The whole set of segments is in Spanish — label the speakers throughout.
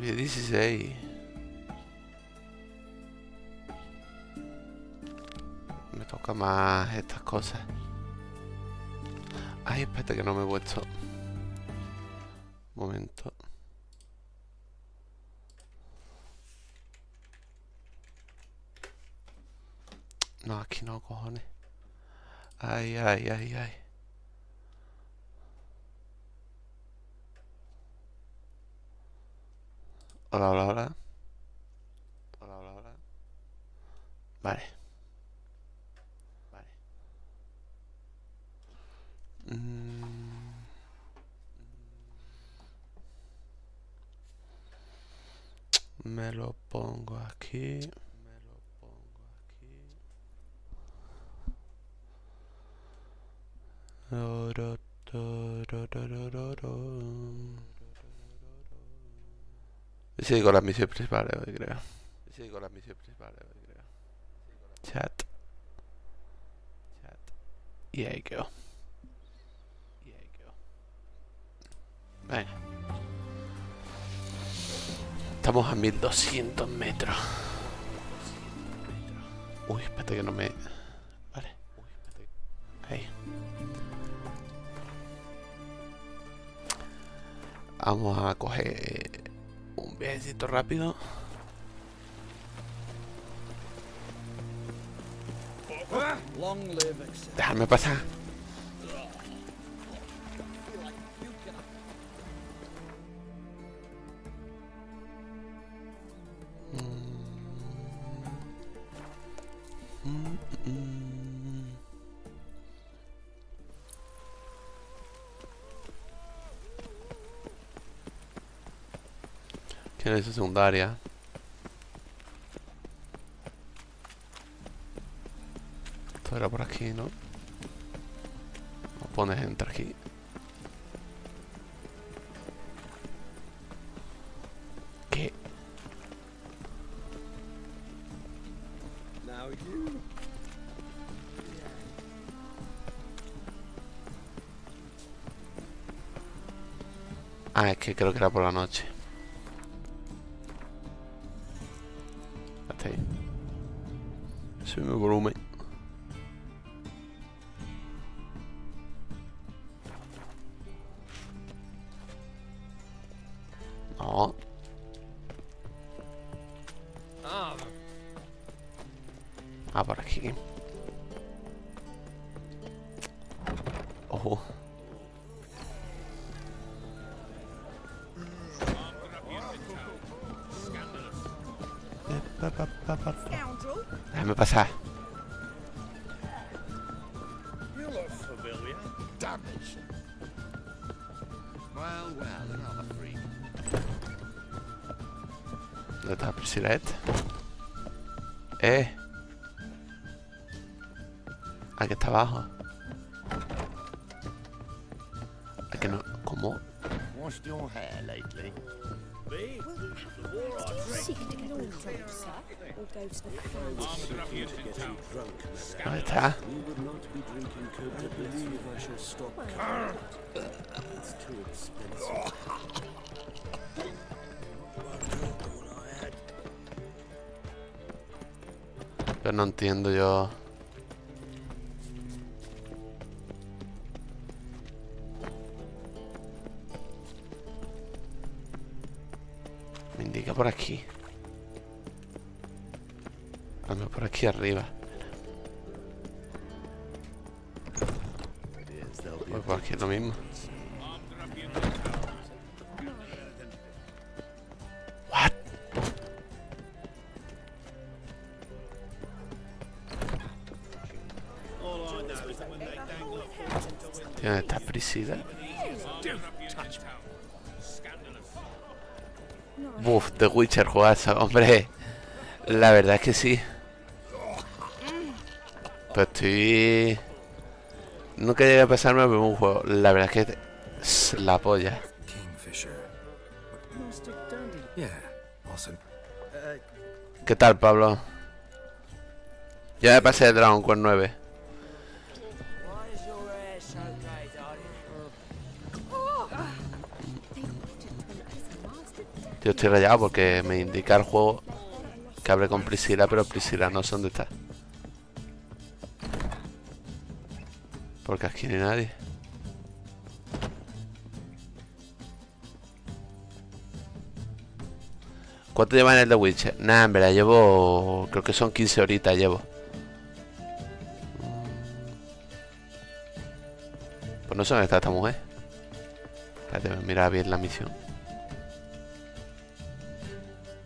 Speaker 1: Había 16. Me toca más estas cosas. Ay, espérate que no me he puesto. Un momento. No, aquí no, cojones. Ay, ay, ay, ay. Hola, hola, hola. Hola, hola, hola. Vale. Vale. Me lo pongo aquí. Me lo pongo aquí. Y sigo con las misiones principales hoy, creo. Y sigo con las misiones principales hoy, creo. Chat. Chat. Y ahí quedó. Y ahí quedó. Venga. Estamos a 1200 metros. Uy, espérate que no me... Vale. Ahí. Vamos a coger un viajecito rápido. Déjame pasar. ¿Quién es su secundaria? Esto era por aquí, ¿no? No pones enter aquí. ¿Qué? Ah, es que creo que era por la noche. Hasta ahí. Sube mi volumen. No. Ah, por aquí. Ojo. Déjame pasar. ¿Dónde está Priscilla? Aquí está abajo. Aquí no. ¿Cómo? ¿Dónde está? Pero no entiendo yo. Me indica por aquí. Hazme por aquí arriba. Voy por aquí es lo mismo. What? ¿Dónde está Priscilla? Buf, The Witcher jugazo, hombre. La verdad es que sí. Pero estoy... Nunca llegué a pasarme por un juego. La verdad es que es la polla. ¿Qué tal, Pablo? Ya me pasé el Dragon Quest 9. Yo estoy rayado porque me indica el juego que hable con Priscila, pero Priscila no sé dónde está. Porque aquí no hay nadie. ¿Cuánto lleva en el The Witcher? Nah, en verdad llevo... Creo que son 15 horitas llevo. Pues no sé dónde está esta mujer. Espérate, mira bien la misión.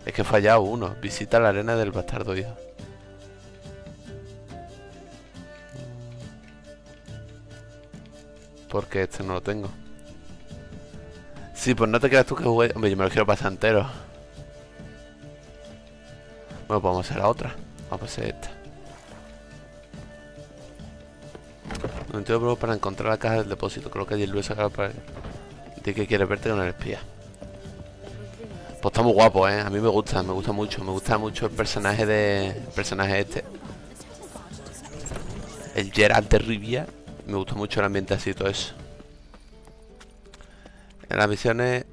Speaker 1: Es que he fallado uno. Visita la arena del bastardo hijo. Porque este no lo tengo. Sí, pues no te creas tú que jugué. Hombre, yo me lo quiero pasar entero. Bueno, pues vamos a hacer la otra. Vamos a hacer esta. No entiendo pruebo para encontrar la caja del depósito. Creo que allí lo he sacado para... Dice que quiere verte con el espía. Pues está muy guapo, a mí me gusta mucho. Me gusta mucho el personaje de... El personaje este. El Geralt de Rivia. Me gusta mucho el ambiente así y todo eso. En las misiones...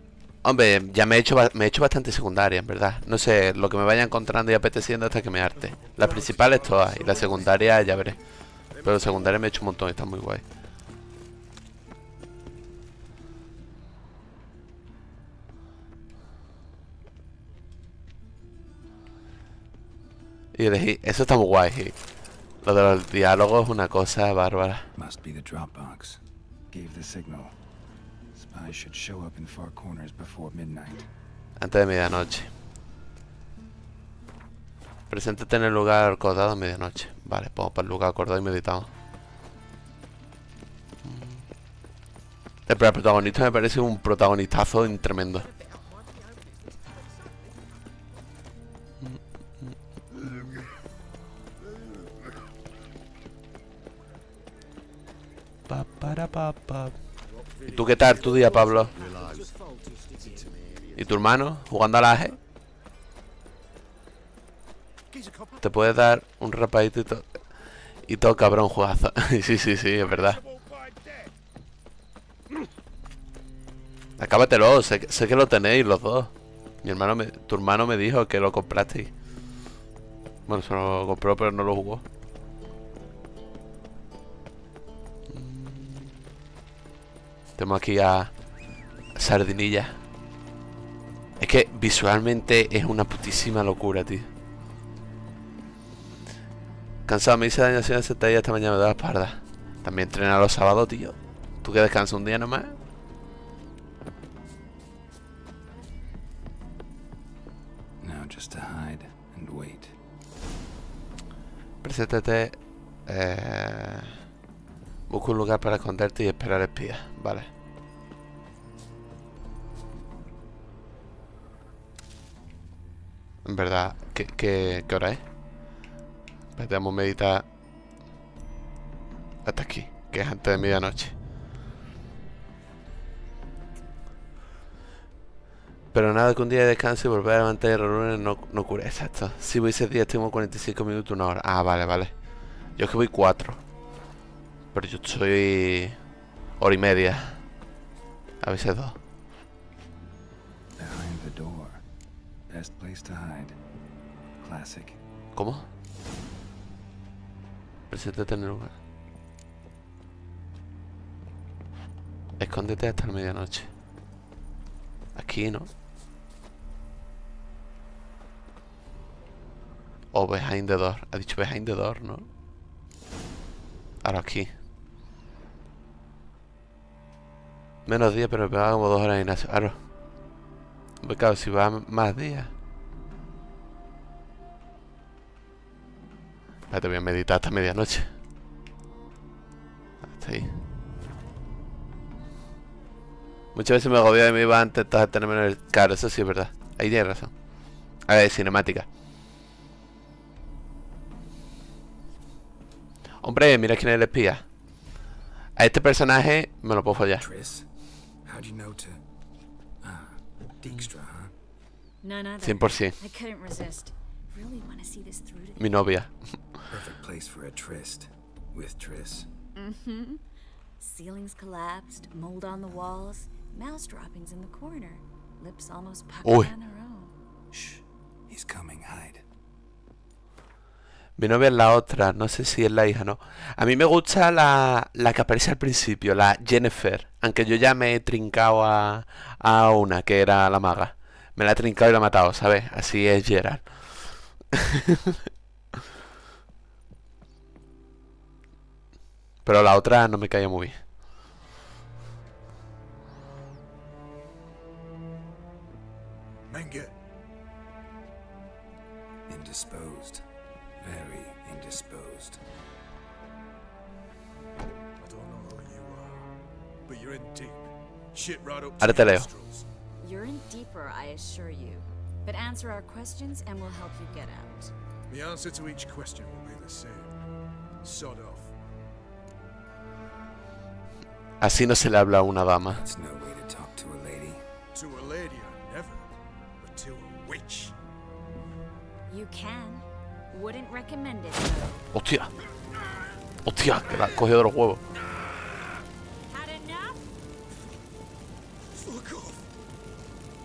Speaker 1: Hombre, ya me he hecho bastante secundaria, en verdad. No sé, lo que me vaya encontrando y apeteciendo hasta que me harte. Las principales todas y la secundaria ya veré. Pero secundaria me he hecho un montón y está muy guay. Y elegí, eso está muy guay. Sí. Lo de los diálogos es una cosa bárbara. Antes de medianoche. Preséntate en el lugar acordado a medianoche. Vale, vamos para el lugar acordado y meditamos. El protagonista me parece un protagonistazo tremendo. ¿Y tú qué tal tu día, Pablo? ¿Y tu hermano? ¿Jugando a la AG? Te puedes dar un rapadito y todo cabrón jugazo. Sí, es verdad. Acábatelo, sé que lo tenéis los dos. Tu hermano me dijo que lo comprasteis. Bueno, se lo compró pero no lo jugó. Tenemos aquí a Sardinilla. Es que visualmente es una putísima locura, tío. Cansado, me hice daño haciendo sentadilla esta mañana, me da la espalda. También entrenar los sábados, tío. ¿Tú que descansas un día nomás? Preséntate. Busca un lugar para esconderte y esperar espías. Vale. En verdad, ¿qué hora es? Vamos a meditar hasta aquí, que es antes de medianoche. Pero nada que un día de descanso y volver a levantar el lunes no cure. Exacto. Si voy 6 días tengo 45 minutos, una hora. Ah, vale. Yo es que voy 4. Pero yo estoy... hora y media. A veces 2. ¿Cómo? Preséntate en el lugar. Escóndete hasta la medianoche. Aquí, ¿no? O behind the door. Ha dicho behind the door, ¿no? Ahora aquí. Menos días, pero me va como 2 horas de gimnasio. Claro. Claro, si va más días. Te voy a meditar hasta medianoche. Hasta ahí. Muchas veces me agobia y me iba antes de tenerme en el... Claro, eso sí es verdad. Ahí tienes razón. A ver, cinemática. Hombre, mira quién es el espía. A este personaje me lo puedo follar. 100%. Mi novia.
Speaker 2: Ceilings collapsed, mold on the walls, mouse droppings in the corner. Lips almost puckered
Speaker 1: Uy.
Speaker 2: on her own.
Speaker 3: Shh. He's coming, hide.
Speaker 1: Mi novia es la otra, no sé si es la hija, ¿no? A mí me gusta la que aparece al principio, la Jennifer. Aunque yo ya me he trincado a una, que era la maga. Me la he trincado y la he matado, ¿sabes? Así es Gerard. Pero la otra no me caía muy bien.
Speaker 3: Manga. Indisposed. Very indisposed.
Speaker 4: I don't know who you are, but you're in deep. Shit right up
Speaker 1: Ahora
Speaker 4: to
Speaker 1: te
Speaker 4: your
Speaker 1: leo.
Speaker 4: nostrils.
Speaker 2: You're in deeper, I assure you. But answer our questions and we'll help you get out.
Speaker 4: The answer to each question will be the same. Sod off.
Speaker 1: Así no se le habla a una dama.
Speaker 3: That's no way to talk to a lady.
Speaker 4: To a lady, I never, but to a witch.
Speaker 2: You can. Wouldn't recommend it, though.
Speaker 1: Hostia. Hostia, que la ha cogido de los huevos.
Speaker 2: Had enough?
Speaker 4: Fuck off.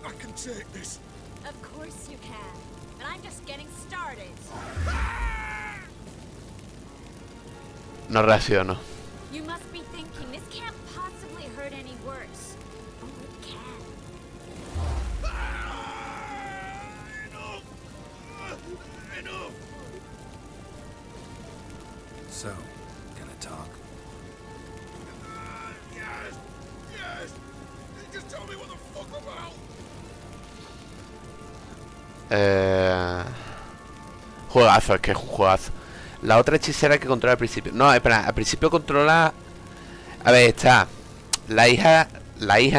Speaker 4: I can take this.
Speaker 2: Of course you can. And I'm just getting started.
Speaker 1: No reacciono.
Speaker 2: You must be thinking this can't possibly hurt any worse. Oh, it can.
Speaker 4: Enough. Enough.
Speaker 3: So, gonna talk?
Speaker 4: Yes. Yes. Just tell me what the fuck about.
Speaker 1: Juegazo, es que es un juegazo. La otra hechicera que controla al principio. No, espera, al principio controla. A ver, está la hija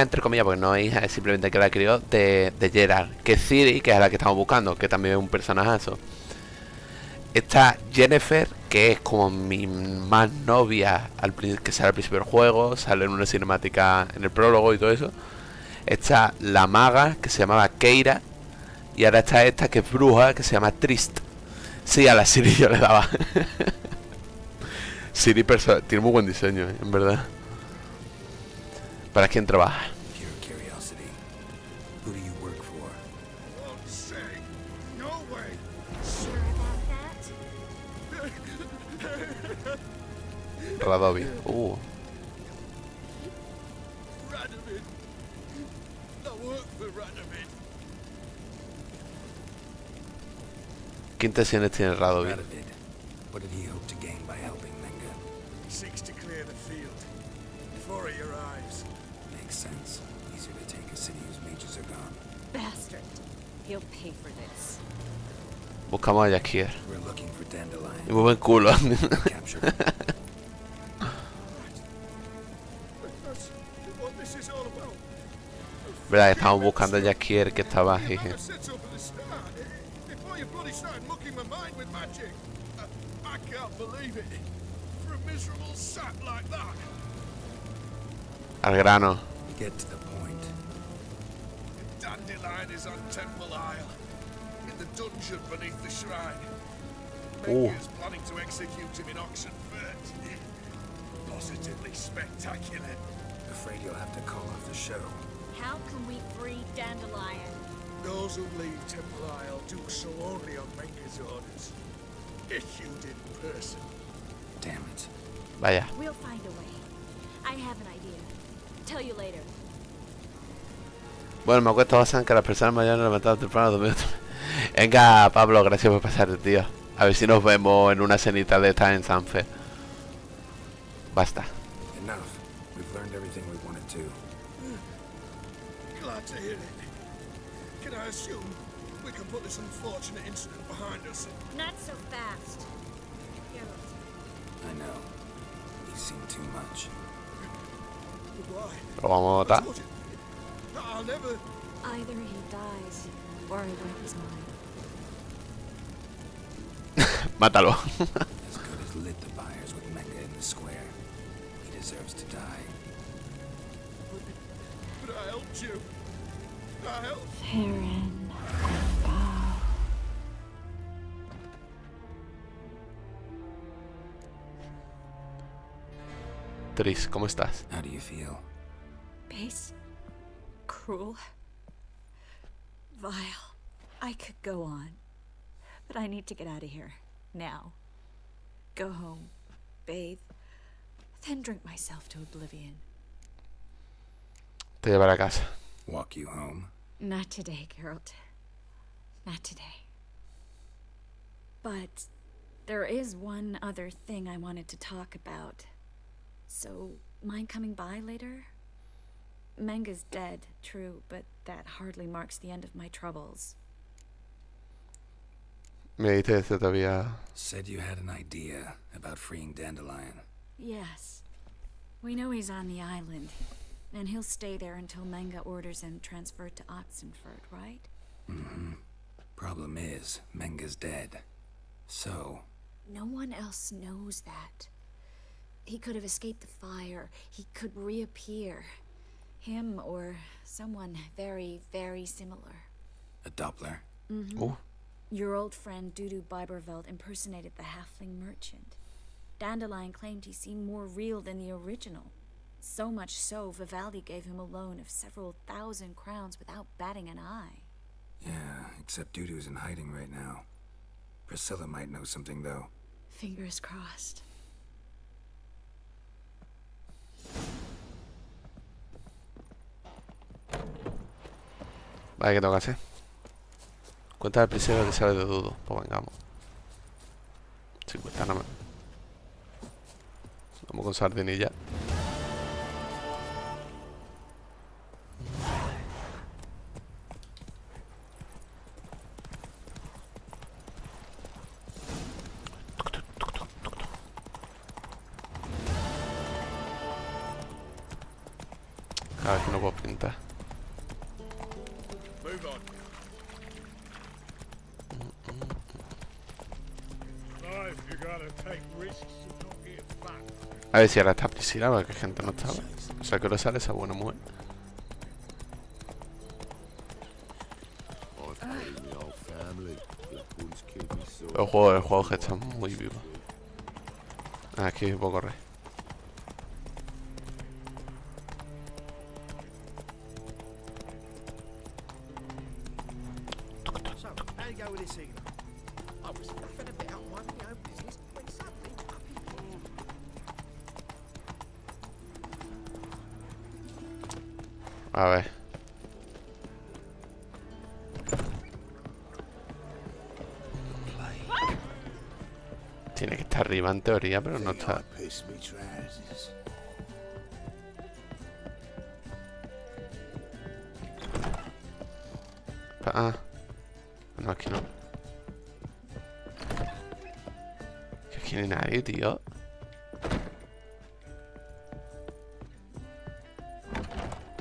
Speaker 1: entre comillas, porque no es hija, es simplemente que la crió de Gerard, que es Ciri, que es la que estamos buscando, que también es un personajazo. Está Jennifer, que es como mi más novia, que sale al principio del juego, sale en una cinemática en el prólogo y todo eso. Está la maga, que se llamaba Keira. Y ahora está esta, que es bruja, que se llama Trist. Sí, a la Siri yo le daba. Siri tiene muy buen diseño, en verdad. ¿Para quién trabaja?
Speaker 3: Pure curiosity. Who do you work for?
Speaker 4: Won't say. No way.
Speaker 2: Sure about that?
Speaker 1: Radovi.
Speaker 4: Radovid. I work for Radovid.
Speaker 1: ¿Qué intenciones tiene Radovi?
Speaker 3: Radovid. What did he hope to gain by helping Menga?
Speaker 4: Seeks to clear the field before he arrives.
Speaker 3: Makes sense. Easier to take a city whose mages are gone.
Speaker 2: Bastard. He'll pay for this.
Speaker 1: Buscamos a Jaskier.
Speaker 3: We're looking for Dandelion.
Speaker 1: Y muy buen culo.
Speaker 3: Capture him.
Speaker 4: That's what this is all about.
Speaker 1: Verdad, estamos buscando a Jaskier, que estaba
Speaker 4: You
Speaker 1: jeje.
Speaker 4: might have said so from the start. Before you bloody started mucking my mind with magic. I can't believe it. For a miserable sap like that.
Speaker 1: Al grano.
Speaker 3: Get to the point.
Speaker 4: Dandelion is on Temple Isle. In the dungeon beneath the shrine.
Speaker 1: Ooh.
Speaker 4: Menga's planning to execute him in Oxenfurt. Positively spectacular.
Speaker 3: Afraid you'll have to call off the show.
Speaker 2: How can we free Dandelion?
Speaker 4: Those who leave Temple Isle do so only on Menga's orders. Issued in person.
Speaker 3: Damn it.
Speaker 1: Vaya.
Speaker 2: We'll find a way. I have an idea. Tell you later.
Speaker 1: Bueno, me acuerdo bastante que las personas mayores levantadas temprano dormido. Venga, Pablo, gracias por pasarte, tío. A ver si nos vemos en una cenita de esta en Sanfe. Basta.
Speaker 3: Enough. We've learned everything we wanted to.
Speaker 4: Glad to hear it. Can I assume we can put this unfortunate incident behind us?
Speaker 2: Not so fast.
Speaker 3: I know. You've seen too much.
Speaker 4: But why?
Speaker 1: Lo vamos a
Speaker 4: I
Speaker 1: matar.
Speaker 4: told you. I'll never...
Speaker 2: Either he dies, or I wipe his mind.
Speaker 1: Mátalo.
Speaker 3: As good as lit the buyers with Menga in the square. He deserves to die.
Speaker 4: But I helped you. I helped.
Speaker 2: Farron.
Speaker 1: Tris, ¿cómo estás?
Speaker 3: How do you feel?
Speaker 2: Base. Cruel.
Speaker 5: vile. I could go on. But I need to get out of here. Now. Go home. Bathe. Then drink myself to oblivion.
Speaker 1: Te llevaré a casa.
Speaker 3: Walk you home?
Speaker 5: Not today, Geralt. Not today. But there is one other thing I wanted to talk about. So, mind coming by later? Menga's dead, true, but that hardly marks the end of my troubles.
Speaker 1: Me dijiste que te había...
Speaker 3: Said you had an idea about freeing Dandelion.
Speaker 5: Yes. We know he's on the island, and he'll stay there until Menga orders him transferred to Oxenford, right?
Speaker 3: Mm-hmm. Problem is, Menga's dead. So...
Speaker 5: No one else knows that. He could have escaped the fire. He could reappear. Him or someone very, very similar.
Speaker 3: A Doppler?
Speaker 5: Mm-hmm.
Speaker 1: Oh.
Speaker 5: Your old friend Dudu Biberveld impersonated the halfling merchant. Dandelion claimed he seemed more real than the original. So much so, Vivaldi gave him a loan of several thousand crowns without batting an eye.
Speaker 3: Yeah, except Dudu's in hiding right now. Priscilla might know something, though.
Speaker 5: Fingers crossed.
Speaker 1: Vale, ¿qué tengo que hacer? Cuenta del prisionero que sabe de Dudu. Pues vengamos. 50 nada más. Vamos con sardinilla. A ver que no puedo pintar.
Speaker 4: Move on. Life, you gotta take risks and not get fucked.
Speaker 1: A ver si ahora está Priscila, porque gente no estaba. O sea, que ahora sale esa buena mujer. El juego que está muy vivo. Aquí puedo correr.
Speaker 4: So, how you go with this evening? I was faffing a bit out minding my own business when suddenly up he
Speaker 1: A ver. Tiene que estar arriba en teoría, pero no está. Ah. No, aquí no. Que aquí no hay nadie, tío.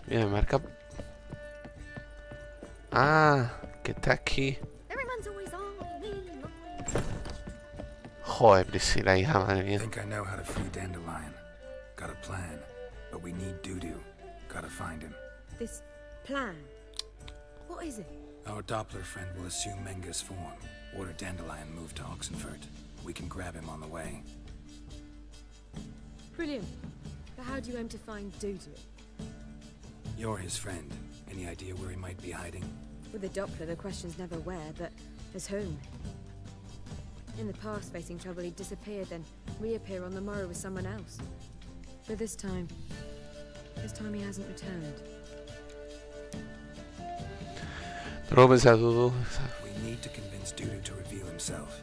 Speaker 1: Mira, me marca. Ah, que está aquí.
Speaker 2: Everyone's always on me.
Speaker 1: Joder, Priscila, hija, madre
Speaker 3: I
Speaker 1: mía.
Speaker 3: think I know how to free Dandelion. Got a plan, but we need Dudu. Gotta find him.
Speaker 6: This plan? What is it?
Speaker 3: Our Doppler friend will assume Menga's form. Order Dandelion moved to Oxenford. We can grab him on the way.
Speaker 6: Brilliant. But how do you aim to find Dudu?
Speaker 3: You're his friend. Any idea where he might be hiding?
Speaker 6: With the Doppler, the question's never where, but as whom? In the past, facing trouble, he'd disappear, then reappear on the morrow with someone else. But this time he hasn't returned.
Speaker 1: Pero pensar, Dudu.
Speaker 3: We need to convince Dudu to reveal himself.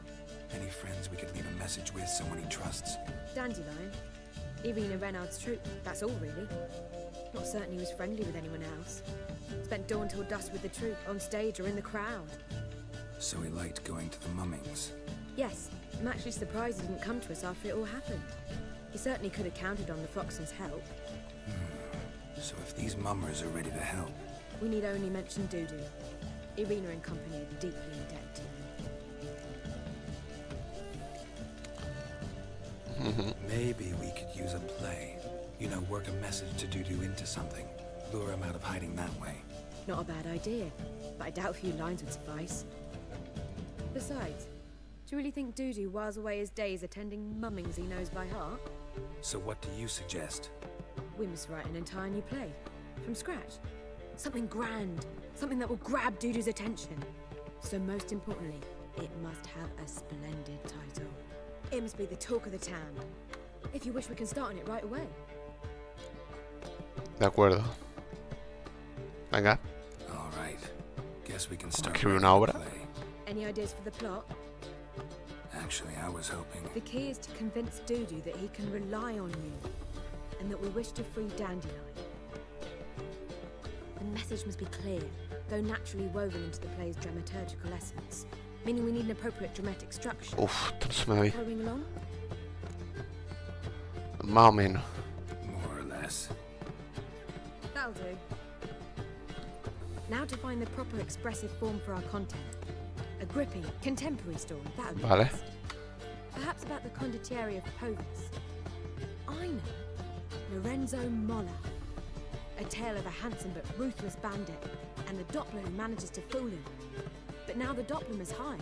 Speaker 3: Any friends we could leave a message with, someone he trusts.
Speaker 6: Dandelion? Irina Renard's troop, that's all really. Not certain he was friendly with anyone else. Spent dawn till dusk with the troop, on stage or in the crowd.
Speaker 3: So he liked going to the mummings.
Speaker 6: Yes, I'm actually surprised he didn't come to us after it all happened. He certainly could have counted on the Foxen's help.
Speaker 3: So if these mummers are ready to help,
Speaker 6: We need only mention Dudu. Irina and company are deeply in debt to him.
Speaker 3: maybe we could use a play. You know, work a message to Dudu into something. Lure him out of hiding that way.
Speaker 6: Not a bad idea, but I doubt a few lines would suffice. Besides, do you really think Dudu whiles away his days attending mummings he knows by heart?
Speaker 3: So what do you suggest?
Speaker 6: We must write an entire new play. From scratch. Something grand. Something that will grab Dudu's attention. So most importantly, it must have a splendid title. It must be the talk of the town. If you wish, we can start on it right away.
Speaker 1: De acuerdo. Venga.
Speaker 3: All right. Guess we can start.
Speaker 1: Escribe
Speaker 3: writing
Speaker 1: una
Speaker 3: the
Speaker 1: obra.
Speaker 3: play.
Speaker 6: Any ideas for the plot?
Speaker 3: Actually, I was hoping.
Speaker 6: The key is to convince Dudu that he can rely on you, and that we wish to free Dandelion. The message must be clear, though naturally woven into the play's dramaturgical essence, meaning we need an appropriate dramatic structure.
Speaker 1: Uf, esto no se me da bien.
Speaker 6: Following along?
Speaker 1: Más o menos.
Speaker 3: More or less.
Speaker 6: That'll do. Now to find the proper expressive form for our content. A gripping, contemporary story, that would be
Speaker 1: Vale.
Speaker 6: best. Perhaps about the condottieri of Povis. I know. Lorenzo Molla. A tale of a handsome but ruthless bandit, and the Doppler who manages to fool him. But now the Doppler must hide,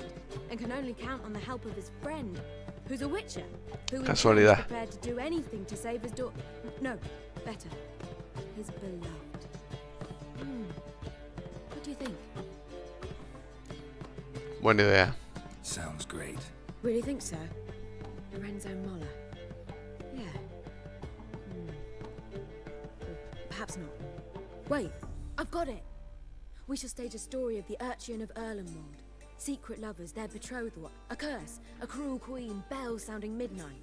Speaker 6: and can only count on the help of his friend, who's a witcher, who in turn is
Speaker 1: Casualidad.
Speaker 6: prepared to do anything to save his daughter. No, better. His beloved. What do you think?
Speaker 1: Buena idea.
Speaker 3: Sounds great.
Speaker 6: Really think so? Lorenzo Molla. Yeah. Perhaps not. Wait, I've got it! We shall stage a story of the urchin of Erlenwald. Secret lovers, their betrothal, a curse, a cruel queen, bells sounding midnight.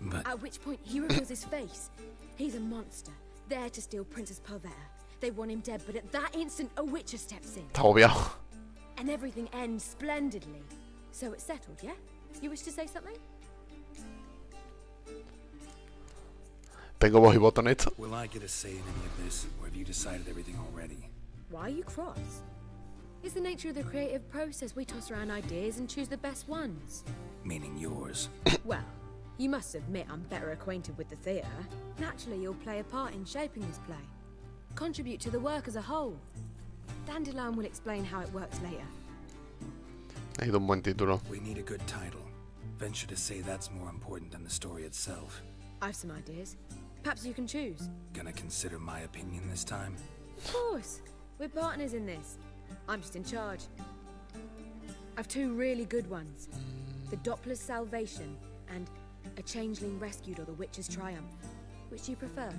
Speaker 3: But
Speaker 6: At which point he reveals his face. He's a monster, there to steal Princess Pavetta. They want him dead, but at that instant a witcher steps in.
Speaker 1: Está obviado.
Speaker 6: And everything ends splendidly. So it's settled, yeah? You wish to say something?
Speaker 1: Tengo voz y voto en esto.
Speaker 3: will I get a say in any of this, or have you decided everything already?
Speaker 6: Why are you cross? It's the nature of the creative process. We toss around ideas and choose the best ones.
Speaker 3: Meaning yours.
Speaker 6: Well, you must admit I'm better acquainted with the theatre. Naturally, you'll play a part in shaping this play. Contribute to the work as a whole. Dandelion will explain how it works later.
Speaker 1: Ha ido un buen título.
Speaker 3: We need a good title. Venture to say that's more important than the story itself.
Speaker 6: I've some ideas. Perhaps you can choose.
Speaker 3: Gonna consider my opinion this time?
Speaker 6: Of course. We're partners in this. I'm just in charge. I've two really good ones. The Doppler's Salvation and A Changeling Rescued or The Witcher's Triumph. Which do you prefer?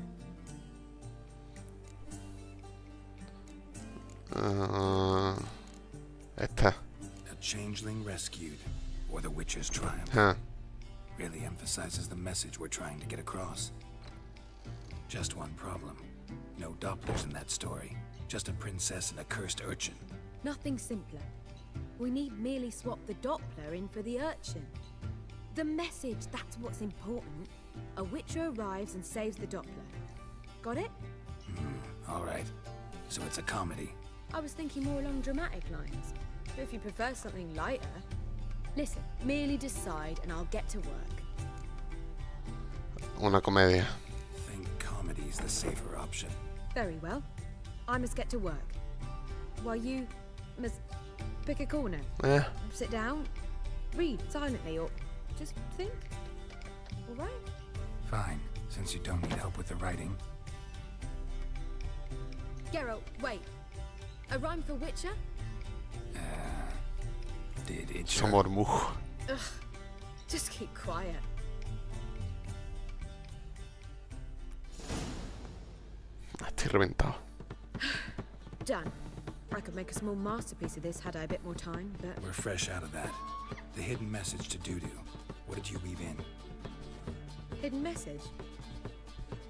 Speaker 1: Esta.
Speaker 3: A Changeling Rescued, or The Witcher's Triumph.
Speaker 1: Ah,
Speaker 3: Really emphasizes the message we're trying to get across. Just one problem. No Dopplers in that story. Just a princess and a cursed urchin.
Speaker 6: Nothing simpler. We need merely swap the Doppler in for the urchin. The message, that's what's important. A witcher arrives and saves the Doppler. Got it?
Speaker 3: All right. So it's a comedy.
Speaker 6: I was thinking more along dramatic lines. But if you prefer something lighter... Listen, merely decide and I'll get to work.
Speaker 1: una comedia.
Speaker 3: Think comedy's the safer option.
Speaker 6: Very well. I must get to work. While you must pick a corner. Sit down, read silently, or just think. All right?
Speaker 3: Fine, since you don't need help with the writing.
Speaker 6: Geralt, wait. A rhyme for Witcher?
Speaker 3: Did it
Speaker 1: Somos Murmuj.
Speaker 6: Ugh. Just keep quiet.
Speaker 1: Estoy reventado.
Speaker 6: Done. I could make a small masterpiece of this had I a bit more time, but...
Speaker 3: We're fresh out of that. The hidden message to Dudu. What did you weave in?
Speaker 6: Hidden message?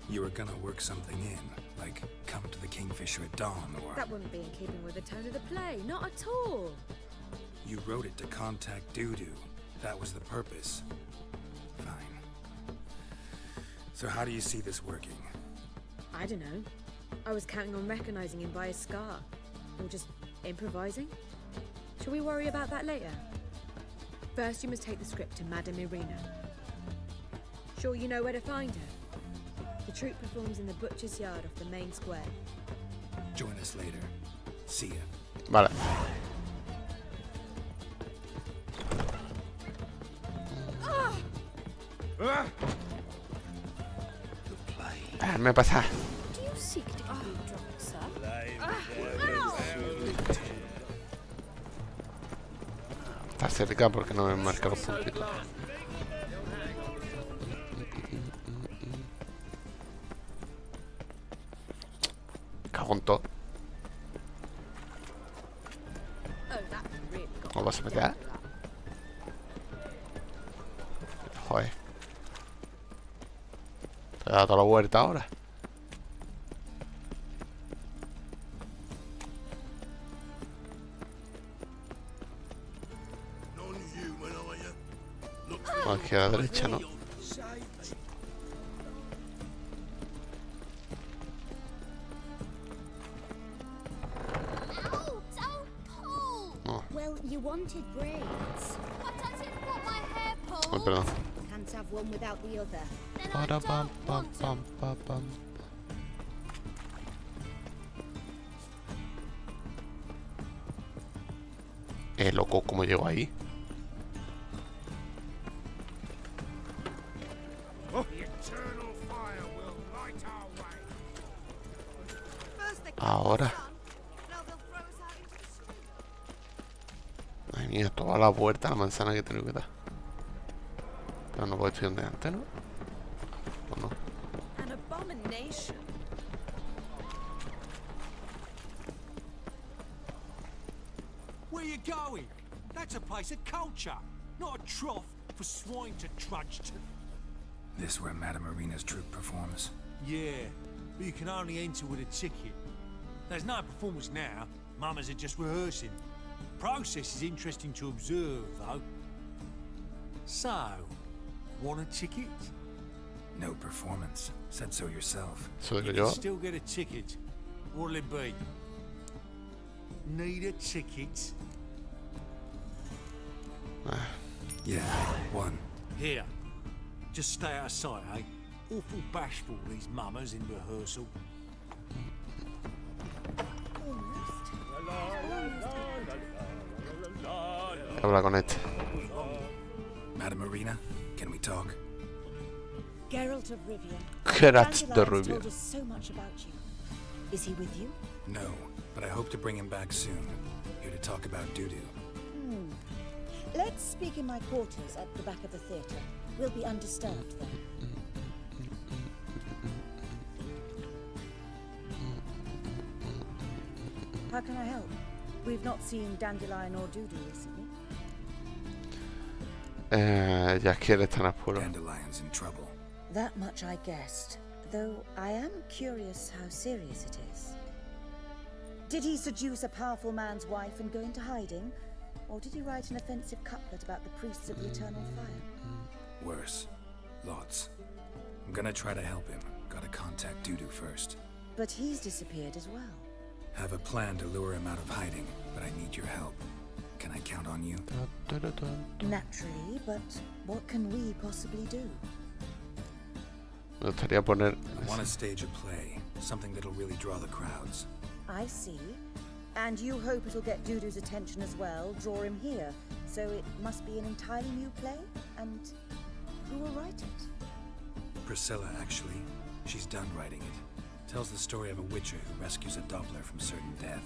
Speaker 3: You were gonna work something in, like come to the Kingfisher at dawn, or...
Speaker 6: That wouldn't be in keeping with the tone of the play. Not at all.
Speaker 3: You wrote it to contact Dudu. That was the purpose. Fine. So how do you see this working?
Speaker 6: I don't know. I was counting on recognizing him by his scar. Or just improvising. Shall we worry about that later? First, you must take the script to Madame Irina. Sure you know where to find her? The troupe performs in the butcher's yard off the main square.
Speaker 3: Join us later. See ya.
Speaker 1: Vale. Me pasa.
Speaker 2: Do you seek to be drunk, sir?
Speaker 1: cerca porque no me marca los puntitos. Cago en todo. ¿Cómo vas a meter? Joder. Te he dado toda la vuelta ahora. Aquí a la derecha, ¿no? No.
Speaker 2: Well, you wanted braids. But I didn't want my hair pulled.
Speaker 1: Ay, perdón.
Speaker 2: Can't have one without the other. Then I
Speaker 1: Para, pam,
Speaker 2: don't
Speaker 1: pam,
Speaker 2: want
Speaker 1: pam, pam, pam. Loco, ¿cómo llegó ahí? Ahora. Ay mía, toda la puerta, la manzana que tengo que dar. Pero no puedo ir donde antes, ¿no? ¿O no?
Speaker 6: An abomination.
Speaker 7: Where you going? That's a place of culture, not a trough for swine to trudge to.
Speaker 3: This where Madame Marina's troupe performs?
Speaker 7: Yeah, but you can only enter with a ticket. There's no performance now. Mamas are just rehearsing. Process is interesting to observe, though. So, want a ticket?
Speaker 3: No performance. Said so yourself.
Speaker 1: Eso digo
Speaker 7: You
Speaker 1: yo.
Speaker 7: can still get a ticket. What'll it be? Need a ticket?
Speaker 3: Yeah, one.
Speaker 7: Here. Just stay out of sight, eh? Awful bashful, these mamas in rehearsal.
Speaker 1: Habla con este.
Speaker 3: Madame Marina, can we talk?
Speaker 8: Geralt of Rivia.
Speaker 1: Geralt de
Speaker 8: Dandelions
Speaker 1: Rubia.
Speaker 8: told us so much about you. Is he with you?
Speaker 3: No, but I hope to bring him back soon. Here to talk about Dudu.
Speaker 8: Let's speak in my quarters at the back of the theatre. We'll be undisturbed there. How can I help? We've not seen Dandelion or Dudu recently.
Speaker 1: Ya quiere estar en apuro.
Speaker 3: Dandelion's in trouble.
Speaker 8: That much I guessed, though I am curious how serious it is. Did he seduce a powerful man's wife and go into hiding? Or did he write an offensive couplet about the priests of the eternal fire?
Speaker 3: Worse. Lots. I'm gonna try to help him. Gotta contact Dudu first.
Speaker 8: But he's disappeared as well.
Speaker 3: Have a plan to lure him out of hiding, but I need your help. Can I count on you?
Speaker 8: Naturally, but what can we possibly do?
Speaker 1: Me gustaría poner.
Speaker 3: I want to stage a play. Something that'll really draw the crowds.
Speaker 8: I see. And you hope it'll get Dudu's attention as well, draw him here. So it must be an entirely new play? And who will write it?
Speaker 3: Priscilla, actually. She's done writing it. Tells the story of a witcher who rescues a Doppler from certain death.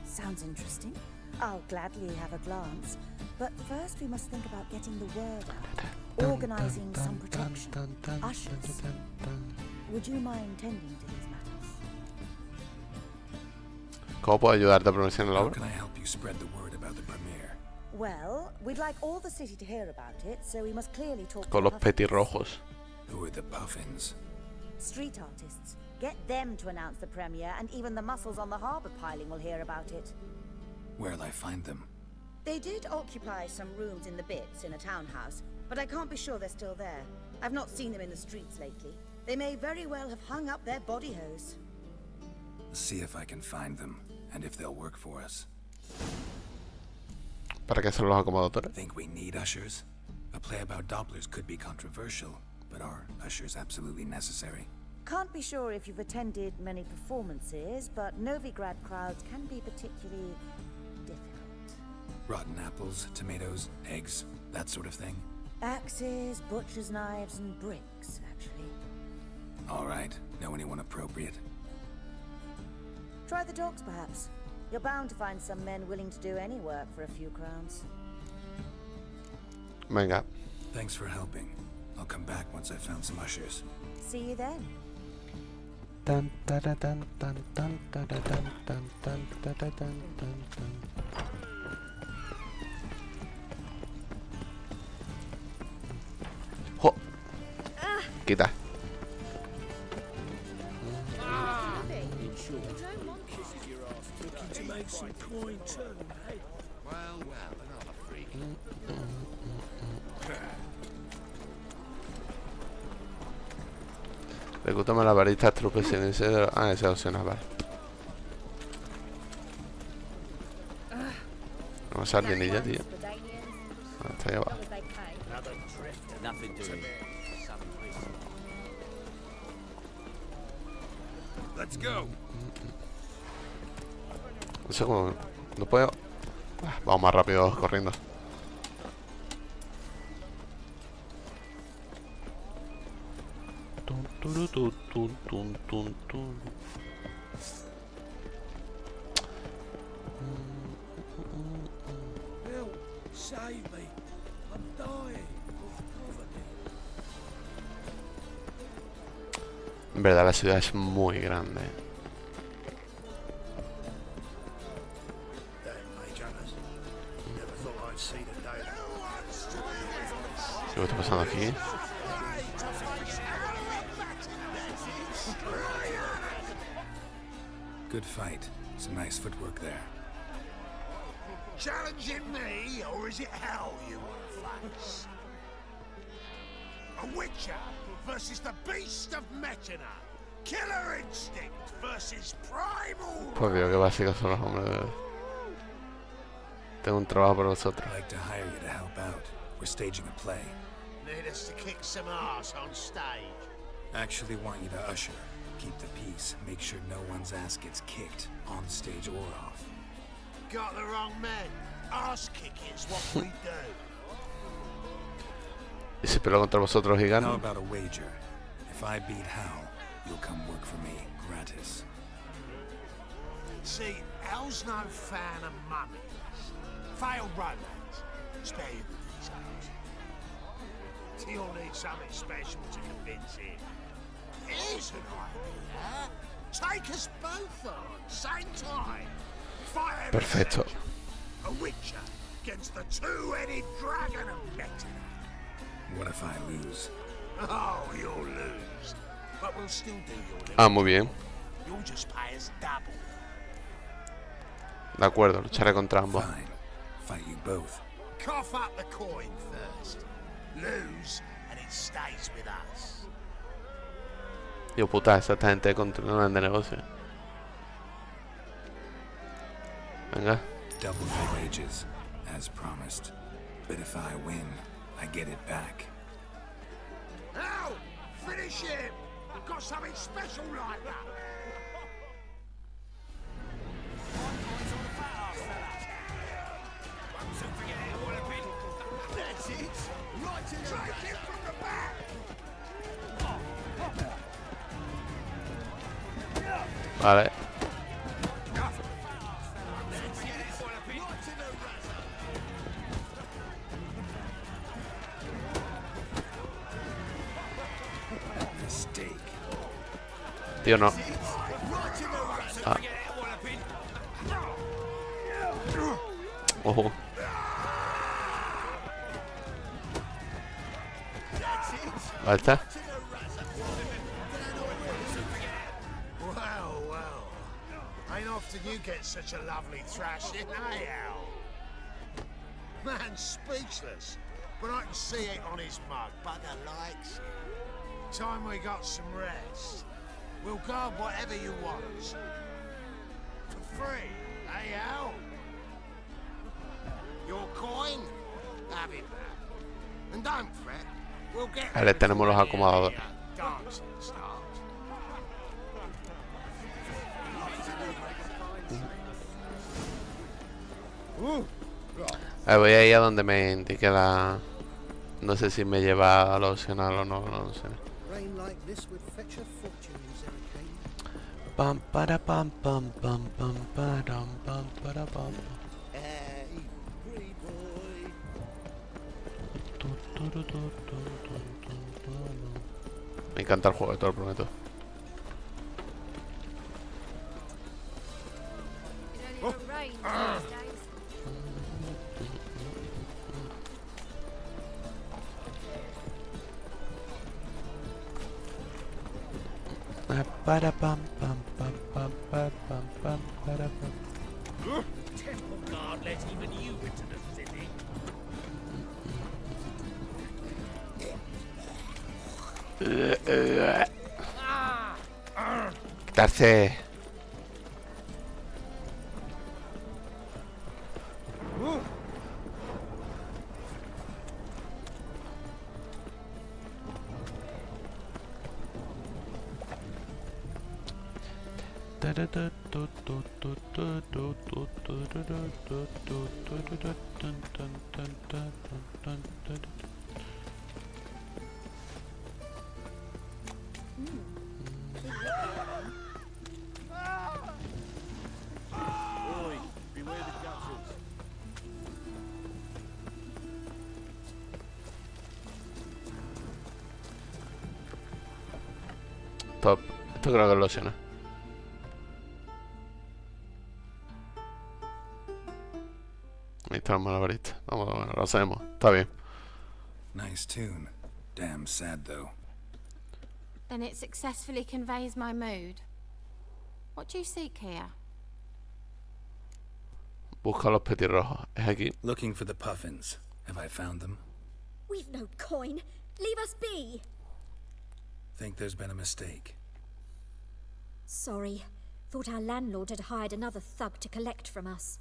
Speaker 8: Sounds interesting. I'll gladly have a glance. But first we must think about getting the word out. Organizing some protection. Ushers. Would you mind tending to these matters?
Speaker 1: ¿Cómo puedo ayudarte a promocionar la
Speaker 3: How
Speaker 1: obra?
Speaker 3: can I help you spread the word about the premiere?
Speaker 8: Well, we'd like all the city to hear about it, so we must clearly talk
Speaker 1: Con
Speaker 8: to
Speaker 1: los
Speaker 8: the Puffins.
Speaker 1: petirrojos.
Speaker 3: Who are the Puffins?
Speaker 8: Street artists. Get them to announce the premiere, and even the muscles on the harbour piling will hear about it.
Speaker 3: Where'll I find them?
Speaker 8: They did occupy some rooms in the Bits in a townhouse, but I can't be sure they're still there. I've not seen them in the streets lately. They may very well have hung up their body hose.
Speaker 3: See if I can find them, and if they'll work for us.
Speaker 1: ¿Para qué son los acomodadores?
Speaker 3: Think we need ushers? A play about Dopplers could be controversial, but are ushers absolutely necessary?
Speaker 8: Can't be sure if you've attended many performances, but Novigrad crowds can be particularly difficult.
Speaker 3: Rotten apples, tomatoes, eggs, that sort of thing?
Speaker 8: Axes, butcher's knives, and bricks, actually.
Speaker 3: All right. Know anyone appropriate?
Speaker 8: Try the dogs, perhaps. You're bound to find some men willing to do any work for a few crowns.
Speaker 1: Venga.
Speaker 3: Thanks for helping. I'll come back once I've found some ushers.
Speaker 8: See you then.
Speaker 1: Tan, tara, tan, tan, tan, tara, tan, tan, tan, tara, tan, tan, tan. ¡Jo! Quita.
Speaker 4: To make some coin too, hey?
Speaker 9: Well, another freak.
Speaker 1: Reclútame la varita trupes sin ese. Ah, ese opcional, vale. Vamos a alienilla, tío. Ah, está ahí abajo.
Speaker 9: Nothing doing.
Speaker 4: Let's go.
Speaker 1: No sé cómo. No puedo. Ah, vamos más rápido corriendo. Tun, turu, tun, tun, tun, tun, tun.
Speaker 4: Help, save me. I'm dying of poverty.
Speaker 1: En verdad la ciudad es muy grande. ¿Qué está pasando aquí?
Speaker 3: Good fight. Some nice footwork there.
Speaker 4: Challenging me, or is it hell you want to face? A witcher versus the beast of Metina. Killer instinct versus primal.
Speaker 1: Pues veo que básicos son los hombres de... Tengo un trabajo para vosotros.
Speaker 3: I'd like to hire you to help out. We're staging a play.
Speaker 4: Need us to kick some ass on stage.
Speaker 3: Actually want you to usher. Keep the peace. Make sure no one's ass gets kicked, on stage or off.
Speaker 4: Got the wrong men. Ass kicking's what we do.
Speaker 1: Y si peleo contra vosotros y
Speaker 3: How
Speaker 1: gano.
Speaker 3: about a wager? If I beat Hal, you'll come work for me, gratis.
Speaker 4: See, Hal's no fan of mummies. Failed romance. Spare you the details. He'll need something special to convince him. Here's an idea. Take us both on, same time. Fight
Speaker 1: Perfecto.
Speaker 4: a witcher against the two-headed dragon of Metina.
Speaker 3: What if I lose?
Speaker 4: Oh, you'll lose. But we'll still do your little.
Speaker 1: Ah, muy bien.
Speaker 4: You'll just pay us double.
Speaker 1: De acuerdo, lucharé contra ambos.
Speaker 3: Fine. Fight you both.
Speaker 4: Cough up the coin first. Lose, and it stays with us.
Speaker 1: Yo puta, esta gente controlan de negocio. Venga.
Speaker 3: Double your wages, as promised. But if I win, I get it back.
Speaker 4: Now, finish him! I've got something special like that. That's it! Right in the back! Him from the back!
Speaker 1: Vale.
Speaker 3: Mistake.
Speaker 1: Tío, no. Ah. Ojo. Ahí está.
Speaker 4: Well. Ain't often you get such a lovely thrashing, eh, Al? Man's speechless, but I can see it on his mug. Bugger likes it. Time we got some rest. We'll guard whatever you want. For free, eh, Al? Your coin? Have it back. And don't fret. We'll get
Speaker 1: Ahí tenemos los acomodadores.
Speaker 4: dancing starts.
Speaker 1: Voy a ir a donde me indique la... No sé si me lleva a lo opcional o no, no sé.
Speaker 10: Rain like this would fetch a fortune in Zerrikane.
Speaker 1: pam para pam pam pam pam param pam para pam.
Speaker 9: Hey, free boy.
Speaker 1: Me encanta el juego, te lo prometo. Para pam pam pam pam pam pam pam para pam.
Speaker 9: Temple Guard let even you into the city.
Speaker 1: Quitarse.
Speaker 9: Oi, beware the capsules.
Speaker 1: Top. Esto creo que lo sé, ¿no? Ahí está el malabarista. Vamos, bueno, lo hacemos. Está bien.
Speaker 3: Nice tune. Damn sad, though.
Speaker 10: Then it successfully conveys my mood. What do you seek here?
Speaker 1: Busca los petirrojos. Es aquí.
Speaker 3: Looking for the puffins. Have I found them?
Speaker 2: We've no coin. Leave us be.
Speaker 3: Think there's been a mistake.
Speaker 2: Sorry. Thought our landlord had hired another thug to collect from us.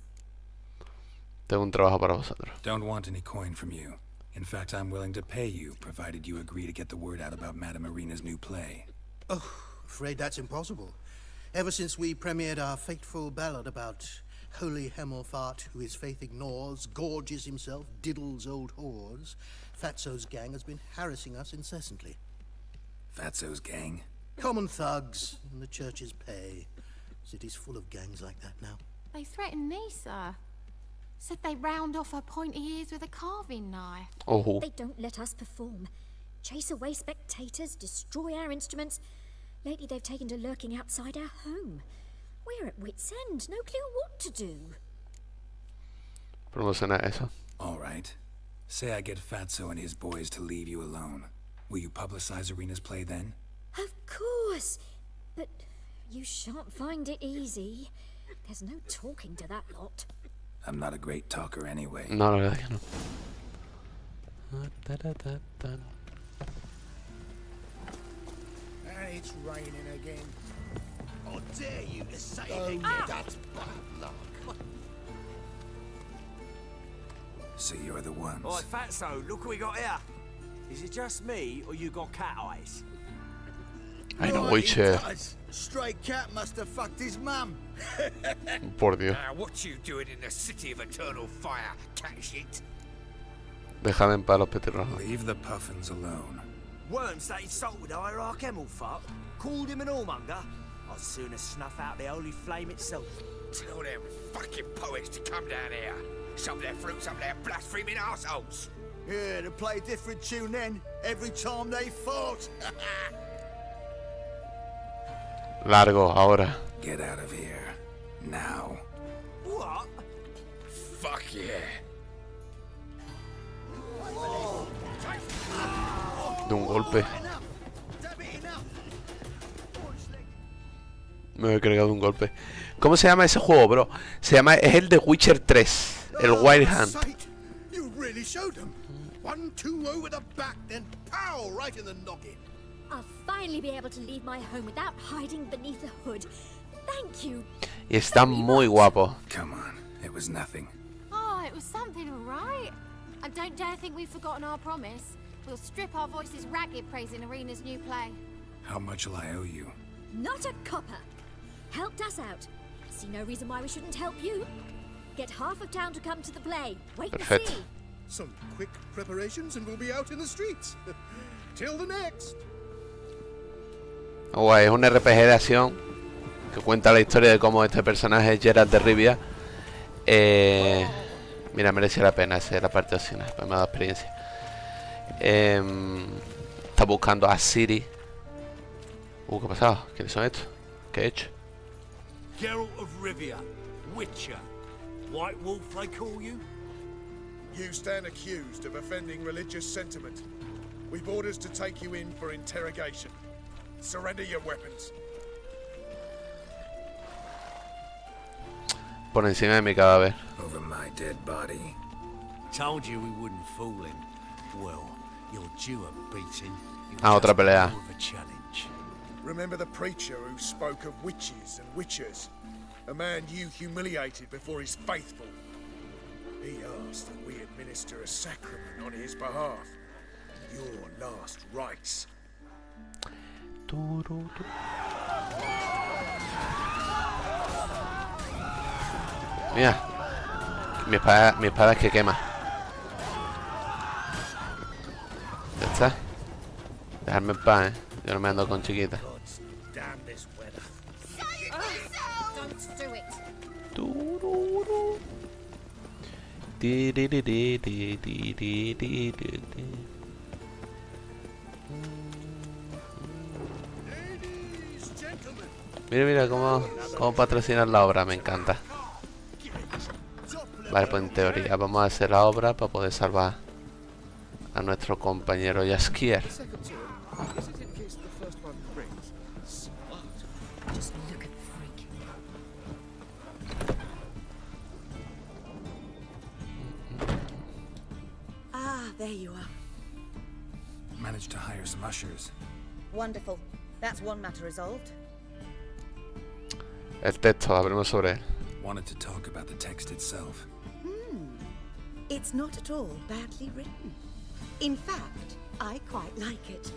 Speaker 1: Tengo un trabajo para vosotros.
Speaker 3: Don't want any coin from you. In fact, I'm willing to pay you, provided you agree to get the word out about Madame Irina's new play.
Speaker 11: Oh, afraid that's impossible. Ever since we premiered our fateful ballad about holy Hemelfart, who his faith ignores, gorges himself, diddles old whores, Fatso's gang has been harassing us incessantly.
Speaker 3: Fatso's gang?
Speaker 11: Common thugs in the church's pay. City's full of gangs like that now.
Speaker 10: They threatened me, sir. Said they round off her pointy ears with a carving knife.
Speaker 1: Oh.
Speaker 2: They don't let us perform. Chase away spectators, destroy our instruments. Lately they've taken to lurking outside our home. We're at wit's end, no clue what to do.
Speaker 1: Promociona eso.
Speaker 3: All right. Say I get Fatso and his boys to leave you alone. Will you publicize Irina's play then?
Speaker 2: Of course. But you shan't find it easy. There's no talking to that lot.
Speaker 3: I'm not a great talker anyway.
Speaker 1: No, la verdad es que no.
Speaker 4: And it's raining again.
Speaker 9: How dare you to say
Speaker 4: Oh,
Speaker 9: it again?
Speaker 4: that's
Speaker 9: bad luck.
Speaker 3: So you're the ones.
Speaker 12: Right, Fatso, look what we got here. Is it just me, or you got cat eyes?
Speaker 1: Ay, no,
Speaker 4: Right,
Speaker 1: Witcher.
Speaker 4: he does. Stray cat must have fucked his mum.
Speaker 1: Por Dios.
Speaker 9: What you doing in the city of eternal fire, cat shit?
Speaker 1: Dejad en paz los petirrojos.
Speaker 3: Leave the puffins alone.
Speaker 12: Worms that insulted hierarch Hemelfart, called him an allmonger. I'd sooner snuff out the holy flame itself.
Speaker 9: Tell them fucking poets to come down here. Shove their fruits up their blaspheming arseholes.
Speaker 4: Yeah, to play a different tune then, every time they fought.
Speaker 1: Largo, ahora.
Speaker 3: Get out of here. Now.
Speaker 12: What?
Speaker 9: Fuck yeah.
Speaker 1: De un golpe. Me he cargado de un golpe. ¿Cómo se llama ese juego, bro? Se llama... Es el de Witcher 3. El Wild Hunt.
Speaker 4: You really showed them. 1-2 over the back, then pow right in the noggin.
Speaker 2: I'll finally be able to leave my home without hiding beneath a hood. Thank you.
Speaker 1: Y está muy guapo.
Speaker 3: Come on. It was nothing.
Speaker 10: Oh, it was something, all right. And don't dare think we've forgotten our promise. We'll strip our voices ragged praising Irina's new play.
Speaker 3: How much will I owe you?
Speaker 2: Not a copper. Helped us out. See no reason why we shouldn't help you. Get half of town to come to the play. Wait and
Speaker 1: Perfecto.
Speaker 2: see.
Speaker 4: Some quick preparations and we'll be out in the streets. Till the next.
Speaker 1: Guay, es un RPG de acción. que cuenta la historia de cómo este personaje, Geralt de Rivia, mira, merecía la pena hacer la parte opcional, pues me ha dado experiencia. Está buscando a Ciri. ¿Qué ha pasado? ¿Quiénes son estos? ¿Qué he hecho?
Speaker 7: Geralt of Rivia, Witcher. White Wolf, they call you?
Speaker 4: You stand accused of offending religious sentiment. We've orders to take you in for interrogation. Surrender your weapons.
Speaker 1: Por encima de mi cadáver.
Speaker 3: Over my dead body.
Speaker 7: Told you we wouldn't fool him. Well, you're due a beating.
Speaker 1: Otra pelea.
Speaker 4: Remember the preacher who spoke of witches and witchers? A man you humiliated before his faithful. He asked that we administer a sacrament on his behalf. Your last rites.
Speaker 1: Mira, mi espada es que quema. Ya está. Dejarme en paz, yo no me ando con chiquita. Mira, mira cómo patrocinar la obra, me encanta. Vale, pues en teoría vamos a hacer la obra para poder salvar a nuestro compañero Jaskier.
Speaker 8: Ah, there you are.
Speaker 3: Managed to hire some ushers.
Speaker 8: Wonderful. That's one matter resolved.
Speaker 1: El texto, hablemos sobre él.
Speaker 3: Wanted to talk about the text itself.
Speaker 8: It's not at all badly written. In fact, I quite like it.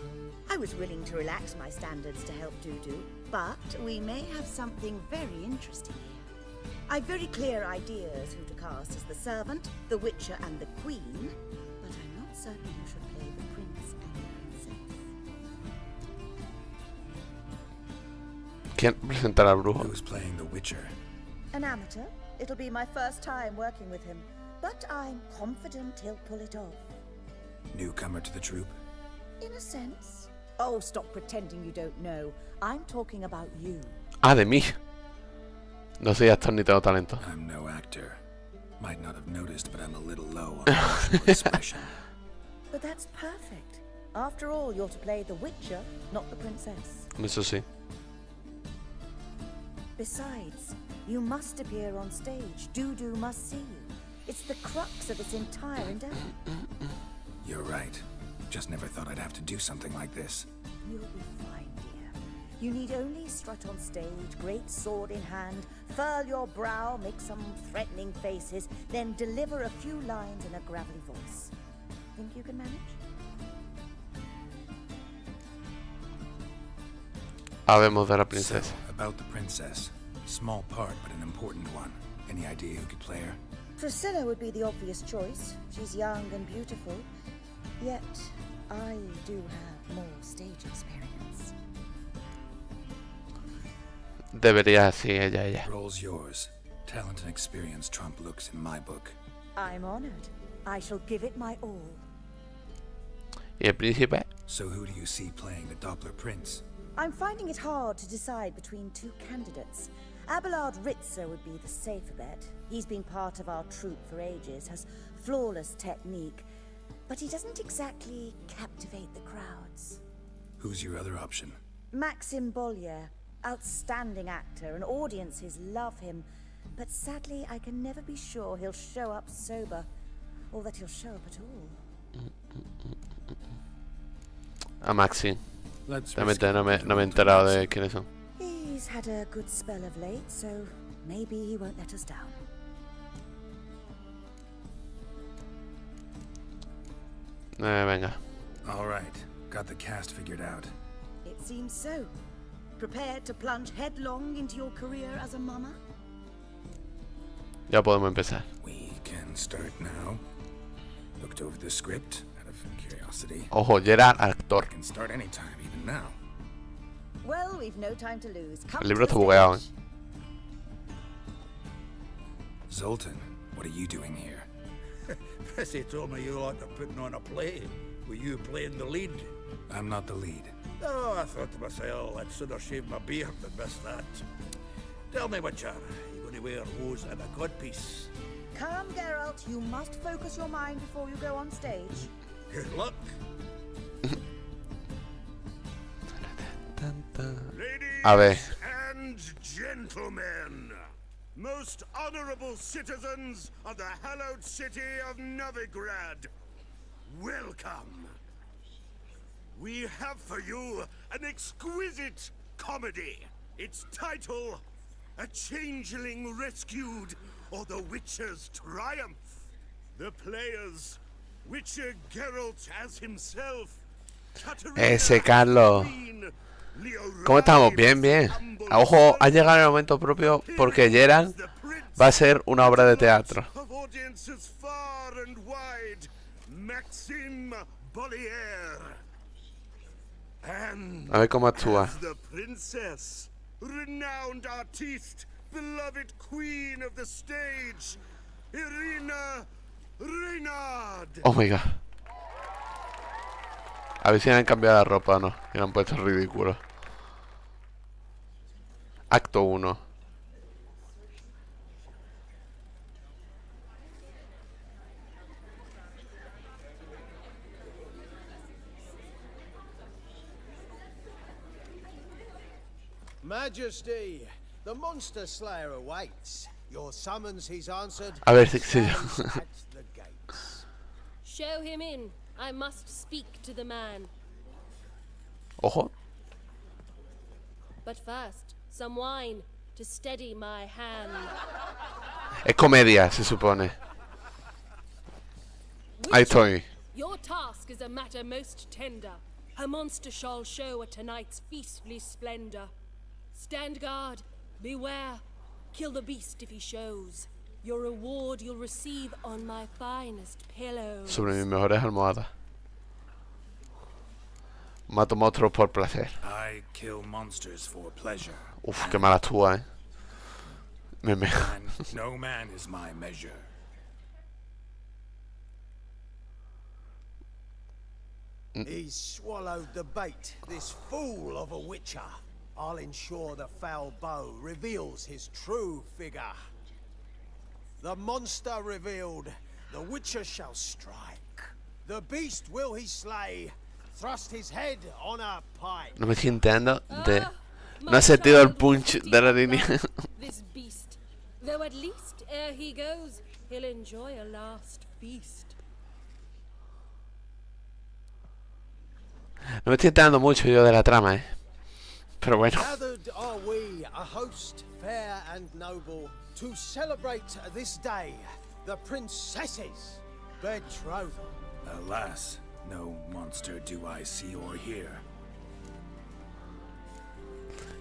Speaker 8: I was willing to relax my standards to help Dudu, but we may have something very interesting here. I've very clear ideas who to cast as the servant, the Witcher, and the Queen, but I'm not certain who should play the Prince and Princess.
Speaker 1: ¿Quién presentará al brujo?
Speaker 3: Who's playing the Witcher?
Speaker 8: An amateur. It'll be my first time working with him, but I'm confident he'll pull it off.
Speaker 3: Newcomer to the troupe?
Speaker 8: In a sense. Oh, stop pretending you don't know. I'm talking about you.
Speaker 1: Ah, de mí. No soy actor ni tengo talento.
Speaker 3: I'm no actor. Might not have noticed, but I'm a little low on emotional expression.
Speaker 8: But that's perfect. After all, you're to play the Witcher, not the princess.
Speaker 1: Eso sí.
Speaker 8: Besides, you must appear on stage. Dudu must see you. It's the crux of its entire endeavor.
Speaker 3: You're right. Just never thought I'd have to do something like this.
Speaker 8: You'll be fine, dear. You need only strut on stage, great sword in hand, furl your brow, make some threatening faces, then deliver a few lines in a gravelly voice. Think you can manage?
Speaker 1: Habemos de la princesa.
Speaker 3: So, about the princess. Small part, but an important one. Any idea who could play her?
Speaker 8: Priscilla would be the obvious choice. She's young and beautiful. Yet, I do have more stage experience.
Speaker 1: Debería, sí, ella.
Speaker 3: Role's yours. Talent and experience trump looks in my book.
Speaker 8: I'm honored. I shall give it my all.
Speaker 1: ¿Y el príncipe?
Speaker 3: So who do you see playing the Doppler Prince?
Speaker 8: I'm finding it hard to decide between two candidates. Abelard Ritzer would be the safer bet. He's been part of our troupe for ages, has flawless technique, but he doesn't exactly captivate the crowds.
Speaker 3: Who's your other option?
Speaker 8: Maxim Bollier, outstanding actor, and audiences love him, but sadly I can never be sure he'll show up sober, or that he'll show up at all.
Speaker 1: A Maxi. Realmente no me he enterado de quiénes son.
Speaker 8: He's had a good spell of late, so maybe he won't let us down.
Speaker 1: Venga.
Speaker 3: All right, got the cast figured out.
Speaker 8: It seems so. Prepared to plunge headlong into your career as a mama?
Speaker 1: Ya podemos empezar.
Speaker 3: We can start now. Looked over the script out of curiosity.
Speaker 1: Ojo, Gerard, actor.
Speaker 3: Can start anytime, even now.
Speaker 8: Well, we've no time to lose. Come
Speaker 1: El libro
Speaker 8: to
Speaker 1: está
Speaker 8: the
Speaker 1: bugueado,
Speaker 8: stage.
Speaker 3: Zoltan, what are you doing here?
Speaker 13: Prissy told me you like to putting on a play. Were you playing the lead?
Speaker 3: I'm not the lead.
Speaker 13: Oh, I thought to myself, I'd sooner shave my beard than miss that. Tell me, Witcher, you going to wear hose and a codpiece?
Speaker 8: Calm, Geralt. You must focus your mind before you go on stage.
Speaker 13: Good luck.
Speaker 1: A ver.
Speaker 4: Ladies and gentlemen, most honorable citizens of the hallowed city of Novigrad, welcome. We have for you an exquisite comedy. Its title, A Changeling Rescued, or The Witcher's Triumph. The players, Witcher Geralt as himself,
Speaker 1: Ese Carlos. ¿Cómo estamos? Bien, bien. A ojo, ha llegado el momento propio porque Geralt va a ser una obra de teatro. A ver cómo actúa.
Speaker 4: Renowned artiste, beloved queen of the stage, Irina Reynard.
Speaker 1: Oh my god. A ver si han cambiado la ropa o no. Y lo han puesto ridículo. Acto 1.
Speaker 14: Majesty, the monster slayer awaits. Your summons he's answered.
Speaker 1: A ver si...
Speaker 14: At the gates.
Speaker 15: Show him in. I must speak to the man.
Speaker 1: Ojo.
Speaker 15: But first, some wine to steady my hand.
Speaker 1: Es comedia, se supone. Ahí estoy.
Speaker 15: Your task is a matter most tender. Her monster shall show at tonight's feastly splendor. Stand guard, beware, kill the beast if he shows. Your reward you'll receive on my finest pillows.
Speaker 1: Sobre mis mejores almohadas. Mato monstruos por placer.
Speaker 3: I kill monsters for pleasure.
Speaker 1: Uf, qué mal actúa, Meme.
Speaker 3: No man is my measure.
Speaker 14: He's swallowed the bait, this fool of a witcher. I'll ensure the foul bow reveals his true figure. The monster revealed, the witcher shall strike. The beast will he slay, thrust his head on a pike.
Speaker 1: No me estoy enterando de... No he sentido el punch de la línea.
Speaker 15: This beast, though at least ere he goes, he'll enjoy a last feast.
Speaker 1: No me estoy enterando mucho yo de la trama, Pero bueno.
Speaker 14: Gathered are we, a host fair and noble, to celebrate this day, the princess's betrothal.
Speaker 3: Alas, no monster do I see or hear.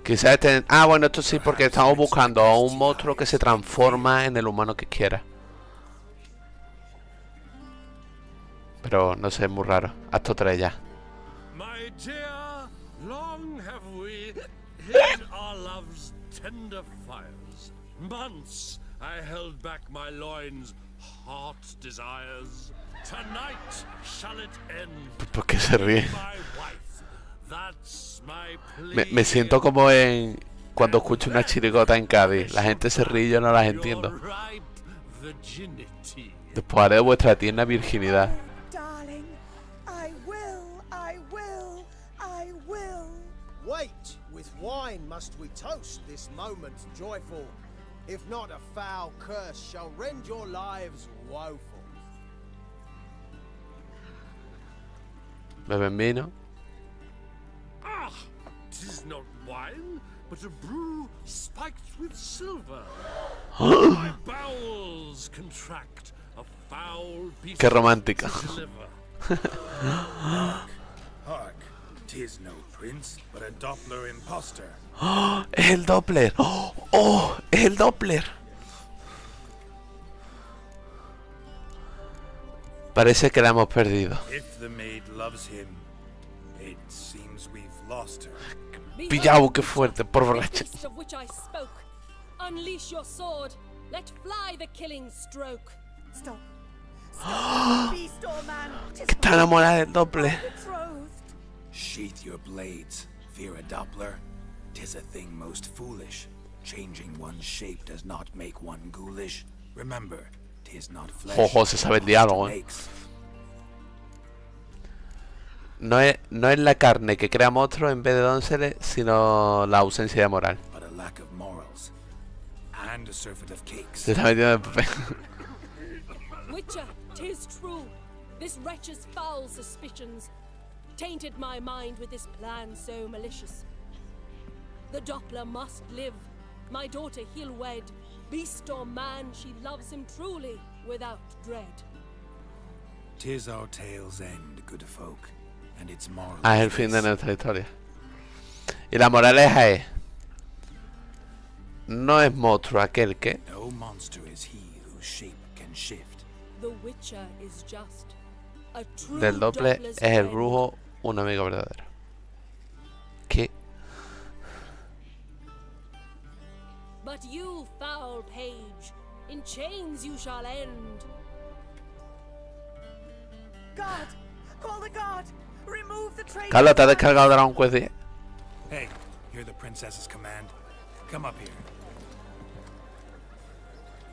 Speaker 1: Quizás estén... Ah, bueno, esto sí, porque estamos buscando a un monstruo que se transforma en el humano que quiera. Pero no sé, es muy raro. Acto 3 ya.
Speaker 16: My dear, long have we hid our love's tender fires. Months I held back my loins, heart desires. Tonight shall it end.
Speaker 1: ¿Por qué se ríe?
Speaker 16: My wife, that's my plea.
Speaker 1: Me siento como en... Cuando escucho una chirigota en Cádiz. La gente se ríe y yo no las entiendo. Después haré de vuestra tierna virginidad.
Speaker 8: Darling, I will.
Speaker 14: Wait, with wine must we toast this moment joyful. If not, a foul curse shall rend your lives woeful.
Speaker 1: Beben vino.
Speaker 16: Ah, 'tis not wine, but a brew spiked with silver. My bowels contract, a foul piece.
Speaker 1: Qué romántica.
Speaker 3: Hark, 'tis no prince, but a Doppler imposter.
Speaker 1: ¡Oh! ¡Es el Doppler! ¡Oh! ¡Es el Doppler! Parece que la hemos perdido.
Speaker 3: If the maid loves him, It seems we've lost her.
Speaker 1: Pillao, qué fuerte, por borracho.
Speaker 15: Beast of which I spoke. Unleash your sword. Let fly the killing stroke.
Speaker 8: Stop. Stop, beast or man.
Speaker 1: Está enamorada del Doppler.
Speaker 3: Sheath your blades. Fear a Doppler? 'Tis a thing most foolish. Changing one's shape does not make one ghoulish. Remember, 'tis not flesh.
Speaker 1: Ojo, se sabe el diálogo, No es la carne que crea monstruos en vez de dónseles, sino la ausencia de moral.
Speaker 3: But a lack of morals. And a surfeit of cakes.
Speaker 1: Se está metiendo en el papel.
Speaker 15: Witcher, 'tis true. This wretch's foul suspicions tainted my mind with this plan so malicious. The Doppler must live. My daughter he'll wed. Beast or man, she loves him truly, without dread.
Speaker 3: 'Tis our tale's end, good folk, and its moral.
Speaker 1: Es el fin de nuestra historia. Y la moraleja es: no es monstruo aquel que.
Speaker 3: No monster is he whose shape can shift.
Speaker 15: The Witcher is just. A true
Speaker 1: Del Doppler
Speaker 15: Doppler's
Speaker 1: es el
Speaker 15: friend.
Speaker 1: brujo, un amigo verdadero. ¿Qué?
Speaker 15: But you, foul page, in chains you shall end.
Speaker 8: Guard! Call the guard! Remove the traitor!
Speaker 1: Carlos, ¿te has descargado Dragon Quest 10?
Speaker 3: Hey, hear the princess's command. Come up here.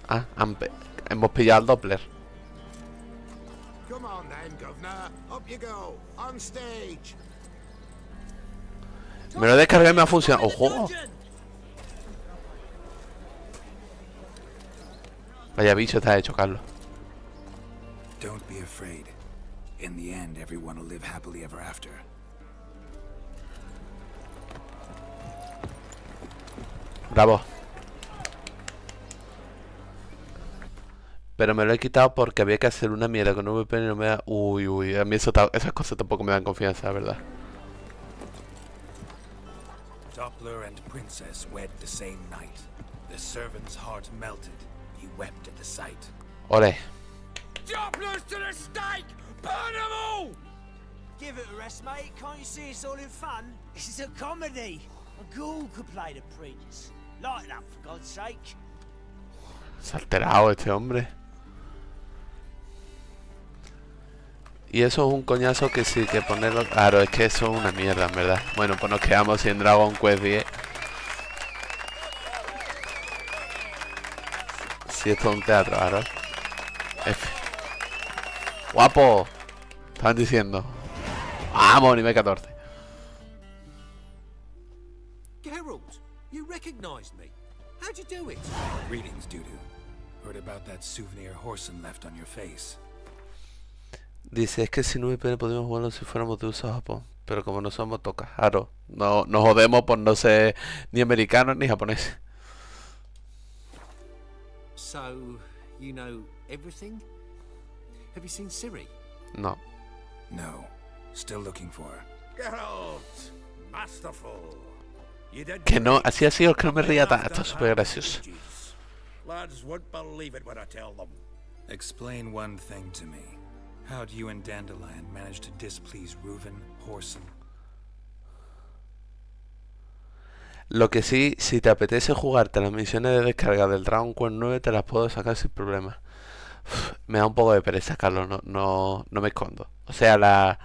Speaker 1: Ah, hemos pillado al Doppler.
Speaker 4: Come on then, governor. Up you go. On stage.
Speaker 1: Me lo he descargado y me ha funcionado. ¡Ojo! Vaya bicho está hecho, Carlos.
Speaker 3: Don't be afraid. In the end, everyone will live happily ever after.
Speaker 1: Bravo. Pero me lo he quitado porque había que hacer una mierda con VPN y no me da... Uy, a mí esas cosas tampoco me dan confianza, la verdad.
Speaker 3: Doppler and princess wed the same night. The servant's heart melted. He wept at the sight.
Speaker 1: Ole.
Speaker 12: Dopplers to the stake! Burn them all! Give it a rest, mate. Can't you see it's all in fun? This is a comedy. A ghoul could play the prince. Lighten up, for God's sake.
Speaker 1: Se ha alterado este hombre. Y eso es un coñazo que sí que ponerlo... Claro, es que eso es una mierda, en verdad. Bueno, pues nos quedamos sin Dragon Quest 10. Sí, esto es un teatro, claro. F. ¡Guapo! Estaban diciendo. ¡Vamos, nivel 14!
Speaker 7: Geralt, you recognized me. How'd you do it?
Speaker 3: Greetings, Dudu. Heard about that souvenir Horson left on your face.
Speaker 1: Dice, es que sin VPN podríamos jugarlo si fuéramos de USA a Japón. Pero como no somos tocas, claro. No, nos jodemos por no ser ni americanos ni japoneses.
Speaker 7: So, you know everything? Have you seen Ciri?
Speaker 1: No.
Speaker 3: No. Still looking for her.
Speaker 13: Geralt, masterful. You did
Speaker 1: Que no,
Speaker 13: great.
Speaker 1: así ha sido, es que no me ría tanto. Esto es súper gracioso.
Speaker 13: Lads won't believe it when I tell them.
Speaker 3: Explain one thing to me. How'd you and Dandelion manage to displease Reuven, Horson?
Speaker 1: Lo que sí, si te apetece jugarte las misiones de descarga del Dragon Quest 9, te las puedo sacar sin problema. Me da un poco de pereza, Carlos, no me escondo. O sea,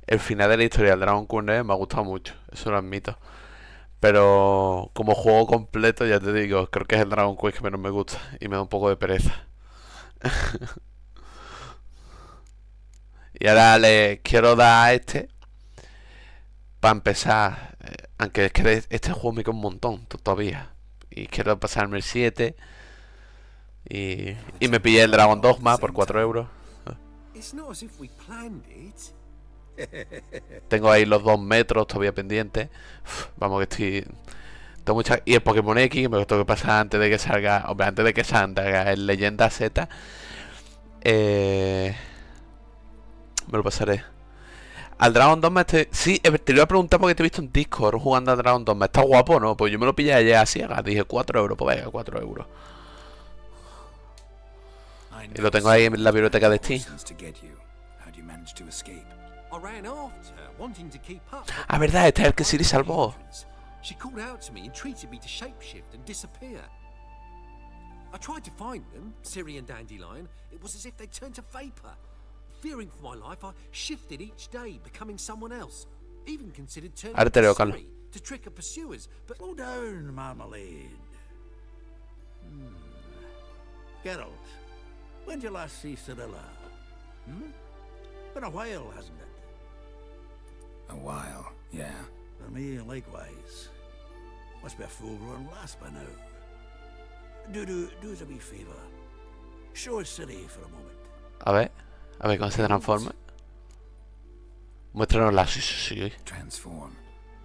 Speaker 1: el final de la historia del Dragon Quest 9 me ha gustado mucho, eso lo admito. Pero como juego completo, ya te digo, creo que es el Dragon Quest que menos me gusta y me da un poco de pereza. Y ahora le quiero dar a este para empezar, aunque es que este juego me queda un montón todavía. Y quiero pasarme el 7 y me pillé el Dragon Dogma por 4 euros.
Speaker 7: It's not as if we planned it.
Speaker 1: Tengo ahí los 2 metros todavía pendientes. Vamos que estoy... Tengo mucha... Y el Pokémon X me lo tengo que pasar antes de que salga... Hombre, antes de que salga el Leyenda Z. Me lo pasaré. Al Dragon Dogma sí, te lo iba a preguntar porque te he visto en Discord jugando al Dragon Dogma. ¿Está guapo o no? Pues yo me lo pillé ayer a ciegas. Dije 4 euros, pues venga, 4 euros. Y lo tengo ahí en la biblioteca de Steam.
Speaker 17: I ran after her, wanting to keep up.
Speaker 1: Ah, verdad, este es el que Ciri salvó.
Speaker 17: She called out to me, entreated me to shapeshift and disappear. I tried to find them, Ciri and Dandelion. It was as if they turned to vapor. Fearing for my life, I shifted each day, becoming someone else. Even considered turning
Speaker 1: Ahora te leo, Carlos.
Speaker 17: Ciri to trick her pursuers, but
Speaker 13: Slow down, Marmalade. Geralt, when did you last see Cyrilla? Been a while, hasn't it?
Speaker 3: A while, yeah.
Speaker 13: For me, likewise. Must be a full-grown lass by now. Do us a wee favour. Show us Ciri for a moment.
Speaker 1: A ver cómo se transforma. Muéstranos sí.
Speaker 3: Transform.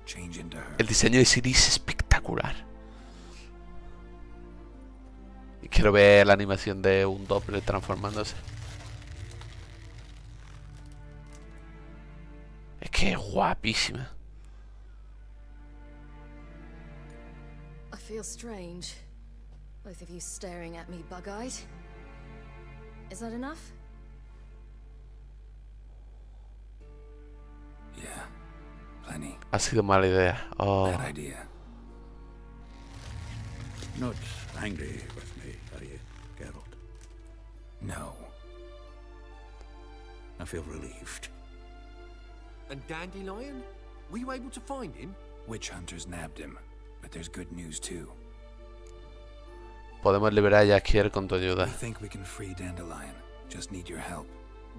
Speaker 3: Change into her.
Speaker 1: El diseño de Ciri es espectacular. Y quiero ver la animación de un doble transformándose. Es que es guapísima.
Speaker 18: I feel strange. Both of you staring at me bug-eyed. Is that enough?
Speaker 3: Yeah, plenty.
Speaker 1: Ha sido mala idea. Oh.
Speaker 3: Bad idea.
Speaker 13: Not angry with me, are you, Geralt?
Speaker 3: No.
Speaker 13: I feel relieved.
Speaker 17: And Dandelion? Were you able to find him?
Speaker 3: Witch hunters nabbed him, but there's good news too.
Speaker 1: Podemos liberar a Jaskier con tu ayuda.
Speaker 3: We think we can free Dandelion. Just need your help.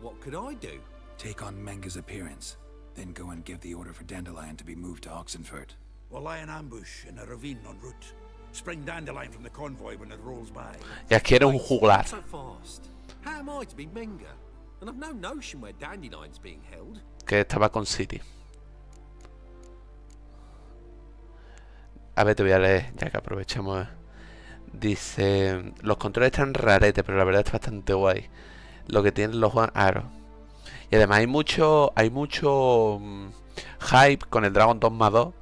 Speaker 17: What could I do?
Speaker 3: Take on Menga's appearance, then go and give the order for Dandelion to be moved to Oxenfurt.
Speaker 13: We'll lie in ambush in a ravine en route. Spring Dandelion from the convoy when it rolls by.
Speaker 1: Jaskier es un juglar.
Speaker 17: So fast. How am I to be Menga? And I've no notion where Dandelion's being held.
Speaker 1: Que estaba con Ciri. A ver, te voy a leer, ya que aprovechamos. Dice, los controles están raretes, pero la verdad es bastante guay. Lo que tienen los aros. Y además hay mucho hype con el Dragon 2+2.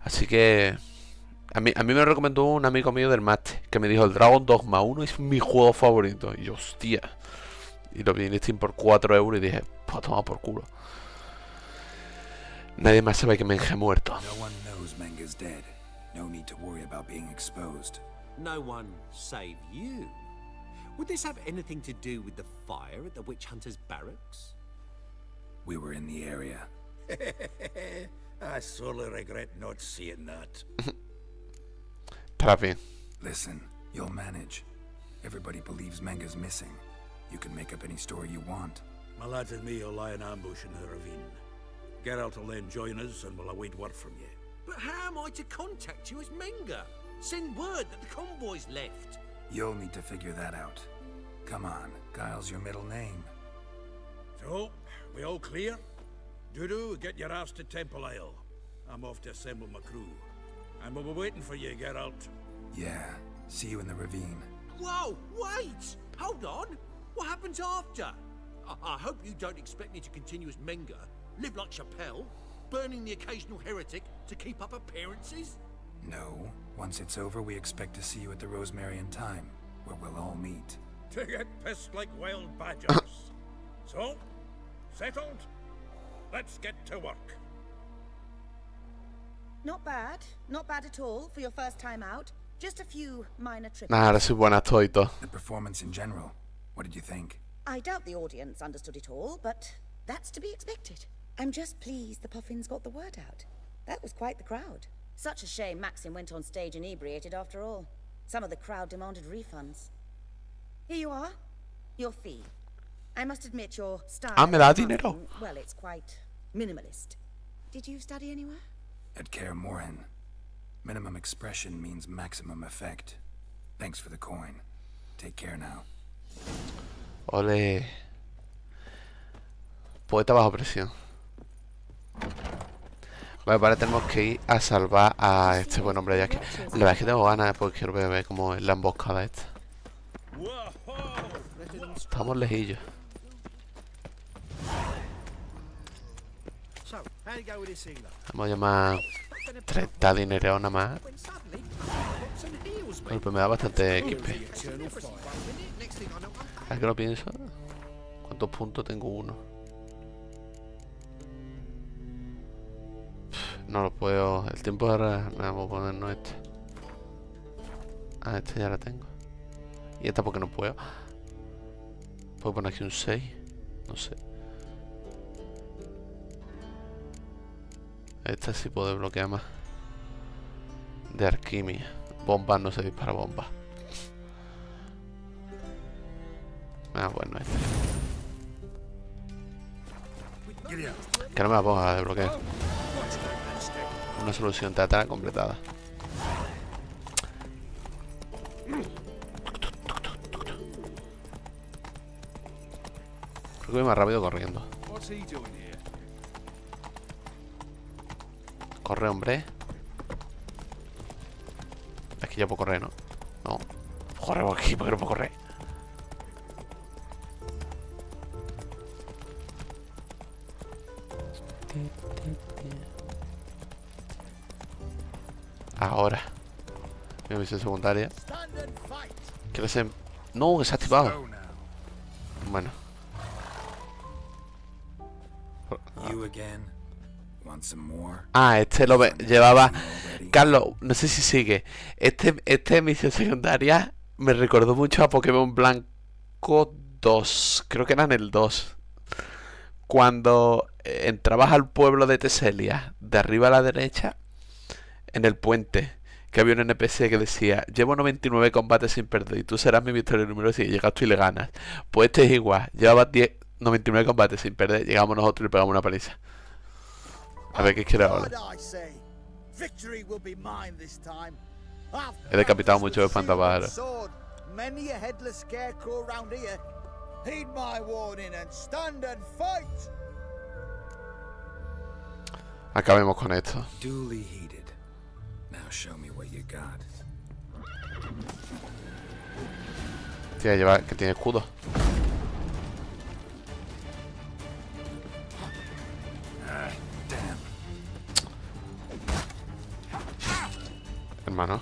Speaker 1: Así que a mí me lo recomendó un amigo mío del máster, que me dijo, el Dragon 2+1 es mi juego favorito. Y yo, hostia. Y lo vi en Steam por 4 euros y dije, pues toma por culo. Nadie más sabe que Menga ha muerto.
Speaker 3: No one knows Menga's dead. No need to worry about being exposed.
Speaker 17: No one save you. Would this have anything to do with the fire at the witch hunters' barracks?
Speaker 3: We were in the area.
Speaker 13: I sorely regret not seeing that.
Speaker 1: Está bien.
Speaker 3: Listen, you'll manage. Everybody believes Menga's missing. You can make up any story you want.
Speaker 13: My lads and me will lie in ambush in the ravine. Geralt will then join us and we'll await word from you.
Speaker 17: But how am I to contact you as Menga? Send word that the convoy's left.
Speaker 3: You'll need to figure that out. Come on, Guile's your middle name.
Speaker 13: So, we all clear? Dudu, get your ass to Temple Isle. I'm off to assemble my crew. And we'll be waiting for you, Geralt.
Speaker 3: Yeah, see you in the ravine.
Speaker 17: Whoa, wait! Hold on! What happens after? I hope you don't expect me to continue as Menga, live like Chappelle, burning the occasional heretic to keep up appearances?
Speaker 3: No. Once it's over, we expect to see you at the Rosemary Time, where we'll all meet.
Speaker 13: To get pissed like wild badgers. So, settled? Let's get to work.
Speaker 8: Not bad. Not bad at all for your first time out. Just a few minor trips.
Speaker 1: Nah, ahora soy buen actor y todo.
Speaker 3: The performance in general, what did you think?
Speaker 8: I doubt the audience understood it all, but that's to be expected. I'm just pleased the Puffins got the word out. That was quite the crowd. Such a shame Maxim went on stage inebriated after all. Some of the crowd demanded refunds. Here you are. Your fee. I must admit your style...
Speaker 1: me da dinero.
Speaker 8: Well, it's quite minimalist. Did you study anywhere?
Speaker 3: At Kaer Morhen. Minimum expression means maximum effect. Thanks for the coin. Take care now.
Speaker 1: Ole. Poeta bajo presión. Vale, ahora tenemos que ir a salvar a este buen hombre de aquí. La verdad es que tengo ganas porque quiero ver cómo es la emboscada esta. Estamos lejillos. Vamos a llamar 30 dinero nada más. Bueno, pues me da bastante XP. ¿Sabes que lo pienso? ¿Cuántos puntos tengo? 1. No lo puedo... El tiempo de ahora... Me voy a poner no este. Ah, este ya la tengo. ¿Y esta porque no puedo? ¿Puedo poner aquí un 6? No sé. Esta sí puedo desbloquear más. De alquimia. Bombas, no se dispara bombas. Ah, bueno, esta. Que no me la ponga a desbloquear. Una solución teatral completada. Creo que voy más rápido corriendo. Corre, hombre. Es que ya puedo correr, ¿no? No. Corre por aquí, porque no puedo correr. Ahora. Mi misión secundaria. ¿Qué hacer? No, que se ha activado. Bueno. Ah, este lo llevaba. Carlos, no sé si sigue. Este misión secundaria me recordó mucho a Pokémon Blanco 2. Creo que era en el 2. Cuando entrabas al pueblo de Teselia, de arriba a la derecha, en el puente, que había un NPC que decía: llevo 99 combates sin perder y tú serás mi victoria número 100. Llegas tú y le ganas. Pues este es igual. Llevabas 99 combates sin perder. Llegamos nosotros y le pegamos una paliza. A ver qué quiere ahora. He decapitado mucho de espantapájaros. Acabemos con esto. Tía, lleva que tiene escudo. Hermano.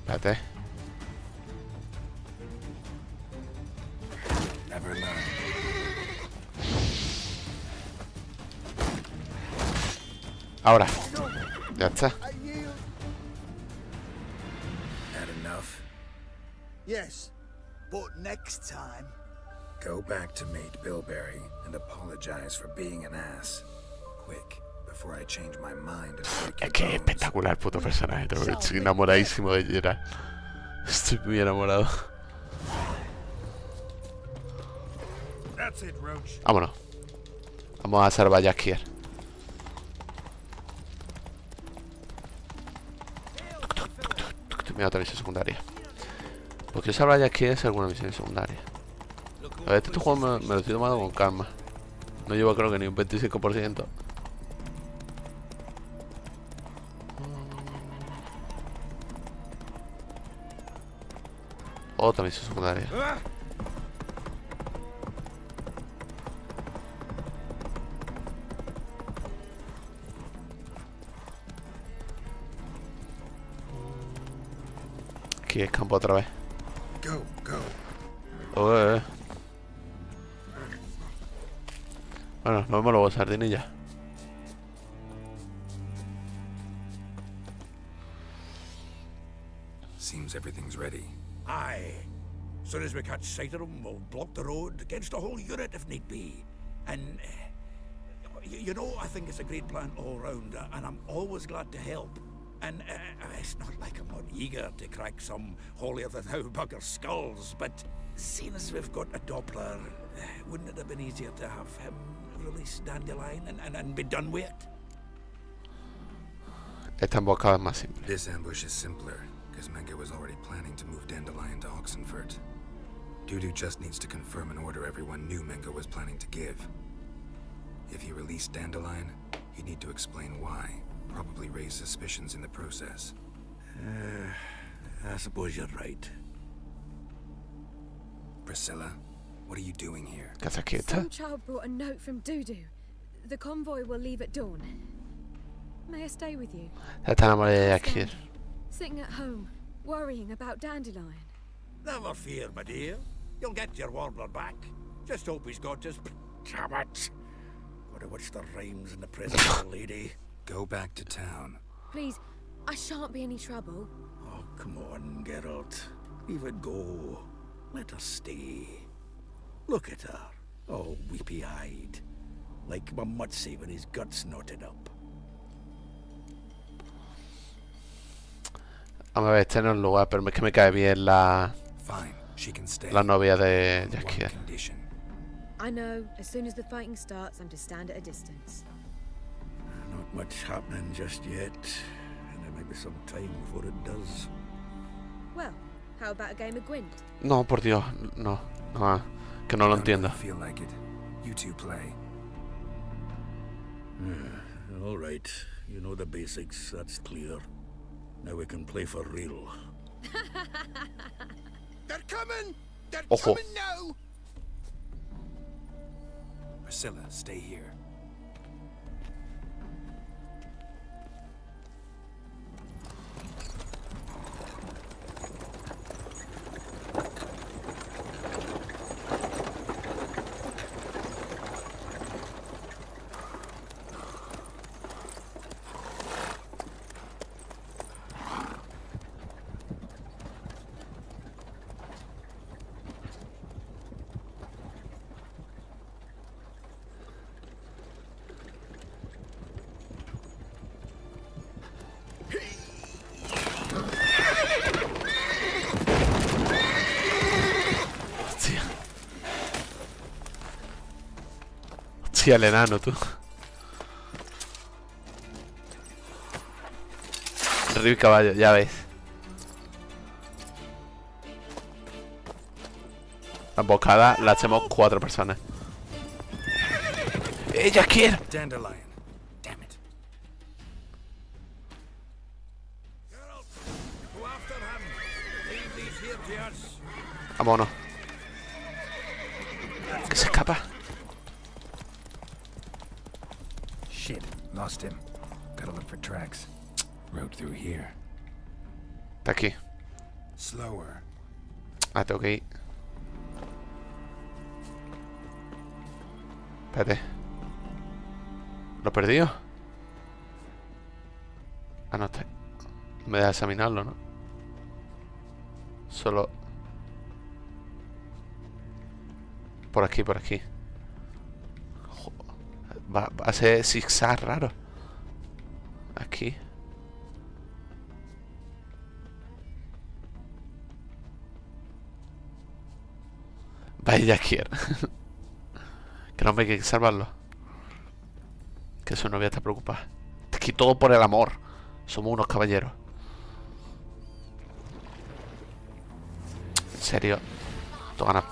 Speaker 1: Espérate. Ahora. Ya está.
Speaker 3: Yes, but next time, go back to mate Bilberry and apologize for being an ass. Quick, before I change my mind and break your
Speaker 1: Es que es espectacular el puto personaje. Estoy enamoradísimo de Gerard. Estoy muy enamorado. Vámonos. Vamos a salvar a Jaskier. Mira otra misión secundaria. Porque yo salvar a Jaskier es alguna misión secundaria. A ver, este juego me lo estoy tomando con calma. No llevo creo que ni un 25%. Otra misión secundaria. Aquí es campo otra vez. Bueno, nos vemos luego, sardinilla.
Speaker 3: Seems everything's ready.
Speaker 13: Aye. Soon as we catch sight of them, we'll block the road against a whole unit if need be. And, you know, I think it's a great plan all round, and I'm always glad to help. And it's not like I'm not eager to crack some holier-than-thou bugger skulls, but seeing as we've got a Doppler, wouldn't it have been easier to have him release Dandelion and be done with it?
Speaker 1: Esta emboscada es más simple.
Speaker 3: This ambush is simpler, because Menge was already planning to move Dandelion to Oxenfurt. Dudu just needs to confirm an order everyone knew Menge was planning to give. If he released Dandelion, he'd need to explain why. Probably raise suspicions in the process.
Speaker 13: I suppose you're right.
Speaker 3: Priscilla, what are you doing here?
Speaker 6: Some child brought a note from Dudu. The convoy will leave at dawn. May I stay with you?
Speaker 1: Está enamorada de Jaskier.
Speaker 6: Sitting at home, worrying about Dandelion.
Speaker 13: Never fear, my dear. You'll get your warbler back. Just hope he's got his... Damn it! Would have watched the rhymes in the present old lady.
Speaker 3: Go back to town.
Speaker 6: Please, I shan't be any trouble.
Speaker 13: Oh, come on, Geralt. Leave it go. Let her stay. Look at her, all weepy-eyed. Like my Mutsy with his guts knotted up.
Speaker 1: Vamos a ver, este no es el lugar, pero es que me cae bien la novia de Jaskier.
Speaker 6: I know, as soon as the fighting starts, I'm to stand at a distance.
Speaker 13: Not much happening just yet, and there might be some time before it does.
Speaker 6: Well, how about a game of Gwent?
Speaker 1: No, por Dios, no, que no lo entiendo.
Speaker 3: Feel like it. You two play.
Speaker 13: All right, you know the basics, that's clear. Now we can play for real.
Speaker 4: They're coming! They're
Speaker 1: Ojo.
Speaker 4: coming now!
Speaker 3: Priscilla, stay here.
Speaker 1: Sí, al enano, tú. Río y caballo, ya ves. La emboscada la hacemos 4 personas. ¡Ella quiere!
Speaker 3: Dandelion. Damn it.
Speaker 13: Go after him. Leave these here to us.
Speaker 1: Vámonos. Que se escapa.
Speaker 3: Shit, lost him. Gotta look for tracks. Road through here.
Speaker 1: Está aquí.
Speaker 3: Slower.
Speaker 1: Ah, tengo que ir. Espérate. ¿Lo he perdido? Ah, no está. Me deja examinarlo, ¿no? Solo. Por aquí, por aquí. Va a ser zigzag raro. Aquí. Vaya quiero. Que no me hay que salvarlo. Que su novia está preocupada. Aquí todo por el amor. Somos unos caballeros. En serio. Tú ganas.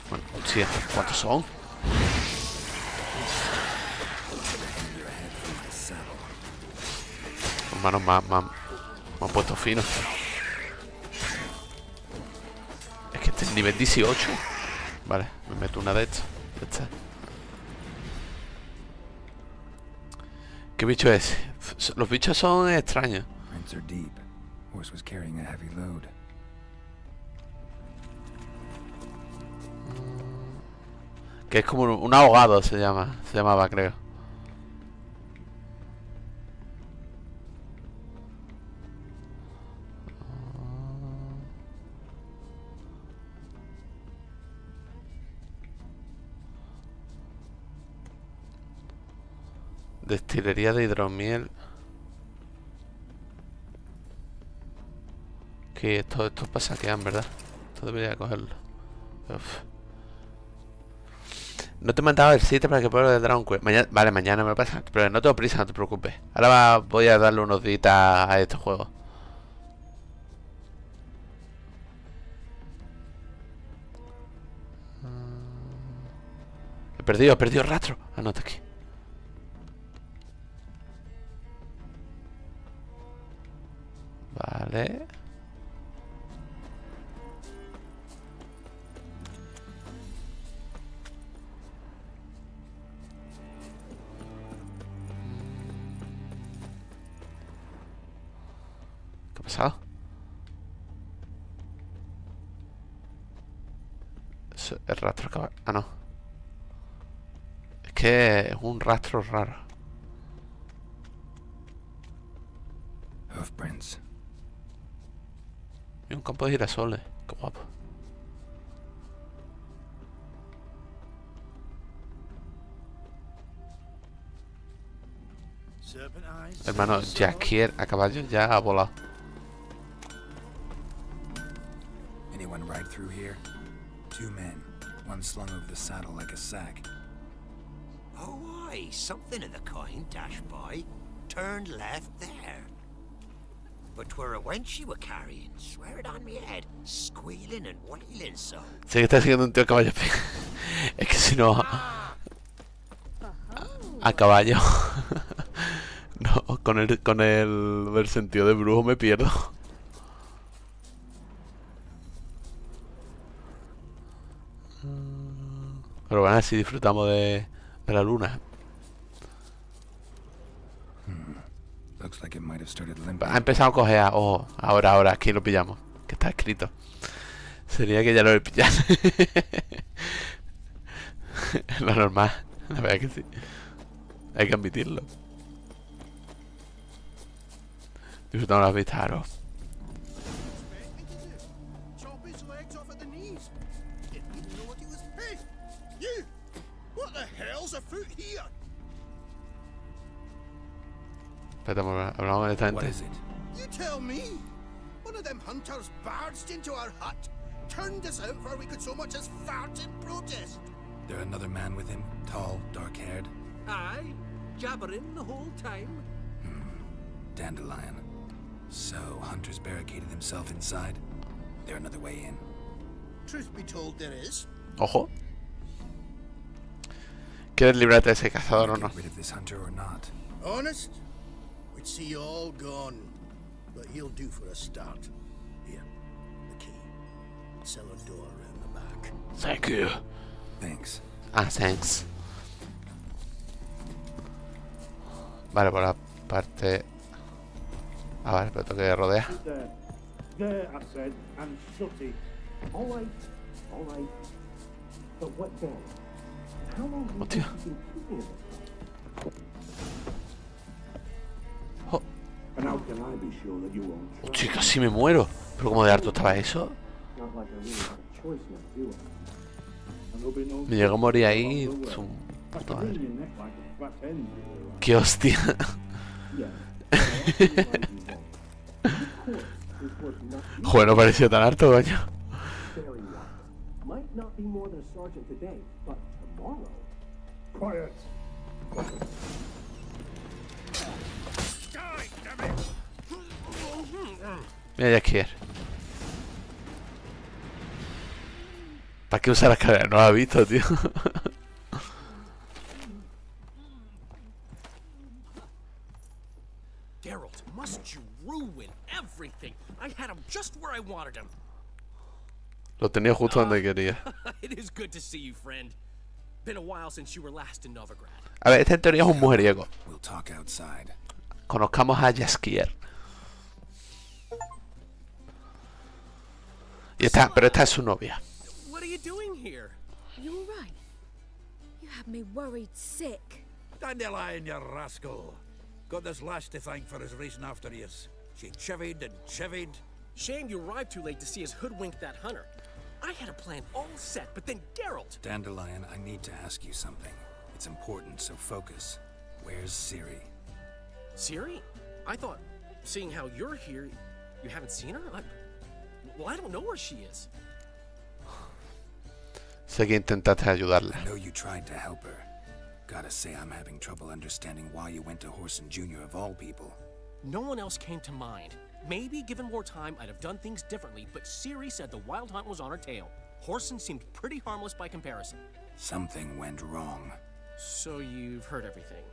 Speaker 1: Bueno, sí. ¿Cuántos son? Hermanos, me han puesto fino. Es que este es nivel 18. Vale, me meto una de estas. Ya está. ¿Qué bicho es? Los bichos son extraños.
Speaker 3: Prints are deep. Horse was carrying a heavy load.
Speaker 1: Que es como un ahogado, se llamaba, creo. Destilería de hidromiel. Que esto para saquear, ¿verdad? Esto debería cogerlo. Uf. No te he mandado el sitio para que pueda de Dragon Quest. Vale, mañana me lo pasa. Pero no tengo prisa, no te preocupes. Ahora voy a darle unos días a este juego. He perdido el rastro. Ah, no, está aquí. Vale. ¿Qué ha pasado? El rastro acaba... Ah, no. Es que es un rastro raro.
Speaker 3: Hoofprints.
Speaker 1: Y un campo de girasoles. Qué guapo. Hermano, Jaskier a caballo ya ha volado.
Speaker 3: Anyone ride through here? 2 men, one slung over the saddle like a sack.
Speaker 12: Oh, aye, something of the kind dashed by. Turned left there. But 'twere a wench you were carrying, swear it on me head, squealing and wailing so.
Speaker 1: Sé que está siguiendo un tío a caballo. Es que si no... A caballo... No, con el sentido de brujo me pierdo. Pero bueno, así disfrutamos de la luna. Ha empezado a cojear. Oh, ahora, aquí lo pillamos. Que está escrito. Sería que ya lo he pillado. Lo normal. La verdad que sí. Hay que admitirlo. Disfrutamos las vistas, Aro.
Speaker 11: Chop his legs off at the knees. Didn't even know what he was. Hey, you! What the hell's afoot here?
Speaker 1: Espérate, hablamos directamente.
Speaker 11: You tell me. One of them hunters barged into our hut, turned us out before we could so much as fart in protest.
Speaker 3: There another man with him, tall, dark-haired.
Speaker 17: Aye, jabbering the whole time.
Speaker 3: Dandelion. So, hunters barricaded themselves inside. There another way in.
Speaker 11: Truth be told, there is.
Speaker 1: Ojo. ¿Quieres librarte de ese cazador o no?
Speaker 3: Get rid of this hunter or not?
Speaker 11: Honest? We'd see you all gone. But he'll do for a start. Here, the key. Cellar door around the back.
Speaker 1: Thank you.
Speaker 3: Thanks.
Speaker 1: Ah, thanks. Vale, por la parte... Ah, vale, pero tengo que rodear.
Speaker 19: There, I said, and shut it. All right. But what then? How long have you been keeping it?
Speaker 1: Oh.
Speaker 19: And how can I be sure that you won't try?
Speaker 1: Hostia, casi me muero. Pero como de harto estaba eso.
Speaker 19: Not like I really had a choice now, do I? And there'll be no
Speaker 1: Me llegó a morir ahí. Su puta madre. Qué hostia. Joder, no pareció tan harto, coño.
Speaker 19: Might not be more than a sergeant today, but tomorrow. Quiet.
Speaker 1: Mira, Jaskier. ¿Para qué usar la escalera? No la he visto, tío.
Speaker 20: Geralt, must you ruin everything? I had him just where I wanted him.
Speaker 1: Lo tenía justo donde quería.
Speaker 20: It is good to see you, friend. Been a while since you were last in Novigrad.
Speaker 1: A ver, este en teoría es un mujeriego.
Speaker 3: We'll talk outside.
Speaker 1: Conozcamos a Jaskier. Y pero esta es su novia.
Speaker 20: What are you doing here?
Speaker 6: You all right? You had me worried sick.
Speaker 13: Dandelion, you rascal. Got this lass to thank for his racing after yous. She chivied and chivied.
Speaker 20: Shame you arrived too late to see us hoodwink that hunter. I had a plan all set, but then Geralt.
Speaker 3: Dandelion, I need to ask you something. It's important, so focus. Where's Ciri?
Speaker 20: Ciri? I thought, seeing how you're here, you haven't seen her? Well, I don't know where she is.
Speaker 1: Sé que intentaste ayudarla.
Speaker 3: I know you tried to help her. Gotta say, I'm having trouble understanding why you went to Whoreson Jr. of all people.
Speaker 20: No one else came to mind. Maybe given more time, I'd have done things differently, but Ciri said the Wild Hunt was on her tail. Whoreson seemed pretty harmless by comparison.
Speaker 3: Something went wrong.
Speaker 20: So you've heard everything.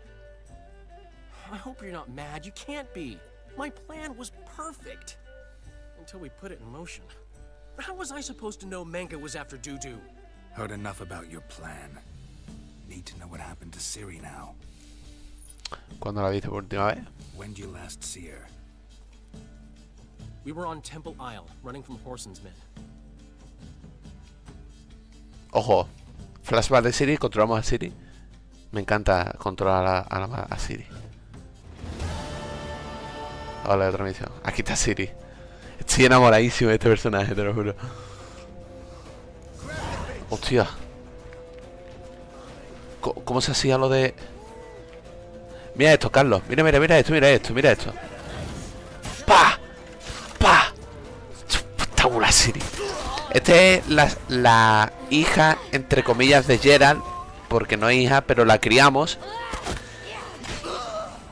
Speaker 20: I hope you're not mad. You can't be. My plan was perfect. Until we put it in motion. How was I supposed to know Manga was after Dudu?
Speaker 3: Heard enough about your plan. Need to know what happened to Ciri now.
Speaker 1: ¿Cuándo la viste por última vez?
Speaker 3: When did you last see her?
Speaker 20: We were on Temple Isle, running from Whoreson's men.
Speaker 1: Ojo. Flashback de Ciri, controlamos a Ciri. Me encanta controlar a Siri. Hola, otra misión. Aquí está Siri. Estoy enamoradísimo de este personaje, te lo juro. Hostia. ¿Cómo se hacía lo de...? Mira esto, Carlos. Mira esto. ¡Pah! ¡Pah! Espectacular, Siri. Este es la hija, entre comillas, de Geralt. Porque no es hija, pero la criamos.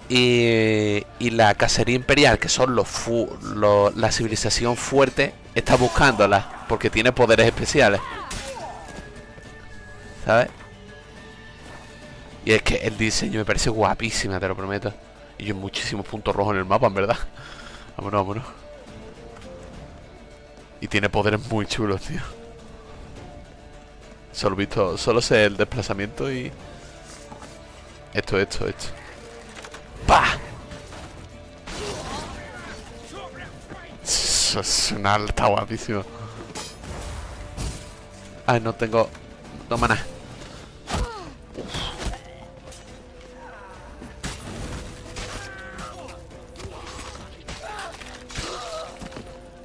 Speaker 1: Y la cacería imperial, que son la civilización fuerte, está buscándola. Porque tiene poderes especiales. ¿Sabes? Y es que el diseño me parece guapísima, te lo prometo. Y hay muchísimos puntos rojos en el mapa, en verdad. Vámonos. Y tiene poderes muy chulos, tío. Solo sé el desplazamiento y... Esto. ¡Pah! Está guapísimo. Ay, no tengo... No maná.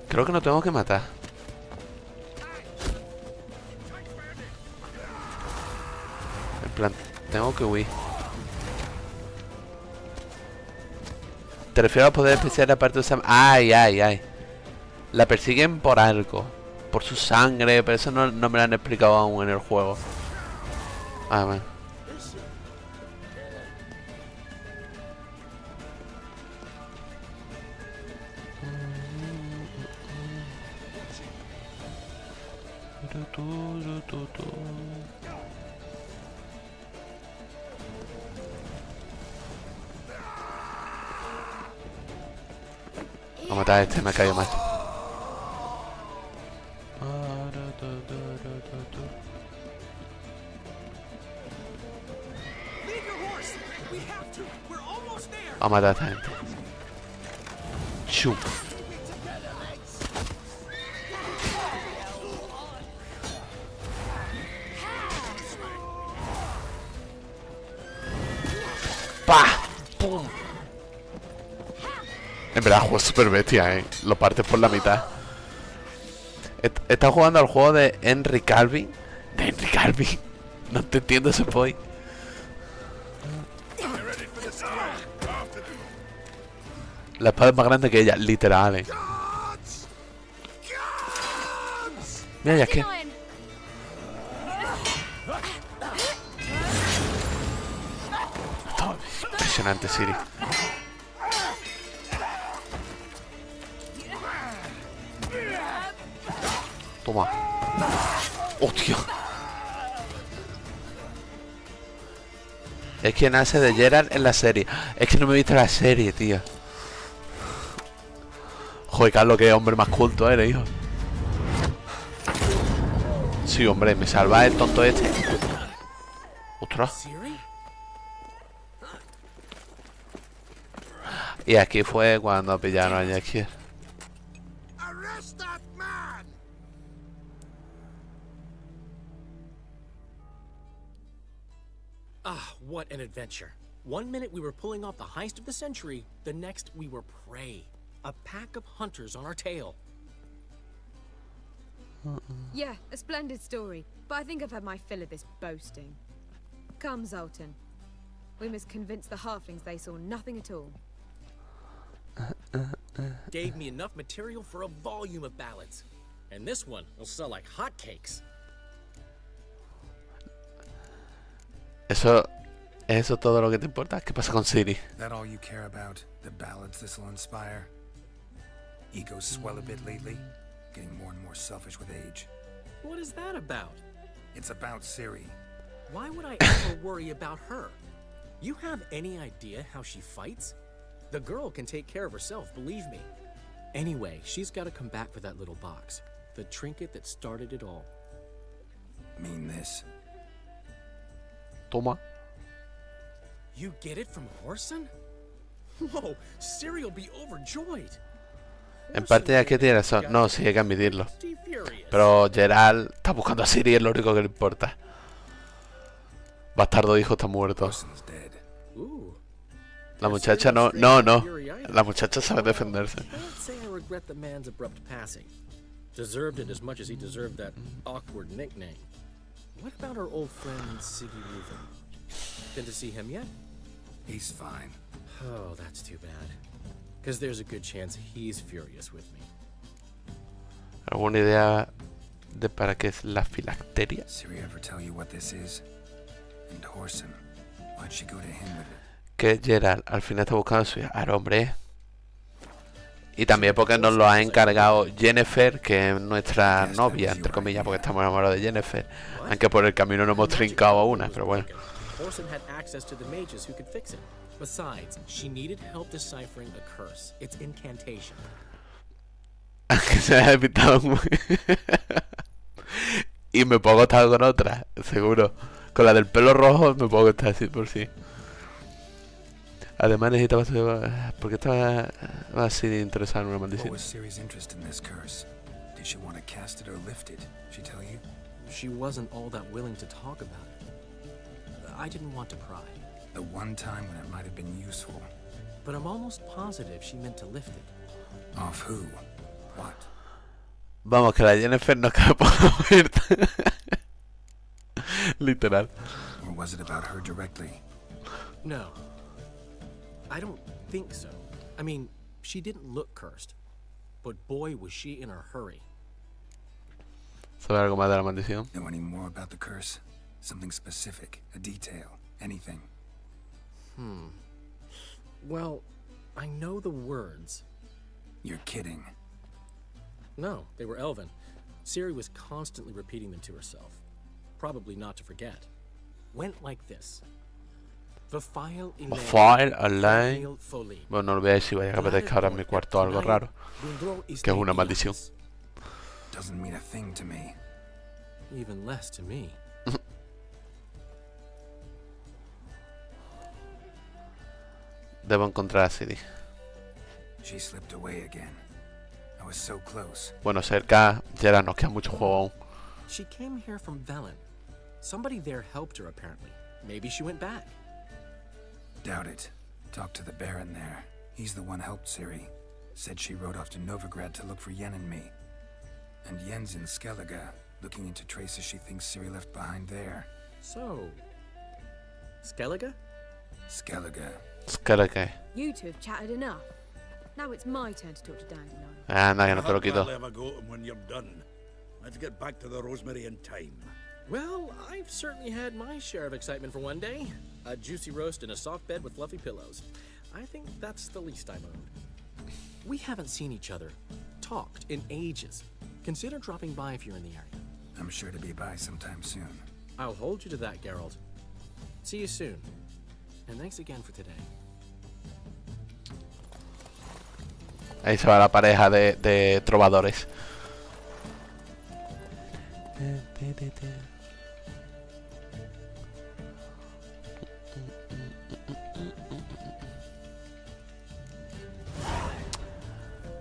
Speaker 1: Creo que no tengo que matar. En plan, tengo que huir. Te refiero a poder especial aparte de esa... Ay. La persiguen por algo. Por su sangre, pero eso no me lo han explicado aún en el juego. Ah, bueno. Vamos a matar a este, me ha caído mal. Vamos a matar a esta gente. Chum. ¡Pah! ¡Pum! En verdad, juego super bestia, Lo partes por la mitad. Estás jugando al juego de Henry Calvin. ¿De Henry Calvin? No te entiendo ese boy. La espada es más grande que ella, literal, Mira, ya es que... Impresionante, Siri. Toma. ¡Hostia! Es quien hace de Geralt en la serie. Es que no me he visto la serie, tío. Joder, Carlos, qué hombre más culto eres, hijo. Sí, hombre, me salva el tonto este. ¡Ostras! Y aquí fue cuando pillaron a Jackie.
Speaker 20: Ah, what an adventure. One minute we were pulling off the heist of the century, the next we were prey. A pack of hunters on our tail.
Speaker 6: Yeah, a splendid story, but I think I've had my fill of this boasting. Come, Zoltan. We must convince the halflings they saw nothing at all.
Speaker 20: Gave me enough material for a volume of ballads. And this one will sell like hotcakes.
Speaker 1: Eso todo lo que te importa. ¿Qué pasa con Siri?
Speaker 3: That all you care about? The ballads this will inspire? Egos swell a bit lately, getting more and more selfish with age.
Speaker 20: What is that about?
Speaker 3: It's about Ciri.
Speaker 20: Why would I ever worry about her? You have any idea how she fights? The girl can take care of herself, believe me. Anyway, she's got to come back for that little box. The trinket that started it all.
Speaker 3: Mean this?
Speaker 1: Toma.
Speaker 20: You get it from Horson? Whoa, Ciri will be overjoyed.
Speaker 1: En parte ya que tiene razón. No, sí, hay que admitirlo. Pero Geralt está buscando a Ciri, es lo único que le importa. Bastardo hijo está muerto.
Speaker 3: Orson's dead.
Speaker 1: La muchacha no. La muchacha sabe defenderse.
Speaker 20: Can't say I regret the man's abrupt passing. Deserved it as much as he deserved that awkward nickname. What about our old friend Seguimos? Been to see him yet?
Speaker 3: He's fine.
Speaker 20: Oh, that's too bad. Because there's a good chance he's furious with me.
Speaker 1: ¿Alguna idea de para qué es la filacteria?
Speaker 3: Siri ever tell you what this is? And Orson, why'd she go to him with it?
Speaker 1: Que Gerald al final está buscando a su hija. Ahora, hombre. Y también porque nos lo ha encargado Jennifer, que es nuestra novia, entre comillas, porque estamos enamorados de Jennifer. Aunque por el camino no hemos trincado a una, pero bueno.
Speaker 20: Orson had access to the mages who could fix it. Besides, she needed help deciphering a curse. It's incantation.
Speaker 1: Aunque se haya evitado muy... Y me puedo acostar con otra, seguro. Con la del pelo rojo me puedo acostar así por sí. Además necesitaba... ¿Por qué estaba así de interesada en una maldición?
Speaker 20: She wasn't all that willing to talk about it. I didn't want to pry.
Speaker 3: The one time when it might have been useful.
Speaker 20: But I'm almost positive she meant to lift it.
Speaker 3: Off who? What?
Speaker 1: Vamos, que la Jennifer no acaba por abierta. Literal.
Speaker 3: Or was it about her directly?
Speaker 20: No. I don't think so. I mean, she didn't look cursed. But boy, was she in a hurry.
Speaker 1: ¿Sabe algo más de la maldición?
Speaker 3: Know any more about the curse? Something specific, a detail, anything?
Speaker 20: Well, I know the words.
Speaker 3: You're kidding.
Speaker 20: No, they were Elven. Ciri was constantly repeating them to herself. Probably not to forget. Went like this. Vafile
Speaker 1: Alain. Bueno, no lo veáis si vaya a aparecer ahora en mi cuarto algo raro. Que es una maldición.
Speaker 3: Doesn't mean a thing to me.
Speaker 20: Even less to me.
Speaker 1: Debo encontrar a Ciri.
Speaker 3: She slipped away again. I was so close.
Speaker 1: Bueno, cerca, Gerard, nos queda mucho juego aún.
Speaker 20: She came here from Velen. Somebody there helped her, apparently. Maybe she went back.
Speaker 3: Doubt it. Talked to the Baron there. He's the one helped Ciri. Said she rode off to Novigrad to look for Yen and me. And Yen's in Skellige, looking into traces she thinks Ciri left behind there.
Speaker 20: So... Skellige?
Speaker 3: Skellige.
Speaker 1: Skellige.
Speaker 6: You two have chatted enough. Now it's my turn to talk to Dandelion.
Speaker 1: Anda, que no te lo quito.
Speaker 13: I'll ever go to him when you're done. Let's get back to the Rosemary in time.
Speaker 20: Well, I've certainly had my share of excitement for one day. A juicy roast in a soft bed with fluffy pillows. I think that's the least I'm owed. We haven't seen each other, talked in ages. Consider dropping by if you're in the area.
Speaker 3: I'm sure to be by sometime soon.
Speaker 20: I'll hold you to that, Geralt. See you soon. And thanks again for today.
Speaker 1: Ahí se va la pareja de trovadores.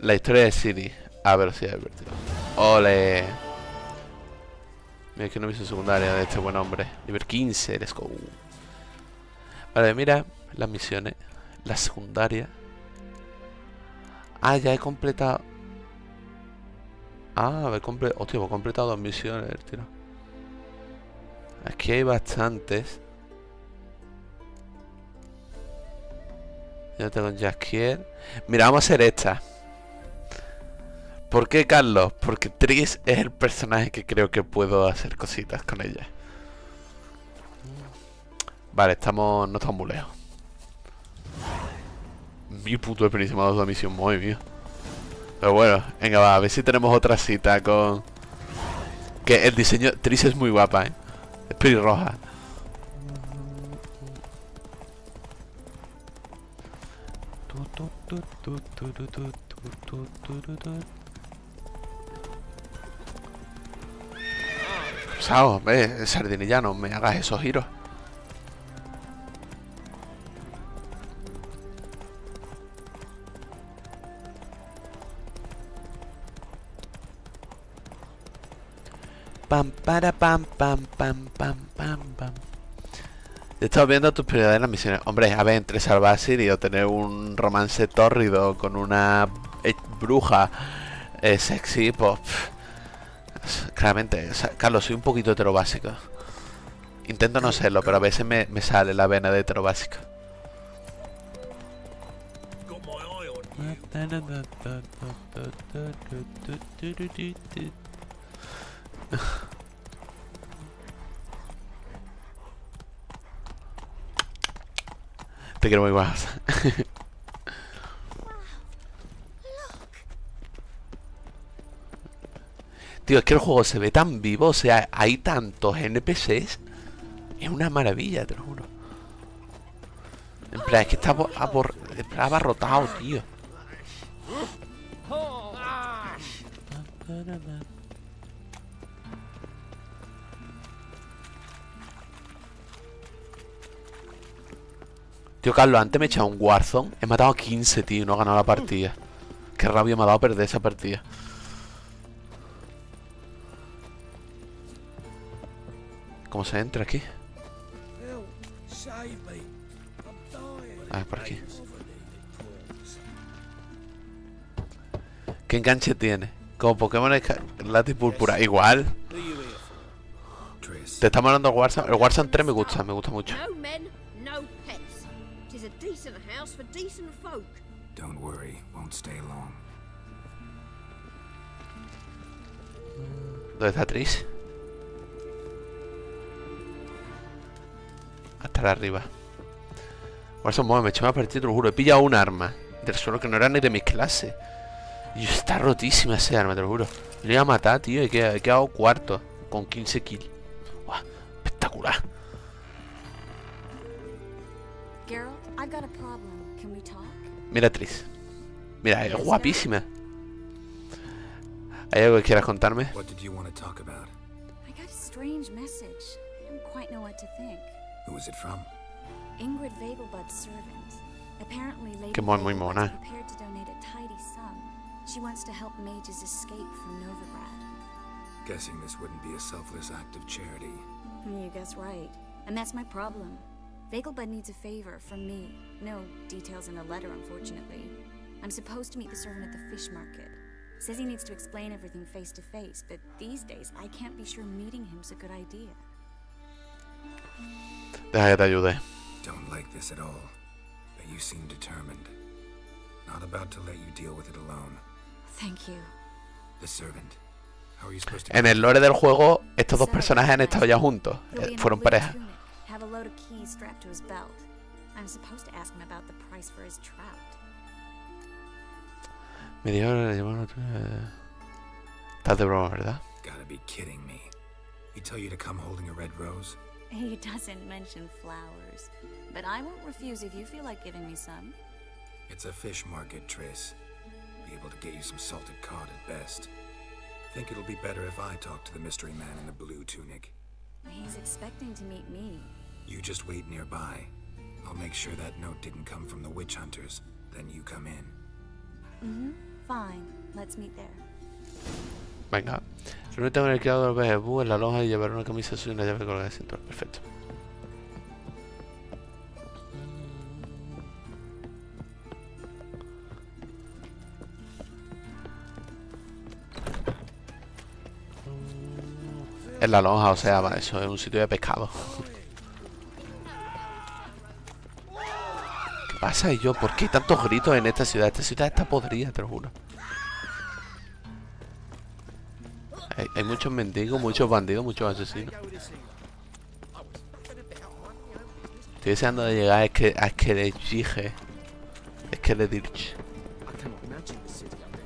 Speaker 1: La historia de Ciri a velocidad divertida. ¡Ole! Mira que no misión secundaria de este buen hombre. Nivel 15, let's go. Vale, mira las misiones. La secundaria. Ah, ya he completado. Ah, he completado 2 misiones, tío. Aquí hay bastantes. Yo tengo Jaskier. Mira, vamos a hacer esta. ¿Por qué, Carlos? Porque Tris es el personaje que creo que puedo hacer cositas con ella. Vale, no estamos muy lejos. Mi puto experiencia me ha dado la misión, muy bien. Pero bueno, venga, va, a ver si tenemos otra cita con... Que el diseño... Tris es muy guapa, ¿eh? Es pelirroja. Sao, Sardinilla, no me hagas esos giros. Pam para pam pam pam pam pam pam. He estado viendo tus prioridades en las misiones. Hombre, a ver, entre salvar a Siri o tener un romance tórrido con una bruja sexy, pues... claramente, Carlos, soy un poquito heterobásico. Intento no serlo, pero a veces me sale la vena de heterobásico. Te quiero muy más. Tío, es que el juego se ve tan vivo, o sea, hay tantos NPCs. Es una maravilla, te lo juro. En plan, es que está abarrotado, tío. Tío, Carlos, antes me he echado un Warzone. He matado a 15, tío, y no he ganado la partida. Qué rabia me ha dado perder esa partida. ¿Cómo se entra aquí? Ah, por aquí. ¿Qué enganche tiene? Como Pokémon Escarlata y Púrpura. Igual. Te estamos hablando del Warzone. El Warzone 3 me gusta mucho.
Speaker 3: Don't worry, won't stay long.
Speaker 1: ¿Dónde está Trish? Hasta arriba. Warzone, me he hecho una partida, te lo juro. He pillado un arma del suelo que no era ni de mis clases. Y está rotísima ese arma, te lo juro. Le iba a matar, tío, y he quedado cuarto con 15 kills. ¡Wow! Espectacular. Mira, Tris. Mira, es guapísima. ¿Hay algo que quieras contarme?
Speaker 3: What did you want to talk about?
Speaker 5: I got a strange message. I don't quite know what to think.
Speaker 3: Who was it from?
Speaker 5: Ingrid Vegelbud's servant. Apparently, Lady
Speaker 1: Qué muy
Speaker 5: Vegelbud's
Speaker 1: mona.
Speaker 5: prepared to donate a tidy sum. She wants to help mages escape from Novigrad.
Speaker 3: Guessing this wouldn't be a selfless act of charity.
Speaker 5: You guess right. And that's my problem. Vegelbud needs a favor from me. No details in a letter, unfortunately. I'm supposed to meet the servant at the fish market. Says he needs to explain everything face to face, but these days I can't be sure meeting him's a good idea.
Speaker 1: Deja que te ayude.
Speaker 3: Don't like this at all, but you seem determined. Not about to let you deal with it alone.
Speaker 5: Thank you.
Speaker 3: The servant. How are you supposed to...
Speaker 1: En el lore del juego, estos dos personajes han estado ya juntos. Fueron pareja.
Speaker 5: Have a load of keys strapped to his belt. I'm supposed to ask him about the price for his trout.
Speaker 1: Me dijo que le llevaron Estás de broma, ¿verdad?
Speaker 3: Gotta be kidding me. He tell you to come holding a red rose?
Speaker 5: He doesn't mention flowers, but I won't refuse if you feel like giving me some.
Speaker 3: It's a fish market, Triss. Be able to get you some salted cod at best. Think it'll be better if I talk to the mystery man in the blue tunic.
Speaker 5: He's expecting to meet me.
Speaker 3: You just wait nearby. I'll make sure that note didn't come from the witch hunters. Then you come in.
Speaker 5: Fine. Let's meet there.
Speaker 1: Venga. Reúnete con el criado del Beelzebú en la lonja y llevar una camisa azul y una llave colgada de cinturón. Perfecto. En la lonja, o sea, eso es un sitio de pescado. ¿Qué pasa? ¿Y yo? ¿Por qué hay tantos gritos en esta ciudad? Esta ciudad está podrida, te lo juro. Hay muchos mendigos, muchos bandidos, muchos asesinos. Estoy deseando de llegar a Skellige.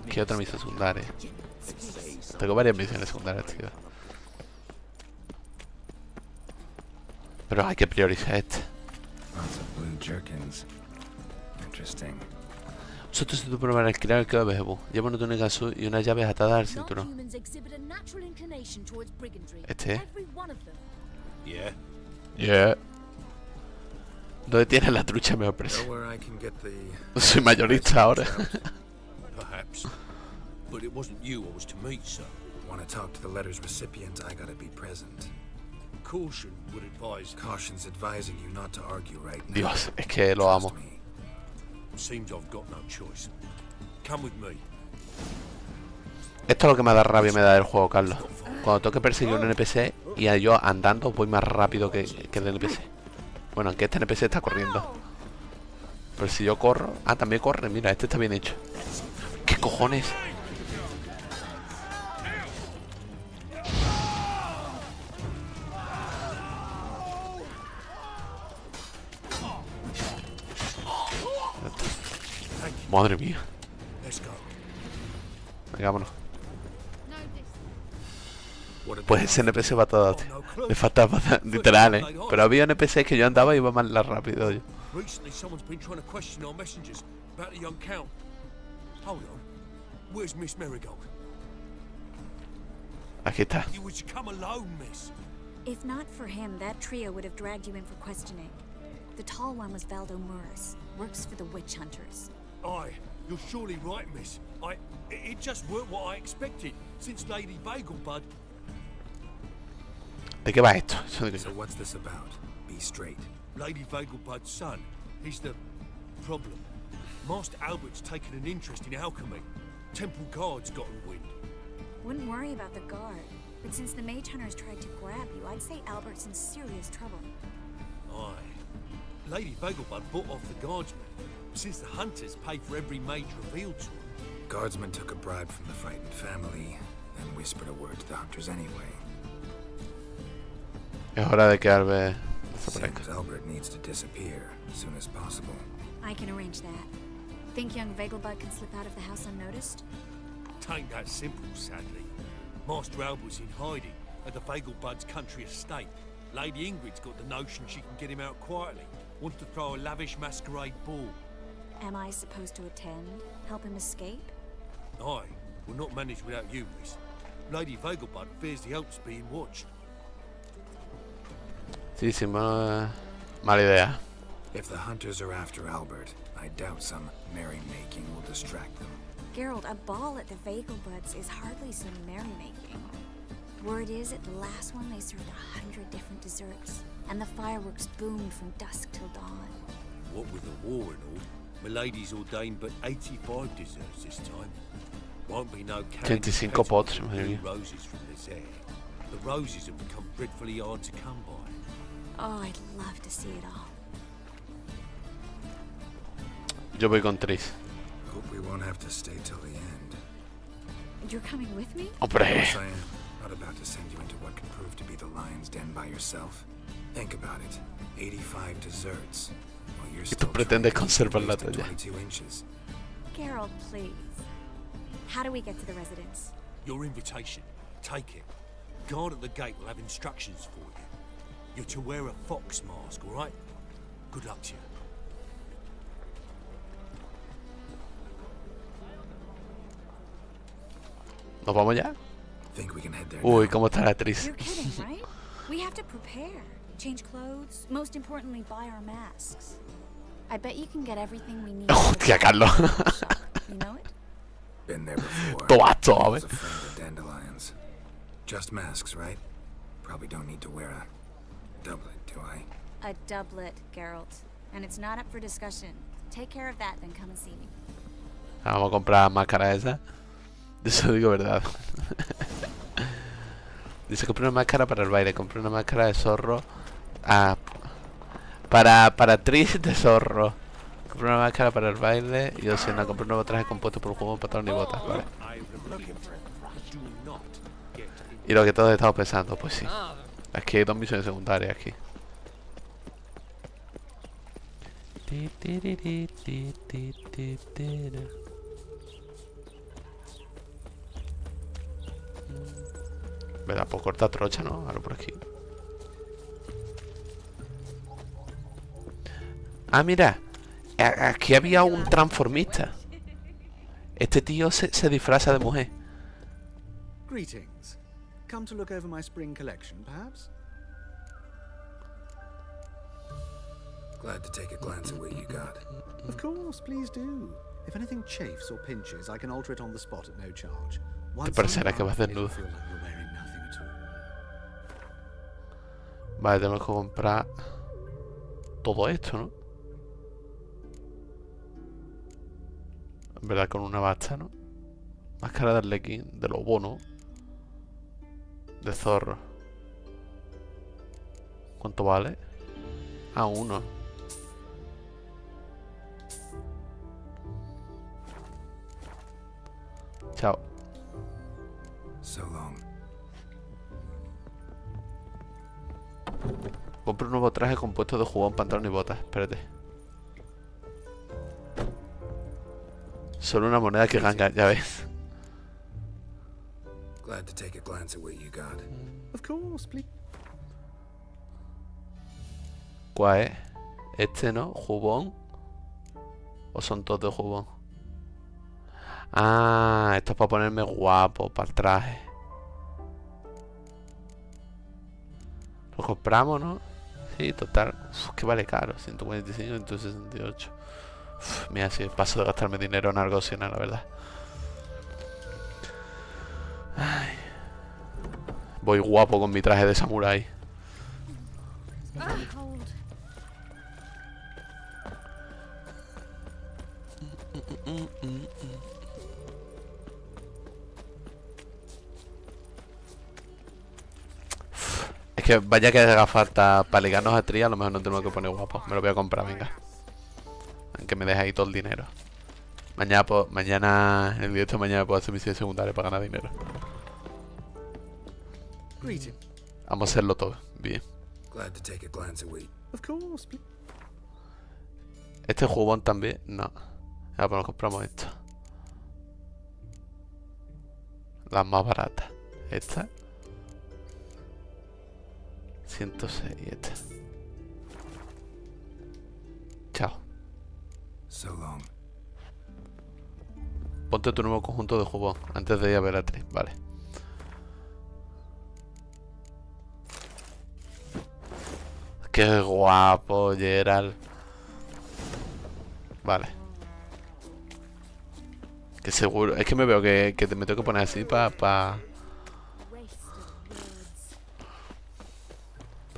Speaker 1: ¿Qué otra misión secundaria? Tengo varias misiones secundarias, tío. Pero hay que priorizar este. Nosotros si tú pruebas alquilar el que va Beelzebú. Lleva una túnica azul y unas llaves atadas al cinturón. ¿Este? Yeah. ¿Dónde tienes la trucha mejor precio? Soy mayorista ahora.
Speaker 17: Perhaps. But it wasn't you I was to meet, sir.
Speaker 3: Want to talk to the letter's recipient, I gotta be present.
Speaker 17: Of
Speaker 16: caution would advise.
Speaker 3: Caution's advising you not to argue right now.
Speaker 1: Dios, es que lo amo.
Speaker 16: Seems I've got no choice. Come with me.
Speaker 1: Esto es lo que me da rabia me da del juego, Carlos. Cuando tengo que perseguir un NPC y yo andando voy más rápido que el NPC. Bueno, aunque este NPC está corriendo. Pero si yo corro... Ah, también corre, mira, este está bien hecho. ¿Qué cojones? Madre mía. Venga, vámonos. Pues ese NPC va todo. Le falta literal, ¿eh? Pero había NPCs que yo andaba y iba más rápido yo.
Speaker 16: Recently, someone's been trying to question our messengers about the young count. Hold on. Where's Miss Marigold?
Speaker 1: Aquí está.
Speaker 16: You would come alone, miss.
Speaker 5: If not for him, that trio would have dragged you in for questioning. The tall one was Valdo Murris, works for the witch hunters.
Speaker 16: Aye, you're surely right, miss. It just weren't what I expected, since Lady Bagelbud...
Speaker 1: ¿De qué va esto?
Speaker 3: So what's this about? Be straight.
Speaker 16: Lady Bagelbud's son, he's the problem. Master Albert's taken an interest in alchemy. Temple guards got him wind.
Speaker 5: Wouldn't worry about the guard, but since the mage hunters tried to grab you, I'd say Albert's in serious trouble.
Speaker 16: Aye. Lady Bagelbud bought off the guardsmen, since the hunters pay for every mage revealed to them.
Speaker 3: Guardsmen took a bribe from the frightened family, and whispered a word to the hunters anyway.
Speaker 1: Es hora de que Albert
Speaker 3: Seems Albert needs to disappear as soon as possible.
Speaker 5: I can arrange that. Think young Vegelbud can slip out of the house unnoticed?
Speaker 16: Tain't that simple, sadly. Master Albert's in hiding at the Vegelbud's country estate. Lady Ingrid's got the notion she can get him out quietly. Wants to throw a lavish masquerade ball.
Speaker 5: Am I supposed to attend? Help him escape?
Speaker 16: Aye, we'll not manage without you, miss. Lady Vegelbud fears the Alps being watched.
Speaker 1: Sí, sí, mala idea.
Speaker 3: If the hunters are after Albert, I doubt some merrymaking will distract them.
Speaker 5: Geralt, a ball at the Vegelbuds is hardly some merrymaking. Word is, at the last one they served 100 different desserts, and the fireworks boomed from dusk till dawn.
Speaker 16: What with the war and all, Milady's ordained but 85 desserts this time. Won't be no
Speaker 1: 35 pots, madre mía.
Speaker 16: Roses from this air. The roses have become dreadfully hard to come by.
Speaker 5: Oh, I'd love to see it all.
Speaker 1: Yo voy con Tris.
Speaker 3: Hope we won't have to stay till the end.
Speaker 5: You're coming with me?
Speaker 1: Hombre.
Speaker 3: Yes, I am. Not about to send you into what could prove to be the lion's den by yourself. Think about it. 85 desserts. While you're still
Speaker 1: pretendes conservar la talla.
Speaker 3: 22 inches.
Speaker 5: Geralt, please. How do we get to the residence?
Speaker 16: Your invitation. Take it. Guard at the gate will have instructions for you. You're to wear a fox mask, all right? Good luck to you.
Speaker 1: ¿Nos vamos ya?
Speaker 3: Think we can head there
Speaker 1: Uy,
Speaker 3: now?
Speaker 1: cómo está la actriz.
Speaker 5: You're kidding, right? We have to prepare. Change clothes. Most importantly, buy our masks. I bet you can get everything we need.
Speaker 1: Hostia, Carlos.
Speaker 5: You know it?
Speaker 3: Been there before.
Speaker 1: Tomato,
Speaker 3: I
Speaker 1: a
Speaker 3: was
Speaker 1: ver.
Speaker 3: a friend of dandelions. Just masks, right? Probably don't need to wear a doublet, do I?
Speaker 5: A doublet, Geralt. And it's not up for discussion. Take care of that, then come and see me.
Speaker 1: Vamos a comprar máscara esa. Eso digo verdad. Dice, compré una máscara para el baile, compré una máscara de zorro. Ah, para Tris de zorro. Compré una máscara para el baile y yo sé, no, compré un nuevo traje compuesto por un juego, pantalón y botas, vale. Y lo que todos estamos pensando, pues sí. Aquí hay 2 misiones secundarias aquí. ¿Verdad? Pues corta trocha, ¿no? Algo por aquí. Ah, mira. Aquí había un transformista. Este tío se disfraza de mujer.
Speaker 21: Greetings. Come to look over my spring collection, perhaps?
Speaker 3: Glad to take a glance at what you got.
Speaker 21: Of course, please do. If anything chafes or pinches, I can alter it on the spot at no charge.
Speaker 1: Te parecerá que vas desnudo. Vale, tenemos que comprar todo esto, ¿no? En verdad con una basta, ¿no? Máscara de arlequín, de lobo, ¿no? De zorro. ¿Cuánto vale? Ah, 1. Chao.
Speaker 3: So long.
Speaker 1: Compro un nuevo traje compuesto de jubón, pantalón y botas. Espérate. Solo una moneda que ganga, ya ves.
Speaker 3: Glad to take a glance at what you got.
Speaker 21: Of course, please.
Speaker 1: ¿Cuál es? Este, ¿no? ¿Jubón? ¿O son todos de jubón? Ah, esto es para ponerme guapo, para el traje. Lo compramos, ¿no? Sí, total. Uf, que vale caro. 145, 168. Uf, mira, si paso de gastarme dinero en algo sin nada, la verdad. Ay. Voy guapo con mi traje de samurái. Es que vaya que haga falta para ligarnos a Tri, a lo mejor no tengo que poner guapo. Me lo voy a comprar, venga. Aunque me deje ahí todo el dinero. Mañana, el directo de mañana puedo hacer misiones secundarias para ganar dinero. Vamos a hacerlo todo, bien.
Speaker 3: Glad to take a glance at what.
Speaker 21: Of course, please.
Speaker 1: Este jubón también, no. Ya, pues nos compramos esto. Las más baratas. Esta 106 y esta. Chao.
Speaker 3: So long.
Speaker 1: Ponte tu nuevo conjunto de jubón antes de ir a ver a Tri, vale. Qué guapo, Gerald. Vale. Que seguro. Es que me veo que me tengo que poner así para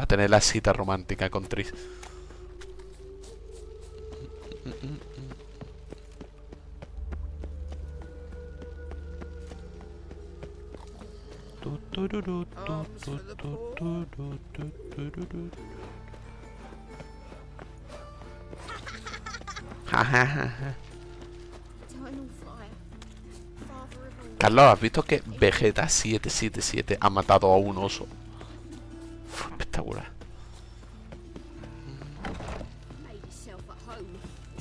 Speaker 1: tener la cita romántica con Tris. Carlos, ¿has visto que Vegeta 777 ha matado a un oso? Uf, espectacular.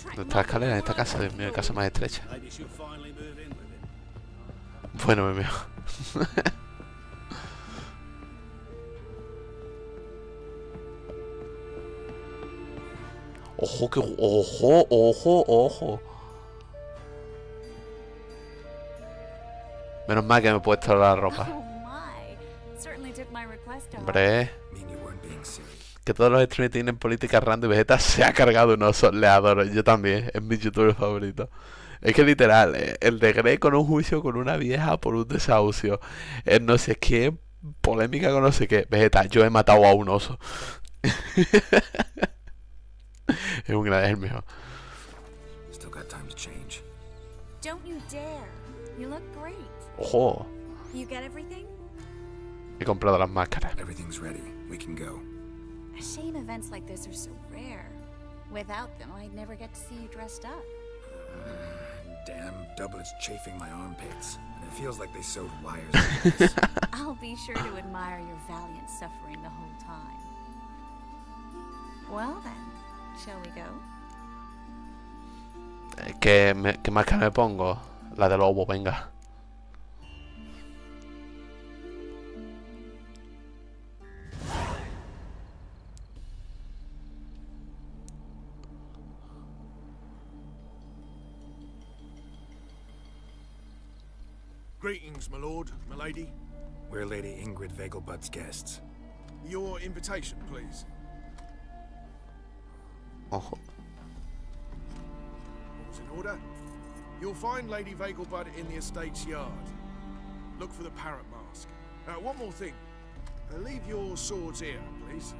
Speaker 1: ¿Dónde está la escalera en esta casa? Dios mío, casa más estrecha. Bueno, me veo. Ojo, que... Ojo, ojo, ojo. Menos mal que me he puesto la ropa. Hombre. Que todos los streamers tienen políticas random y Vegeta se ha cargado un oso. Le adoro. Yo también. Es mi youtuber favorito. Es que literal, el de Grey con un juicio con una vieja por un desahucio. El no sé qué, polémica con no sé qué. Vegeta, yo he matado a un oso. Es un gran, es el mejor.
Speaker 3: Still got time to change.
Speaker 5: Don't you dare. You look great.
Speaker 1: Ojo.
Speaker 5: You get everything?
Speaker 1: He comprado las máscaras.
Speaker 3: Everything's ready. We can go.
Speaker 5: A shame events like this are so rare. Without them, I'd never get to see you dressed up.
Speaker 3: Damn doublets chafing my armpits. And it feels like they sewed wires in this.
Speaker 5: I'll be sure to admire your valiant suffering the whole time. Well then, shall we go?
Speaker 1: ¿Qué máscara me pongo? La de lobo, venga.
Speaker 9: Greetings, my lord, my lady.
Speaker 3: We're Lady Ingrid Vegelbud's guests.
Speaker 9: Your invitation, please.
Speaker 1: Ojo.
Speaker 9: All's in order. You'll find Lady Vegelbud in the estate's yard. Look for the parrot mask. One more thing. Leave your swords here, please.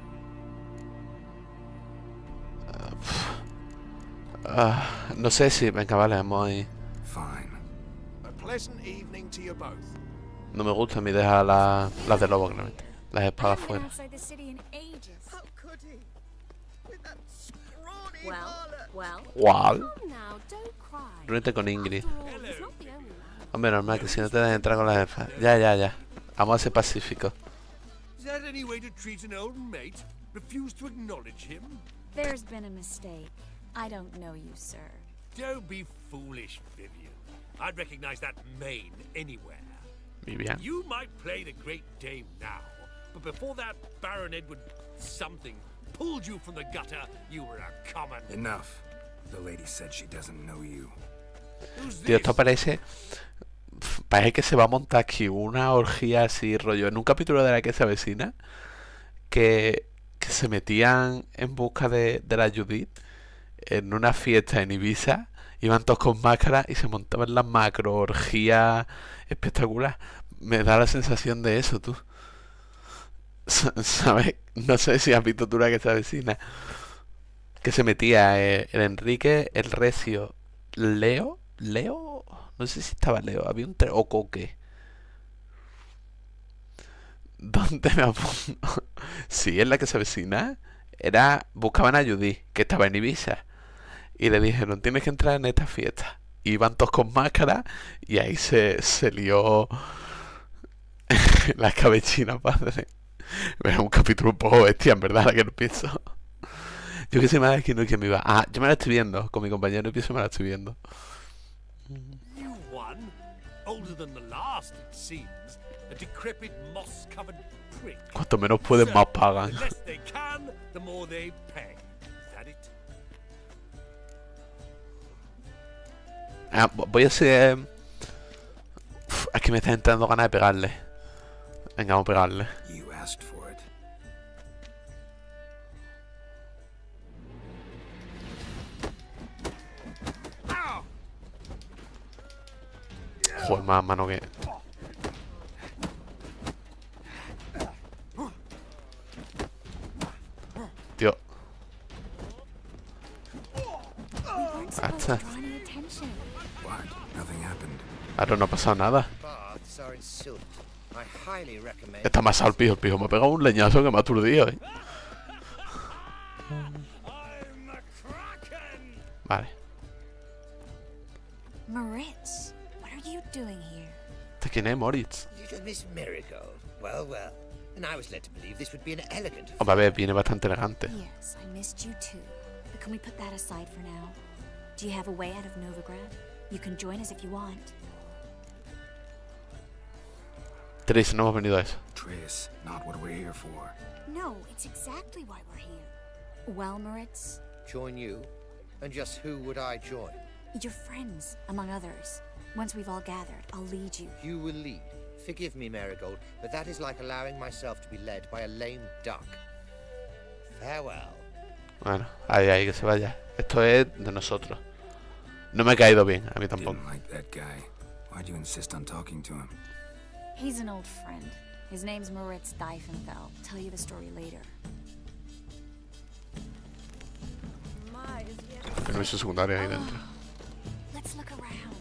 Speaker 1: No sé si... Venga, vale, vamos ahí.
Speaker 9: A pleasant evening to you both.
Speaker 1: No me gusta a mí dejar las de lobo, claramente. Las espadas fuera.
Speaker 5: Outside the city in ages.
Speaker 8: How could he? With that scrawny
Speaker 5: Well.
Speaker 1: ¿Cuál?
Speaker 15: Come now, don't cry.
Speaker 1: Reúnete con Ingrid.
Speaker 15: After all, he's not the only man.
Speaker 1: Hombre, normal que si no te dejas entrar con las elfas. Ya. Vamos a ser pacíficos.
Speaker 16: Is that any way to treat an old mate? Refuse to acknowledge him?
Speaker 5: There's been a mistake. I don't know you, sir.
Speaker 16: Don't be foolish, Vivian. I'd recognize that mane anywhere.
Speaker 1: Vivian.
Speaker 16: You might play the Great Dame now, but before that Baron Edward something pulled you from the gutter, you were a common...
Speaker 3: Enough. The lady said she doesn't know you.
Speaker 1: Tío, esto parece que se va a montar aquí una orgía así, rollo, en un capítulo de La que se avecina, que se metían en busca de la Judith en una fiesta en Ibiza, iban todos con máscaras y se montaban las macro orgías espectacular. Me da la sensación de eso, tú. ¿Sabes? No sé si has visto tú La que se avecina. Que se metía el Enrique, el Recio, Leo, no sé si estaba Leo, había un o Coque. ¿Dónde me apunto? Sí, en La que se avecina. Buscaban a Judy, que estaba en Ibiza. Y le dijeron, tienes que entrar en esta fiesta. Iban todos con máscara y ahí se lió la escabechina, padre. Era un capítulo un poco bestia, en verdad, ahora que lo pienso. Yo que sé más de quién no es que me iba. Yo me la estoy viendo. Con mi compañero de piso me la estoy viendo.
Speaker 16: You one, older than the last, it seems, a decrepit, moss-covered prick.
Speaker 1: Cuanto menos pueden, más pagan.
Speaker 16: The less they can, the more they pay. Is that it?
Speaker 1: Voy a hacer... Es que me está entrando ganas de pegarle. Venga, vamos a pegarle.
Speaker 3: You asked for it.
Speaker 1: Joder, más mano que... Tío. Hasta. Ahora no ha pasado nada. Está más al pijo. El pijo me ha pegado un leñazo que me ha aturdido, Vale.
Speaker 5: Moritz, what are you doing here?
Speaker 1: ¿Este quién es, Moritz?
Speaker 10: Little Miss Miracle. Well. And I was led to believe this would be an elegant...
Speaker 1: Hombre, a ver, viene bastante elegante.
Speaker 5: Yes, I missed you too. But can we put that aside for now? Do you have a way out of Novigrad? You can join us if you want.
Speaker 1: Tris, no hemos venido a eso.
Speaker 3: Tris, not what we're here for.
Speaker 5: No, it's exactly why we're here. Well, Moritz?
Speaker 10: Join you? And just who would I join?
Speaker 5: Your friends, among others. Once we've all gathered, I'll lead you.
Speaker 10: You will lead. Forgive me, Marigold, but that is like allowing myself to be led by a lame duck. Farewell.
Speaker 1: Bueno, ahí, que se vaya. Esto es de nosotros. No me ha caído bien, a mí tampoco.
Speaker 3: Didn't like that guy. Why'd you insist on talking to him?
Speaker 5: He's an old friend. His name's Moritz Diefenfeld. I'll tell you the story later.
Speaker 1: No hizo secundaria ahí dentro.
Speaker 5: Let's look around.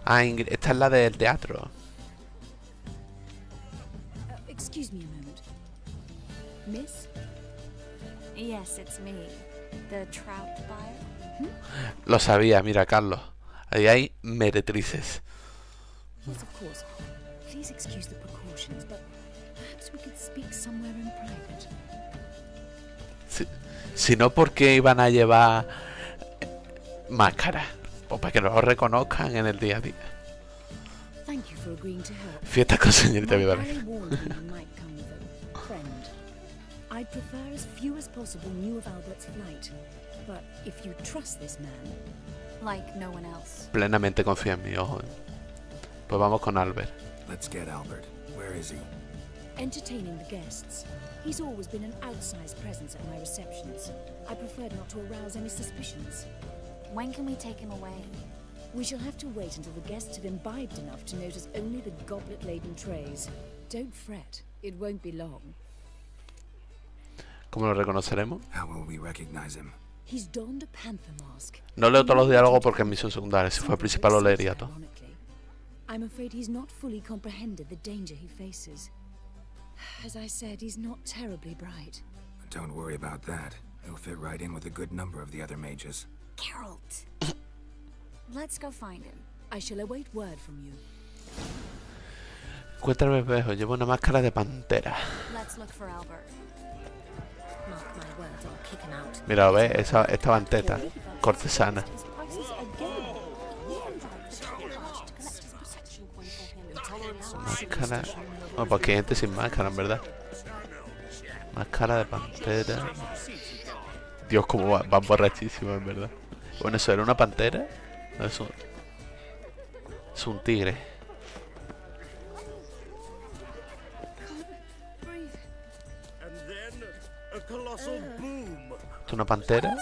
Speaker 1: Ingrid, esta es la del teatro.
Speaker 22: Excuse me a moment. Miss?
Speaker 5: Yes, it's me. The trout buyer?
Speaker 1: Lo sabía, mira, Carlos. Ahí hay meretrices.
Speaker 22: Yes, of course. Please excuse the precautions, but perhaps we could speak somewhere in private.
Speaker 1: Si no, ¿por qué iban a llevar máscara? Pues para que lo reconozcan en el día a día.
Speaker 22: Thank you for agreeing to help.
Speaker 1: Fiesta con señorita Vidal.
Speaker 22: I'd prefer as few as possible knew of Albert's flight, but if you trust this man,
Speaker 5: like no one else.
Speaker 1: Plenamente confía en mí, ojo. Pues vamos con Albert.
Speaker 3: Let's get Albert. Where is he?
Speaker 22: Entertaining the guests. He's always been an outsized presence at my receptions. I preferred not to arouse any suspicions.
Speaker 5: When can we take him away?
Speaker 22: We shall have to wait until the guests have imbibed enough to notice only the goblet-laden trays. Don't fret. It won't be long.
Speaker 1: ¿Cómo lo reconoceremos?
Speaker 3: How will we recognize him?
Speaker 22: He's donned a panther mask.
Speaker 1: No leo todos los diálogos porque es misión secundaria. Si fuera principal lo leería todo.
Speaker 22: I'm afraid he's not fully comprehended the danger he faces. As I said, he's not terribly bright.
Speaker 3: Don't worry about that. He'll fit right in with a good number of the other mages.
Speaker 5: Geralt. Let's go find him.
Speaker 22: I shall await word from you.
Speaker 1: Encuentra el espejo. Lleva una máscara de pantera.
Speaker 5: Let's look for Albert.
Speaker 18: Mark my words, I'll kick him out.
Speaker 1: Mira, ¿ves? Esta panteta cortesana. Máscara. Bueno, porque hay gente sin máscara, en verdad. Máscara de pantera. Dios, cómo van borrachísimos, en verdad. Bueno, ¿eso era una pantera? No, es un tigre. ¿Es una pantera?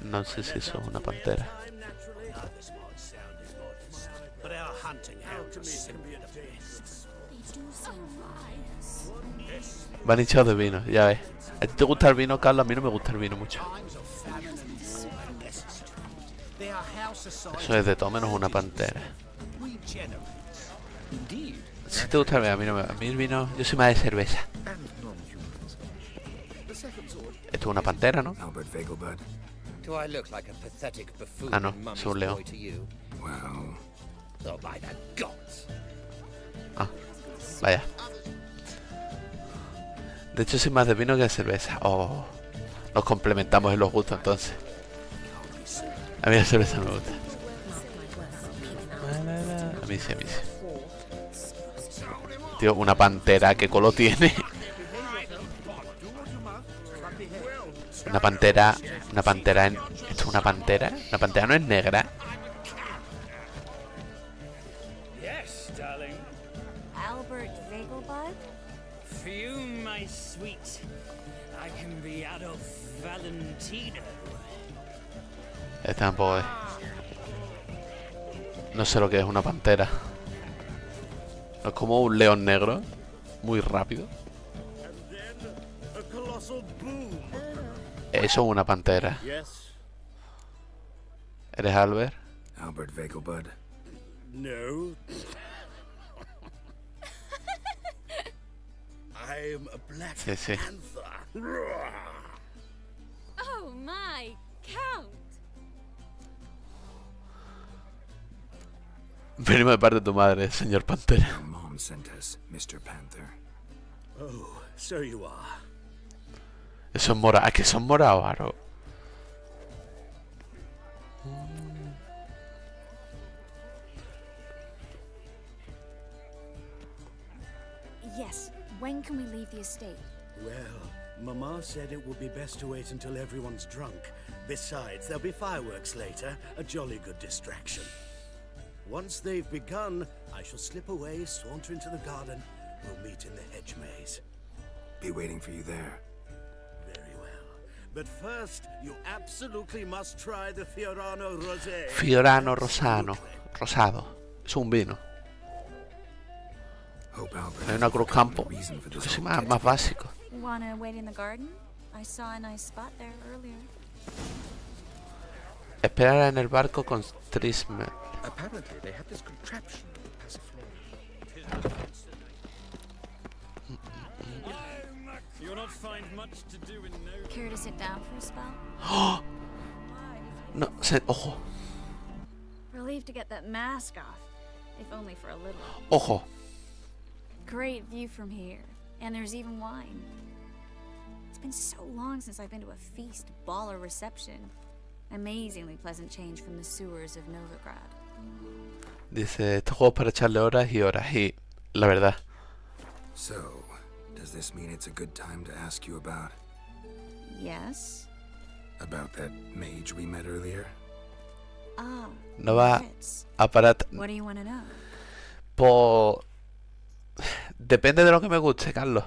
Speaker 1: No sé si eso es una pantera. Van hinchados de vino, ya ves. ¿A ti te gusta el vino, Carlos? A mí no me gusta el vino mucho. Eso es de todo menos una pantera. Si te gusta el vino, a mí no me... A mí el vino... Yo soy más de cerveza. Esto es una pantera, ¿no? Ah, no, es un león. Ah, vaya. De hecho, soy más de vino que de cerveza. Oh, nos complementamos en los gustos, entonces. A mí la cerveza no me gusta. A mí sí, a mí sí. Tío, una pantera, ¿qué color tiene? Una pantera en... ¿Esto es una pantera? ¿Una pantera no es negra?
Speaker 12: Yes, darling.
Speaker 5: Albert Vegelbud?
Speaker 12: For you, my sweet, I can be Adolf Valentino.
Speaker 1: Tampoco es. No sé lo que es una pantera. Es como un león negro. Muy rápido. Eso es una pantera. ¿Eres Albert?
Speaker 3: Albert Vegelbud.
Speaker 4: No. I'm a black panther.
Speaker 5: Oh my, Count!
Speaker 1: Venimos de parte de tu madre, señor Pantera.
Speaker 3: Your mom sent us, Mr. Panther.
Speaker 4: Oh, so you are.
Speaker 1: Eso es morado. ¿Es que son morados, Aro?
Speaker 5: Yes, when can we leave the estate?
Speaker 4: Well, Mama said it would be best to wait until everyone's drunk. Besides, there'll be fireworks later, a jolly good distraction. Once they've begun, I shall slip away, saunter into the garden. We'll meet in the hedge maze.
Speaker 3: Be waiting for you there.
Speaker 4: Very well. But first, you absolutely must try the Fiorano Rosé.
Speaker 1: Fiorano Rosado. Es un vino. Hay una cruz campo. Yo soy más básico.
Speaker 5: Wanna wait in the garden? I saw a nice spot there earlier.
Speaker 1: Esperar en el barco con Trismer.
Speaker 21: Apparently they had this contraption to pass a floor.
Speaker 12: You'll not find much to do in no...
Speaker 5: Care to sit down for a spell?
Speaker 1: ¡Oh! No, ojo.
Speaker 5: Relieved to get that mask off, if only for a little.
Speaker 1: Ojo.
Speaker 5: Great view from here, and there's even wine. It's been so long since I've been to a feast, ball, or reception. Amazingly pleasant change from the sewers of Novigrad.
Speaker 1: Dice, este juego es para echarle horas y horas, y la verdad.
Speaker 3: So, does this mean it's a good time to ask you about?
Speaker 5: Yes?
Speaker 3: About that mage we met earlier?
Speaker 5: Oh,
Speaker 1: No va
Speaker 5: Fritz.
Speaker 1: a parar.
Speaker 5: What do you want to know?
Speaker 1: Por... Depende de lo que me guste, Carlos.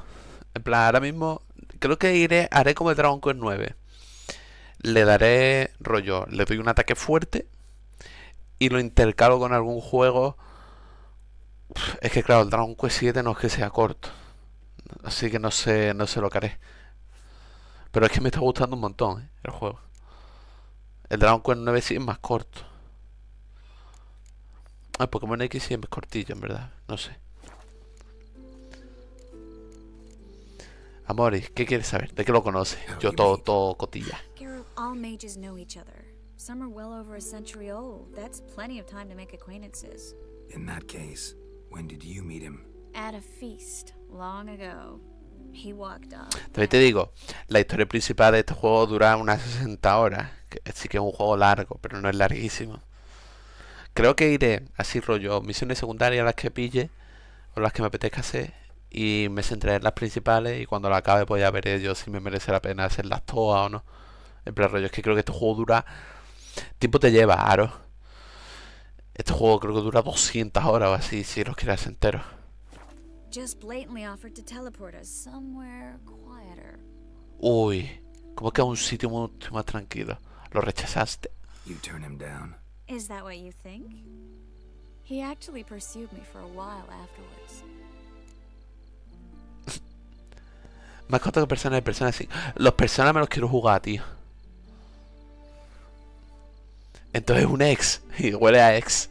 Speaker 1: En plan, ahora mismo creo que haré como el Dragon Quest 9. Le daré rollo, le doy un ataque fuerte y lo intercalo con algún juego Es que claro, el Dragon Quest 7 no es que sea corto. Así que no sé lo que haré. Pero es que me está gustando un montón, el juego. El Dragon Quest 9 sí es más corto. El Pokémon X siempre es cortillo, en verdad. No sé. Amoris, ¿qué quieres saber? ¿De qué lo conoces? Yo todo cotilla.
Speaker 5: Geralt, all mages know each other. Some are well over a century old. That's plenty of time to make acquaintances.
Speaker 3: In that case, when did you meet him?
Speaker 5: At a feast, long ago. He walked up.
Speaker 1: También te digo, la historia principal de este juego dura unas 60 horas. Que sí que es un juego largo, pero no es larguísimo. Creo que iré así rollo, misiones secundarias las que pille, o las que me apetezca hacer, y me centraré en las principales, y cuando la acabe pues ya veré yo si me merece la pena hacerlas todas o no. En plan rollo, es que creo que este juego dura... Tiempo te lleva, Aro. Este juego creo que dura 200 horas o así, si los quieres enteros.
Speaker 5: Just blatantly offered to teleport us somewhere quieter.
Speaker 1: Uy, como que a un sitio mucho más tranquilo. Lo rechazaste.
Speaker 3: You turn him down.
Speaker 5: Is that what you think? He actually pursued me for a while afterwards.
Speaker 1: Más corto que personas de personas sí. Los personas me los quiero jugar, tío. Entonces un ex. Y huele a ex.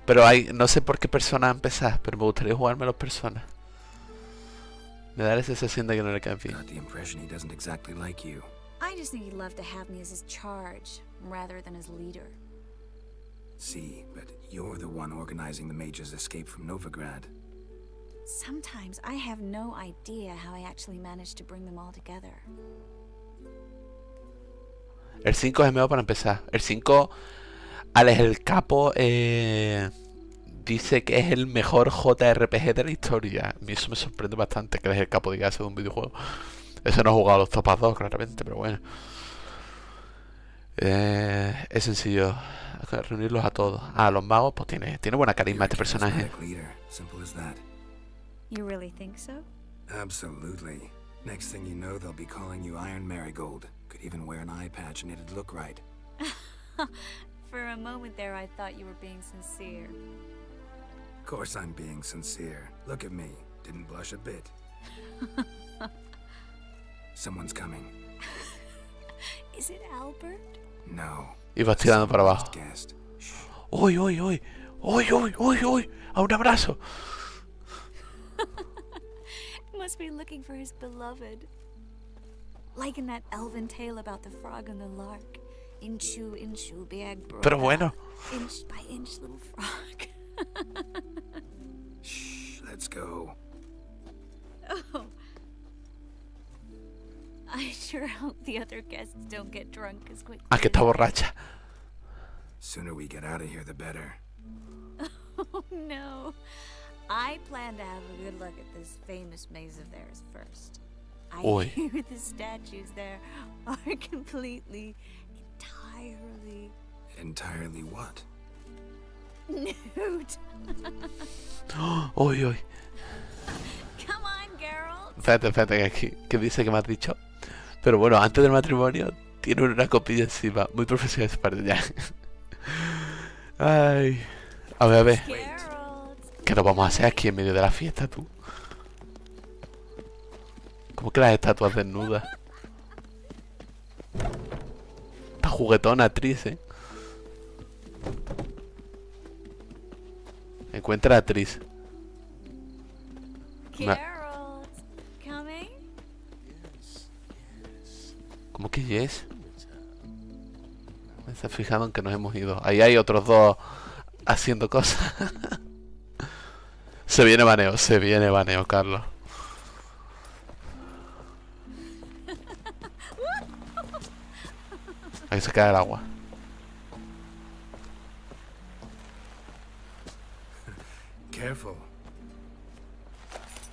Speaker 1: Pero no sé por qué persona empezar, pero me gustaría jugarme los personas. Me da esa sensación de que no le caen bien.
Speaker 5: I just think he'd love to have me as his charge, rather than his leader.
Speaker 3: See, but you're the one organizing the mage's escape from Novigrad.
Speaker 5: Sometimes I have no idea how I actually managed to bring them all together.
Speaker 1: El 5 es mejor para empezar. El 5, Alex el Capo dice que es el mejor JRPG de la historia. A mí eso me sorprende bastante que Alex el Capo diga eso de un videojuego. Eso no ha jugado a los Topas 2, claramente, pero bueno. Es sencillo reunirlos a todos. A los magos, pues tiene buena carisma este personaje.
Speaker 5: You really think so?
Speaker 3: Absolutely. Next thing you know, they'll be calling you Iron Marigold. Could even wear an eye patch and it'd look right.
Speaker 5: For a moment there, I thought you were being sincere.
Speaker 3: Of course I'm being sincere. Look at me. Didn't blush a bit. Someone's coming.
Speaker 5: Is it Albert?
Speaker 3: No.
Speaker 1: Y vas tirando para abajo. ¡Uy, uy, uy! ¡Uy, uy, uy, uy! ¡A un abrazo!
Speaker 5: Must be looking for his beloved. Like in that elven tale about the frog and the lark. Inchu, inchu, big bro.
Speaker 1: Pero bueno.
Speaker 5: Inch by inch, little frog.
Speaker 3: Shh, let's go.
Speaker 5: Oh. I sure hope the other guests don't get drunk as quickly.
Speaker 1: Ah, que está borracha.
Speaker 3: Sooner we get out of here, the better.
Speaker 5: Oh no. I plan to have a good look at this famous maze of theirs first. I hear the statues there are completely,
Speaker 3: Entirely what?
Speaker 5: nude.
Speaker 1: Uy, uy.
Speaker 5: Come on, Geralt.
Speaker 1: Espérate, ¿qué dice que me has dicho? Pero bueno, antes del matrimonio tiene una copilla encima. Muy profesional esa parte ya. Ay. A ver. ¿Qué nos vamos a hacer aquí en medio de la fiesta, tú? ¿Cómo que las estatuas desnudas? Está juguetona, actriz, Encuentra a actriz.
Speaker 5: Geralt, coming?
Speaker 1: ¿Cómo que yes? Me está fijando en que nos hemos ido. Ahí hay otros dos haciendo cosas. Se viene baneo, Carlos. Ahí se cae el agua.
Speaker 3: Careful.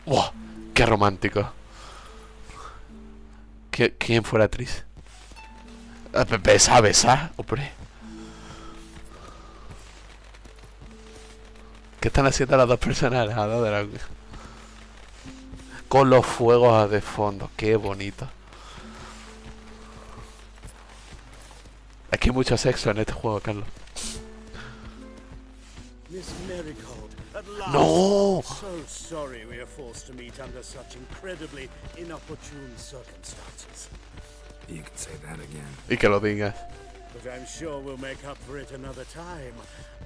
Speaker 1: ¡Wow! ¡Qué romántico! ¿Quién fue la actriz? Besa, hombre. ¿Qué están haciendo las dos personas alejadas de la... Con los fuegos de fondo? ¡Qué bonito! Aquí hay mucho sexo en este juego, Carlos.
Speaker 2: Miss Marigold, at last.
Speaker 1: No.
Speaker 2: So sorry we are forced to meet under such incredibly inopportune circumstances.
Speaker 3: You can say that again.
Speaker 1: Y que lo digas.
Speaker 2: But I'm sure we'll make up for it another time.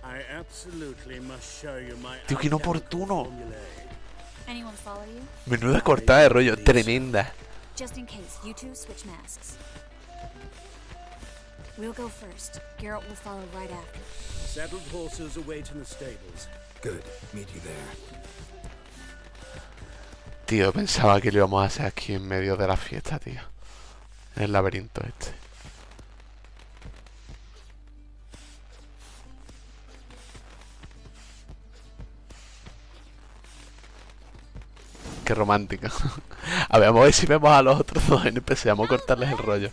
Speaker 2: I absolutely must show you my
Speaker 1: Tío, qué inoportuno.
Speaker 5: Anyone follow you?
Speaker 1: Menuda cortada de rollo, tremenda.
Speaker 5: Just in case, you two switch masks. We'll go first. Garrett will follow right after.
Speaker 2: Saddled horses await in the stables.
Speaker 3: Good. Meet you there.
Speaker 1: Tío, pensaba que lo íbamos a hacer aquí en medio de la fiesta, tío. En el laberinto este. Qué romántico. A ver, vamos a ver si vemos a los otros dos NPC. Vamos a cortarles el rollo.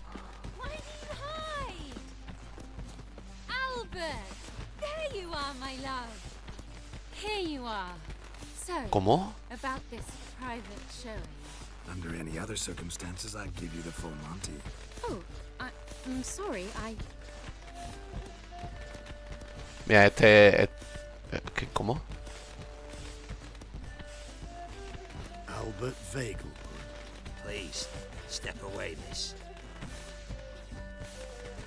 Speaker 1: ¿Cómo?
Speaker 3: Under any other circumstances, I'd give you the full Monty.
Speaker 5: Oh, I'm sorry,
Speaker 1: Mira, este... ¿Cómo?
Speaker 2: Albert Vagel. Please, step away, miss.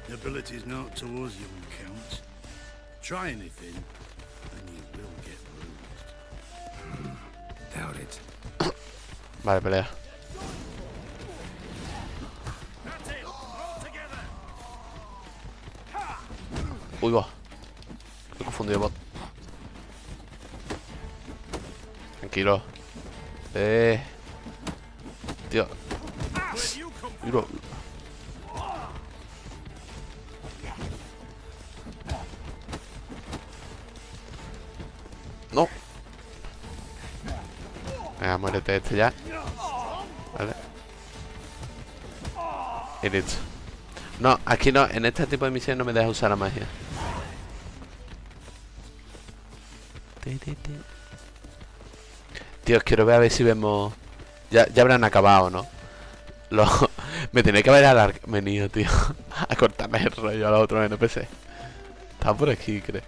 Speaker 2: Nobility's not towards young counts. Try anything, and you will get bruised.
Speaker 3: Doubt it.
Speaker 1: Vale, pelea. Uy, va. He confundido bot. Tranquilo. Tío. Mira. No. Venga, muérete este ya. Vale. Y listo. No, aquí no, en este tipo de misiones no me deja usar la magia. Tío, quiero ver a ver si vemos... Ya habrán acabado, ¿no? Me tenía que haber venido, tío. A cortarme el rollo a los otros NPC. Están por aquí, creo.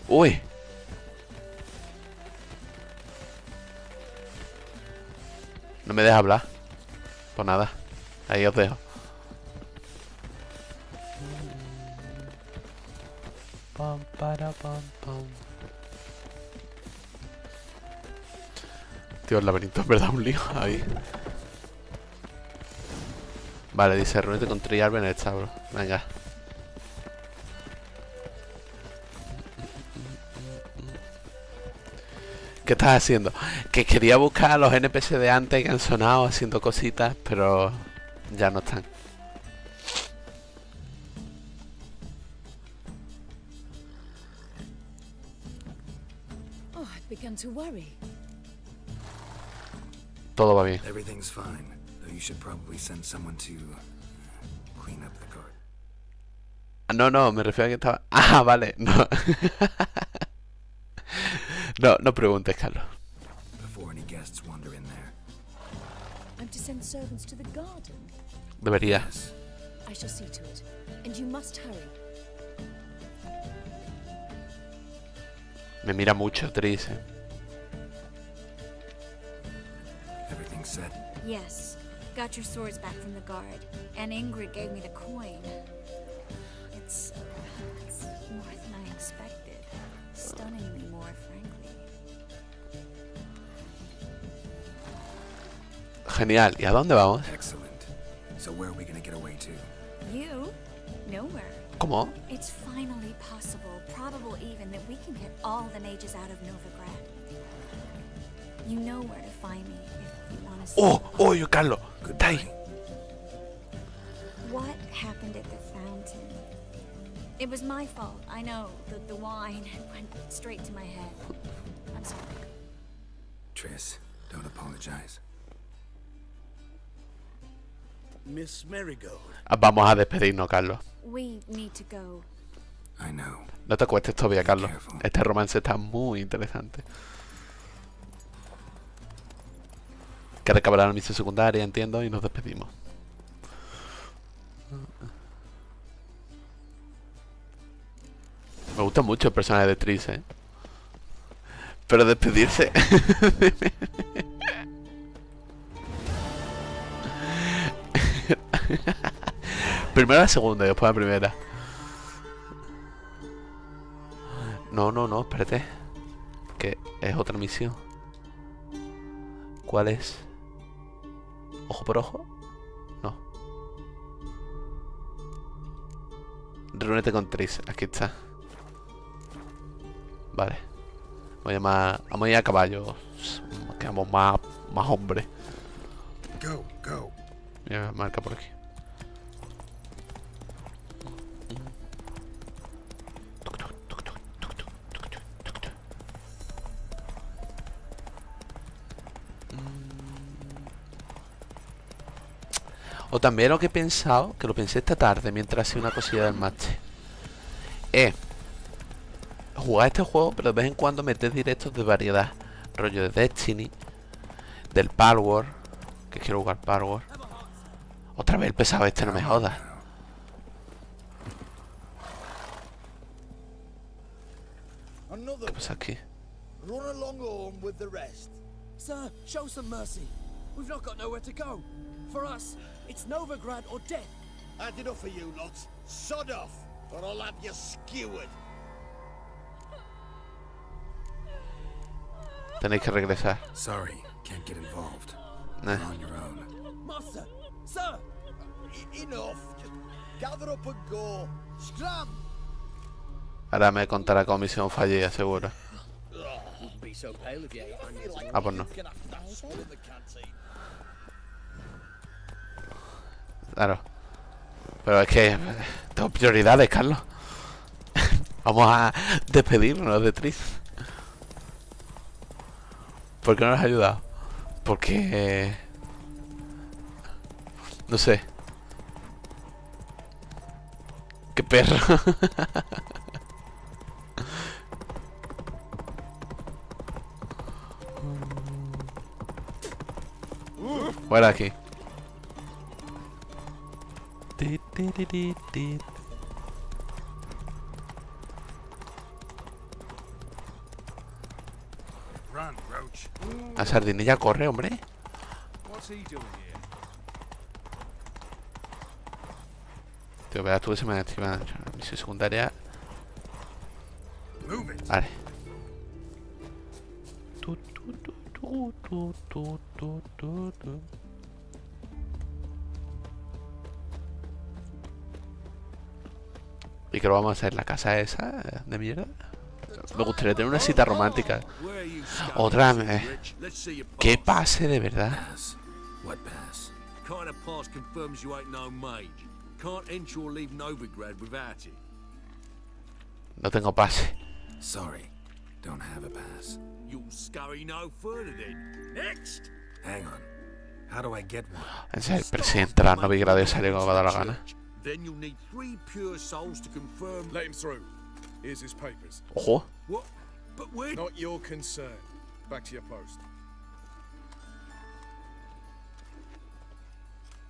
Speaker 1: ¡Uy! No me deja hablar. Pues nada. Ahí os dejo. Pam, para, pam, pam. Tío, el laberinto es verdad un lío. Ahí. Vale, dice, reúnete con Triarbe en el establo. Venga. ¿Qué estás haciendo? Que quería buscar a los NPC de antes que han sonado haciendo cositas, pero ya no están.
Speaker 6: Oh, I've begun to worry.
Speaker 1: Todo va bien.
Speaker 3: Everything's fine, though you should probably send someone to clean up the garden.
Speaker 1: No, me refiero a que estaba... Ah, vale, no. No preguntes, Carlos.
Speaker 3: Before any guests wander in there.
Speaker 6: I'm to send servants to the garden.
Speaker 1: Deberías.
Speaker 6: I shall see to it. And you must hurry.
Speaker 1: Me mira mucho, Tris.
Speaker 3: Everything set?
Speaker 5: Yes. Got your swords back from the guard. And Ingrid gave me the coin. It's more than I expected. Stunningly more, frankly.
Speaker 1: Genial. ¿Y a dónde vamos?
Speaker 3: Excellent. So where are we gonna get away to?
Speaker 5: You? Nowhere.
Speaker 1: ¿Cómo?
Speaker 5: It's finally possible, probable even, that we can get all the mages out of Novigrad. You know where to find me if you want to see.
Speaker 1: ¡Oh, yo, Carlos! ¡Está ahí!
Speaker 5: What happened at the fountain? It was my fault, I know. The wine went straight to my head. I'm sorry.
Speaker 3: Triss, don't apologize.
Speaker 2: Miss Marigold.
Speaker 1: Vamos a despedirnos, Carlos.
Speaker 5: We need to go.
Speaker 3: I know.
Speaker 1: No te acuestes todavía, Carlos. Este romance está muy interesante. Que recabará la misión secundaria, entiendo, y nos despedimos. Me gusta mucho el personaje de Triss, ¿eh? Pero despedirse... Primero la segunda y después la primera. No, no, no, espérate. Que es otra misión. ¿Cuál es? ¿Ojo por ojo? No. Reúnete con Triss. Aquí está. Vale. Vamos a ir a caballo. Quedamos más hombres.
Speaker 11: Go, go.
Speaker 1: Mira, marca por aquí. O también lo que he pensado, que lo pensé esta tarde mientras hacía una cosilla del máster, es jugar este juego, pero de vez en cuando meter directos de variedad. Rollo de Destiny, del Power, que quiero jugar Power. Otra vez el pesado este, no me jodas. ¿Qué pasa aquí?
Speaker 12: Run along home with the rest.
Speaker 7: Sir, show some mercy. We've not got nowhere to go. For us, it's Novigrad or death.
Speaker 9: Had enough of you lots. Sod off, or I'll have you skewered.
Speaker 1: Tenéis que regresar.
Speaker 3: Sorry, can't get involved.
Speaker 1: Nah.
Speaker 3: You're on your own.
Speaker 7: Master, sir.
Speaker 12: Enough. Just gather up and go. Scram.
Speaker 1: Ahora me contará cómo misión fallida, seguro.
Speaker 7: Be so pale if you ate.
Speaker 1: Ah, pues no. Claro. Pero es que tengo prioridades, Carlos. Vamos a despedirnos de Triss. ¿Por qué no nos has ayudado? Porque... no sé. ¡Qué perro! Fuera aquí.
Speaker 9: Run, Roach.
Speaker 1: La sardinilla corre, hombre.
Speaker 9: What's he doing here?
Speaker 1: Tío, verás tú que se me activa la misión secundaria. Vale. ¿Y qué lo vamos a hacer? ¿La casa esa de mierda? Me gustaría tener una cita romántica. Otra vez. ¿Qué pase de verdad?
Speaker 3: What pass?
Speaker 16: Kind of pass confirms you ain't no mage. Can't enter or leave Novigrad without it.
Speaker 1: No tengo pase.
Speaker 3: Sorry, don't have a pass.
Speaker 16: You'll scurry no further then. Next!
Speaker 3: Hang on. How do I get one?
Speaker 1: Es el presidente de la Novigrad y sale como va a dar la gana.
Speaker 16: Then you'll need 3 pure souls to confirm.
Speaker 9: Let him through. Here's his papers.
Speaker 1: Ojo.
Speaker 16: What? But where?
Speaker 9: Not your concern. Back to your post.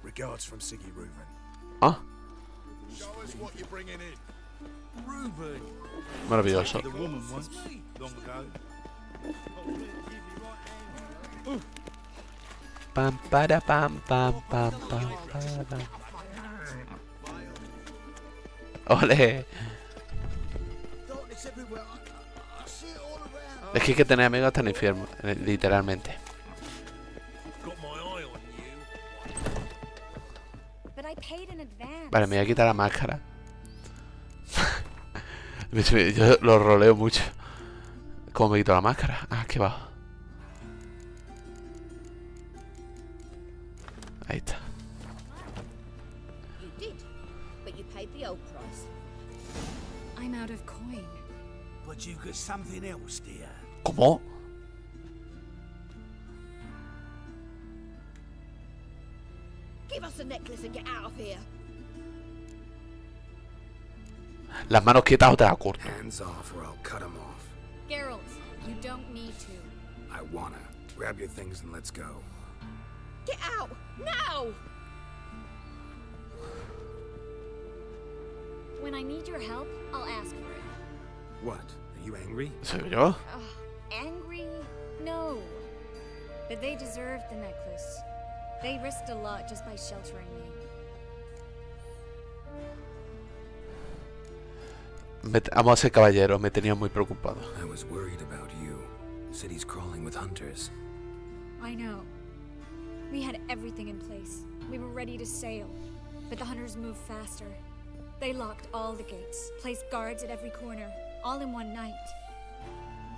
Speaker 9: Regards from Siggy Reuven.
Speaker 1: Ah.
Speaker 9: Show us what you're bringing in.
Speaker 16: Reuben.
Speaker 1: Maravilloso.
Speaker 9: The woman once, long ago.
Speaker 1: Pam para pam pam pam pam para. Ole. Es que hay que tener amigos hasta en el infierno, literalmente. Vale, me voy a quitar la máscara. Yo lo roleo mucho. ¿Cómo me quito la máscara? Ah, aquí va. Ahí está.
Speaker 14: You did, but you paid the old price.
Speaker 5: I'm out of coin.
Speaker 12: But you've got something else, dear.
Speaker 1: ¿Cómo?
Speaker 14: Give us the necklace and get out of here.
Speaker 1: Las manos quietas o te la corto.
Speaker 3: Hands off or I'll cut 'em off.
Speaker 5: Geralt, you don't need to.
Speaker 3: I wanna. Grab your things and let's go.
Speaker 14: Get out! Now!
Speaker 5: When I need your help, I'll ask for it.
Speaker 3: What? Are you angry?
Speaker 1: ¿Soy yo?
Speaker 5: Angry? No. But they deserved the necklace. They risked a lot just by sheltering me.
Speaker 1: Amo a ese caballero, me tenía muy preocupado.
Speaker 3: I was worried about you. City's crawling with hunters.
Speaker 5: I know. We had everything in place. We were ready to sail. But the hunters moved faster. They locked all the gates, placed guards at every corner, all in one night.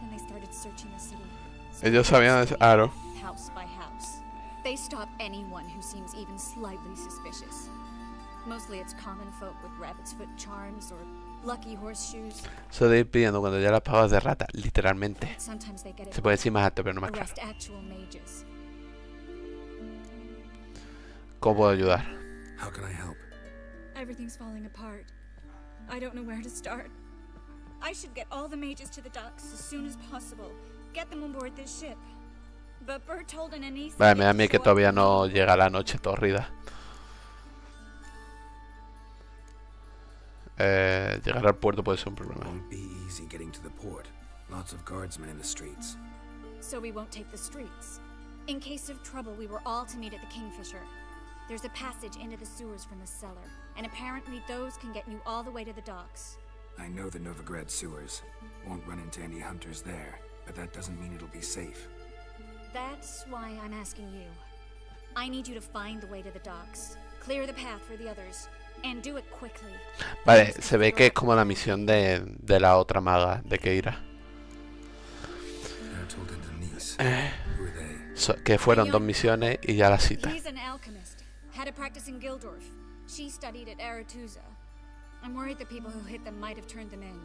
Speaker 5: Then they started searching the city.
Speaker 1: Ellos sabían claro.
Speaker 5: House by house. They stop anyone who seems even slightly suspicious. Mostly it's common folk with rabbit's foot charms or lucky horseshoes.
Speaker 1: Eso de ir pidiendo cuando ya las pagas de rata, literalmente.
Speaker 5: Sometimes they get it
Speaker 1: Se puede decir más alto, pero no más claro.
Speaker 5: arrest actual mages.
Speaker 1: ¿Cómo puedo ayudar?
Speaker 3: How can I help?
Speaker 5: Everything's falling apart. I don't know where to start. I should get all the mages to the docks as soon as possible. Get them on board this ship. But Bertold and Anise...
Speaker 1: Vale, me da miedo que todavía no llega la noche torrida. Llegar al puerto puede ser un problema.
Speaker 3: Won't be easy getting to the port. Lots of guardsmen in the streets.
Speaker 5: So we won't take the streets. In case of trouble, we were all to meet at the Kingfisher. There's a passage into the sewers from the cellar, and apparently those can get you all the way to the docks.
Speaker 3: I know the Novigrad sewers. Won't run into any hunters there, but that doesn't mean it'll be safe.
Speaker 5: That's why I'm asking you. I need you to find the way to the docks, clear the path for the others, and do it quickly.
Speaker 1: Vale, se ve que es como la misión de la otra maga, de Keira. Que fueron 2 misiones y ya la cita.
Speaker 5: He's an alchemist. Had a practice in Gildorf. She studied at Aretusa. I'm worried the people who hit them might have turned them in.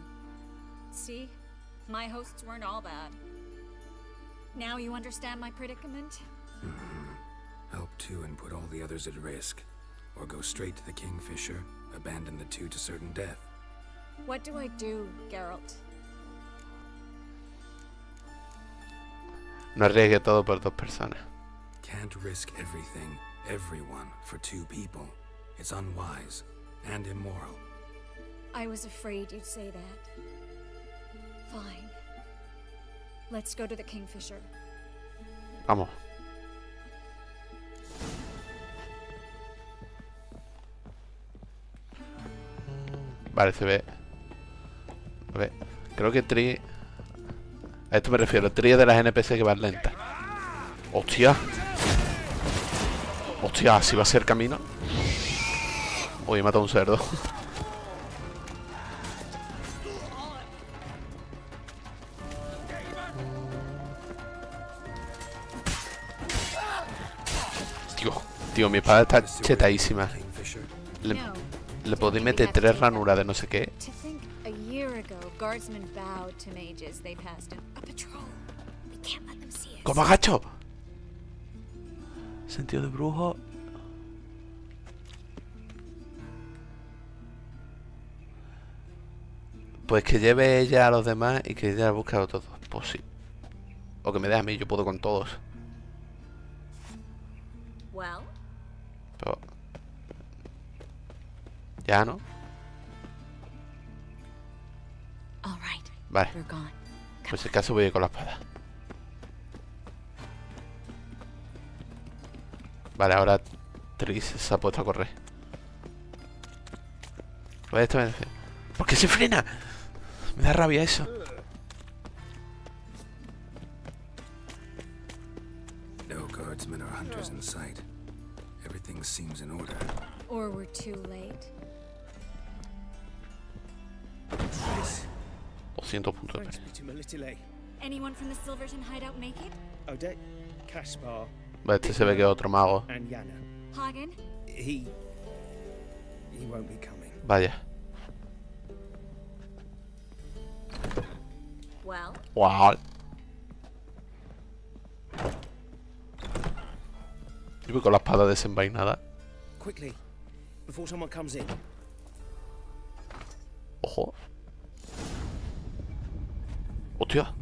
Speaker 5: See? My hosts weren't all bad. Now you understand my predicament?
Speaker 3: Help two and put all the others at risk. Or go straight to the Kingfisher, abandon the two to certain death.
Speaker 5: What do I do, Geralt?
Speaker 1: No arriesgue todo por 2 personas.
Speaker 3: Can't risk everything, everyone, for 2 people. It's unwise and immoral.
Speaker 5: I was afraid you'd say that. Fine. Let's go to the Kingfisher.
Speaker 1: Vamos. Vale, se ve. A ver, creo que Tri... A esto me refiero, Tri es de las NPC que van lentas. ¡Hostia! ¡Hostia! ¿Si va a ser camino? Uy, he matado a un cerdo. Tío, mi espada está chetadísima. Le podéis meter 3 ranuras de no sé qué.
Speaker 5: A year ago, guardsmen bowed to mages they passed in a patrol. We can't let them see us.
Speaker 1: ¡Como agacho! Sentido de brujo. Pues que lleve ella a los demás y que ella busque a los otros. Pues sí. O que me deje a mí, yo puedo con todos.
Speaker 5: Well.
Speaker 1: Pero... ¿Ya no?
Speaker 5: All right.
Speaker 1: Vale.
Speaker 5: We're gone.
Speaker 1: Pues si acaso voy a ir con la espada. Vale, ahora Tris se ha puesto a correr. ¿Por qué se frena? Me da rabia eso.
Speaker 3: No guardsmen or hunters in sight. Everything seems in order.
Speaker 5: Or we're too late.
Speaker 1: 200 puntos.
Speaker 5: Anyone from the Silverton hideout make it?
Speaker 13: Odette, Caspar.
Speaker 1: Vale, este se ve que es otro mago.
Speaker 13: And Yana.
Speaker 5: Hagen?
Speaker 13: He won't be coming.
Speaker 1: Vaya.
Speaker 5: Well.
Speaker 1: Wow. Yo voy con la espada desenvainada.
Speaker 13: Quickly, before someone comes in.
Speaker 1: Ojo. Hostia.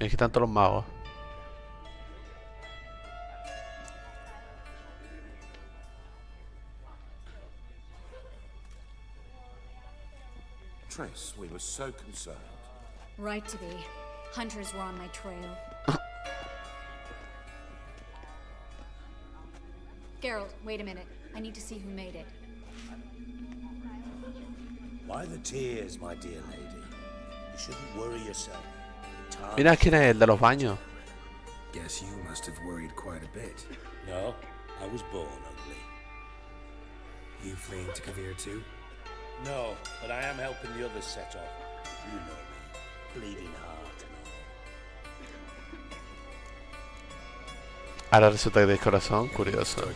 Speaker 1: Me quitan todos los magos.
Speaker 19: Triss, we were so concerned.
Speaker 5: Right to be. Hunters were on my trail. Geralt, wait a minute. I need to see who made it.
Speaker 9: Why the tears, my dear lady? You shouldn't worry yourself.
Speaker 1: Mira quién es el de los baños.
Speaker 3: Guess you must have worried quite a bit.
Speaker 9: No, I was born ugly.
Speaker 3: You fleeing to Kavir too?
Speaker 9: No, but I am helping the others set off. You know me, bleeding heart and all.
Speaker 1: Ahora resulta que tienes corazón, curioso.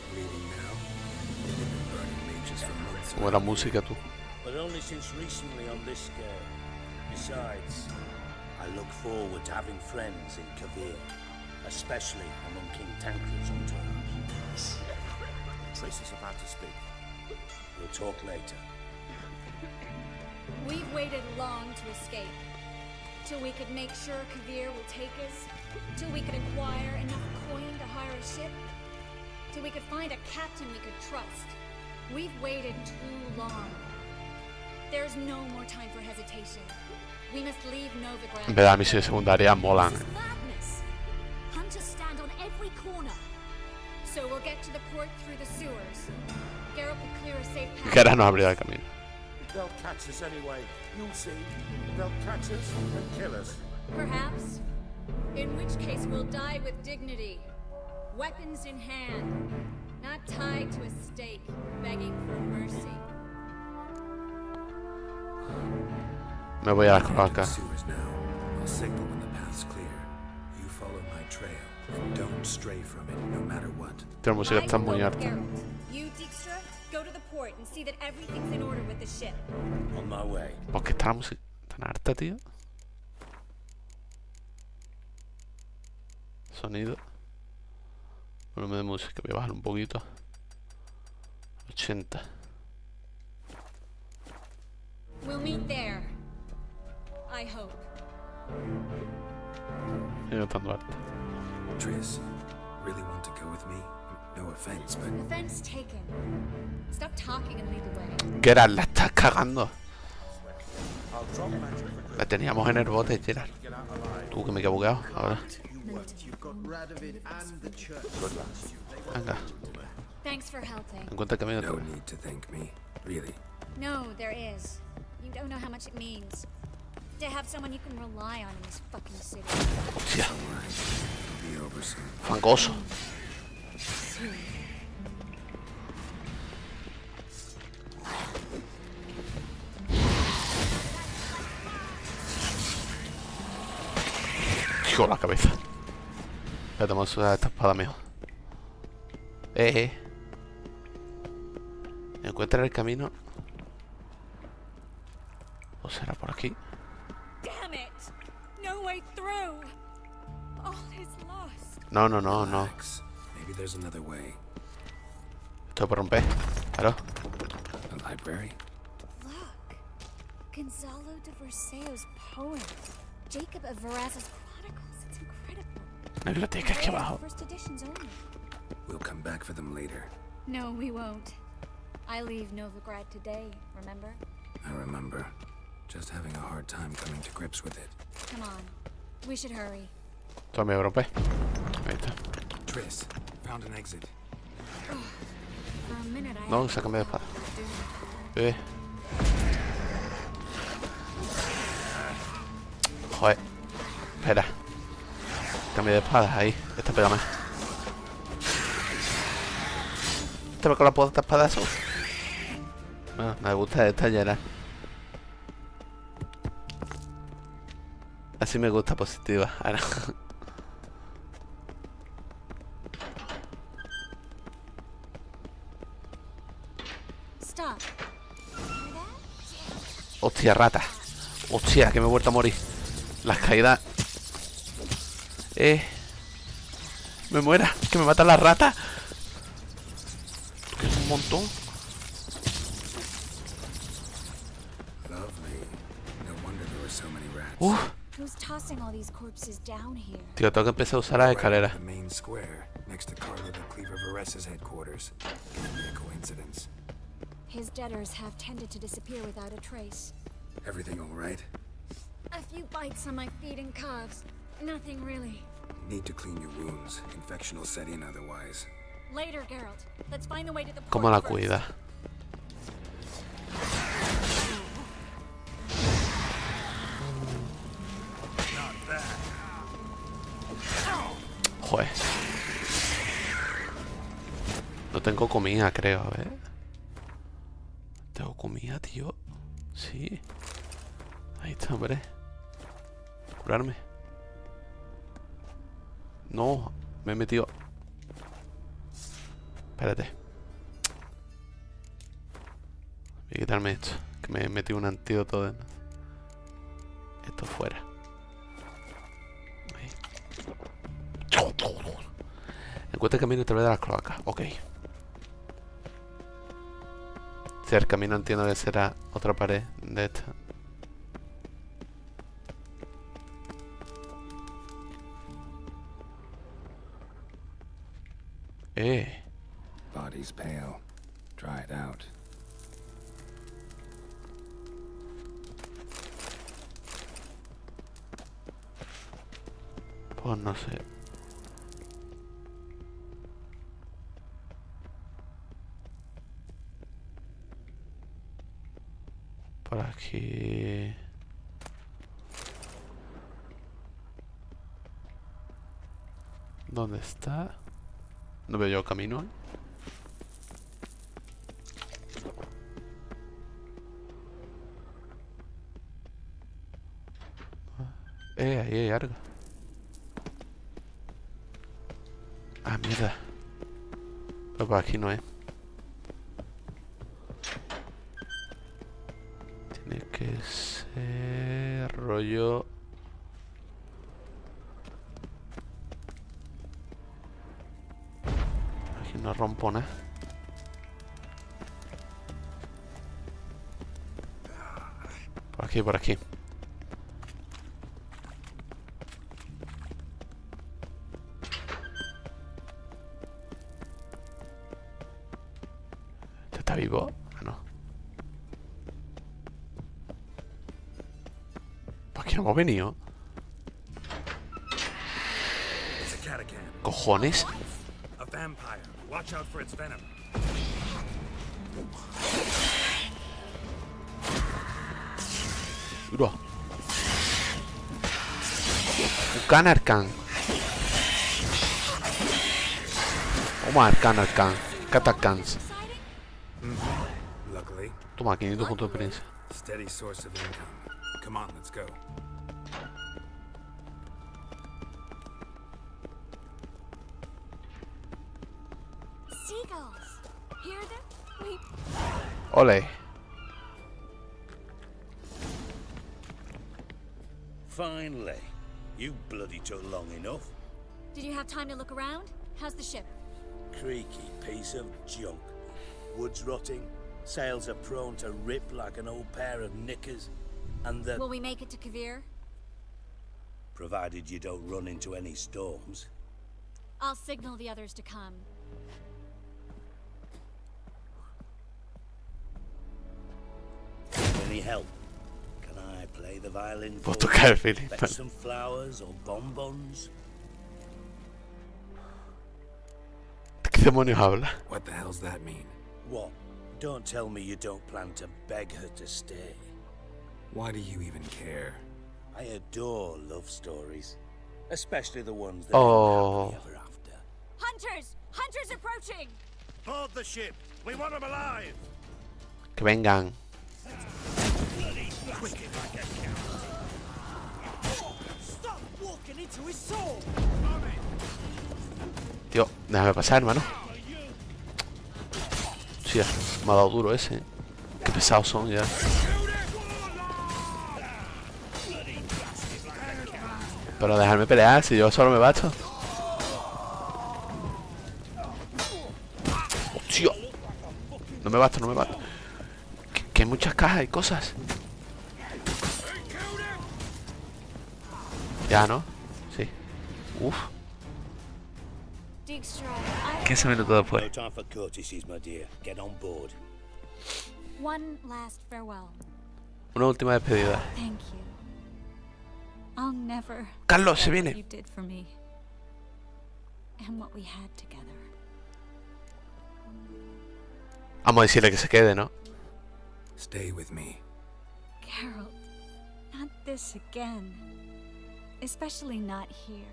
Speaker 1: Como la música tú.
Speaker 9: But only since recently on this scale. Besides, I look forward to having friends in Kavir, especially among King Tancred's entourage.
Speaker 19: Triss is about to speak.
Speaker 9: We'll talk later.
Speaker 5: We've waited long to escape. Till we could make sure Kavir will take us. Till we could acquire enough coin to hire a ship. Till we could find a captain we could trust. We've waited too long. There's no more time for hesitation. We must leave Novigrad.
Speaker 1: En verdad, misiones secundarias molan.
Speaker 5: This is madness. Hunters stand on every corner. So we'll get to the port through the sewers. Geralt will clear a safe path.
Speaker 1: Que ahora nos abrirá el camino.
Speaker 19: They'll catch us anyway. You'll see. They'll catch us and kill us.
Speaker 5: Perhaps. In which case we'll die with dignity. Weapons in hand. Not tied to a stake, begging for mercy.
Speaker 1: Me voy a la cloaca.
Speaker 3: Sewers now. I'll signal when the path's clear. You follow my trail and don't stray from it, no matter what.
Speaker 1: La música está muy alta.
Speaker 5: Geralt, you, Dijkstra, go to the port and see that everything's in order with the ship.
Speaker 9: On my way.
Speaker 1: ¿Por qué está la música tan alta, tío? Sonido. Volumen de música, voy a bajar un poquito. 80.
Speaker 5: We'll meet there. I hope.
Speaker 1: No tan alta.
Speaker 3: Triss, really want to go with me? No offense, but...
Speaker 5: Offense taken. Stop talking and lead the way.
Speaker 1: Geralt, la estás cagando. La teníamos en el bote, Geralt. Tú que me he bugueado ahora. Venga.
Speaker 5: Thanks for helping.
Speaker 1: Encuentra el camino.
Speaker 3: No need to thank me, really.
Speaker 5: No, there is. You don't know how much it means. To have someone you can rely on in this fucking city.
Speaker 1: Hostia.
Speaker 3: Be over soon.
Speaker 1: Fangoso. Hijo la cabeza. Espérate, vamos a usar esta espada mejor. Encuentra el camino. ¿O será por aquí?
Speaker 5: Damn it! No way through. All is lost.
Speaker 1: No.
Speaker 3: Maybe there's another way.
Speaker 1: Esto por romper. Claro.
Speaker 3: A library?
Speaker 5: Look. Gonzalo de Verseo's poem. Jacob of Verraz's Chronicles. It's incredible.
Speaker 1: La biblioteca aquí abajo.
Speaker 5: First editions only.
Speaker 3: We'll come back for them later.
Speaker 5: No, we won't. I leave Novigrad today, remember?
Speaker 3: I remember. Just having a hard time coming to grips with it.
Speaker 5: Come on. We should hurry.
Speaker 1: Esto me rompe. Ahí está.
Speaker 3: Triss, found an exit.
Speaker 5: For a minute I
Speaker 1: No, sácame de espada. Joder. Espera. Cambio de espadas ahí. Esta pégame. ¿Esta me con la puerta espadazo? Bueno, me gusta esta Geralt. Así me gusta, positiva. Ahora.
Speaker 5: Stop.
Speaker 1: Hostia, rata. Hostia, que me he vuelto a morir. Las caídas. Me muera, que me matan las ratas. Que es un montón.
Speaker 5: Who's tossing all these corpses down here?
Speaker 1: Tío, tengo que empezar a usar las escaleras.
Speaker 3: The main square, next to Carlo the Cleaver Veressa's headquarters. Can't be a coincidence.
Speaker 5: His debtors have tended to disappear without a trace.
Speaker 3: Everything all right?
Speaker 5: A few bites on my feet and calves. Nothing really.
Speaker 3: Need to clean your wounds. Infection will set in otherwise.
Speaker 5: Later, Geralt. Let's find the way to the
Speaker 1: ¿Cómo la
Speaker 5: port first.
Speaker 1: cuida? Joder. No tengo comida, creo, a ver. ¿Tengo comida, tío? Sí. Ahí está, hombre. Curarme. No, me he metido. Espérate. Voy a quitarme esto. Que me he metido un antídoto de... Esto fuera. Ahí. Encuentra el camino a través de las cloacas. Ok. Si el camino entiendo que será otra pared de esta.
Speaker 3: Body's pale, dried out.
Speaker 1: Pues no sé. Por aquí. ¿Dónde está? No veo yo camino. Ahí hay algo. Ah, mierda. Pero por aquí no es. Tiene que ser rollo. Aquí no rompo nada. Por aquí, por aquí. ¿Está vivo? Ah, no. ¿Por qué no hemos venido? ¿Cojones?
Speaker 17: A vampire. Watch out for its venom.
Speaker 1: Duro. Bukan Arkan. Toma Arkan, Arkan. Katakans.
Speaker 3: Luckily.
Speaker 1: Toma, 500 puntos de experiencia.
Speaker 3: Steady source of income. Come on, let's go.
Speaker 5: Seagulls. Hear them? We...
Speaker 1: Ole.
Speaker 9: Finally. You bloody took long enough.
Speaker 5: Did you have time to look around? How's the ship?
Speaker 9: Creaky piece of junk. Wood's rotting. Sails are prone to rip like an old pair of knickers. And the...
Speaker 5: Will we make it to Kavir?
Speaker 9: Provided you don't run into any storms.
Speaker 5: I'll signal the others to come.
Speaker 9: Any help? Can I play the violin for
Speaker 1: Puedo tocar el
Speaker 9: you?
Speaker 1: violín.
Speaker 9: Bet some flowers or bonbons?
Speaker 1: ¿Qué demonios habla?
Speaker 3: What the hell's that mean?
Speaker 9: What? Don't tell me you don't plan to beg her to stay.
Speaker 3: Why do you even care?
Speaker 9: I adore love stories. Especially the ones that
Speaker 1: Oh.
Speaker 9: end happily ever after.
Speaker 5: Hunters! Hunters approaching!
Speaker 17: Board the ship. We want them alive.
Speaker 1: Que vengan.
Speaker 12: Stop walking into his sword!
Speaker 1: Tío, déjame pasar, hermano. Hostia, me ha dado duro ese. Qué pesados son ya. Pero dejarme pelear, si yo solo me basto. Hostia. No me basto, no me basto. Que hay muchas cajas y cosas. Ya, ¿no? Sí. Uf. 15 minutos después.
Speaker 9: No time for courtesies, my dear. Get on board.
Speaker 5: One last farewell.
Speaker 1: Una última despedida.
Speaker 5: Thank you. I'll never
Speaker 1: Carlos, se
Speaker 5: forget what
Speaker 1: viene.
Speaker 5: you did for me and what we had together.
Speaker 1: Vamos a decirle que se quede, ¿no?
Speaker 3: Stay with me.
Speaker 5: Carol, not this again. Especially not here.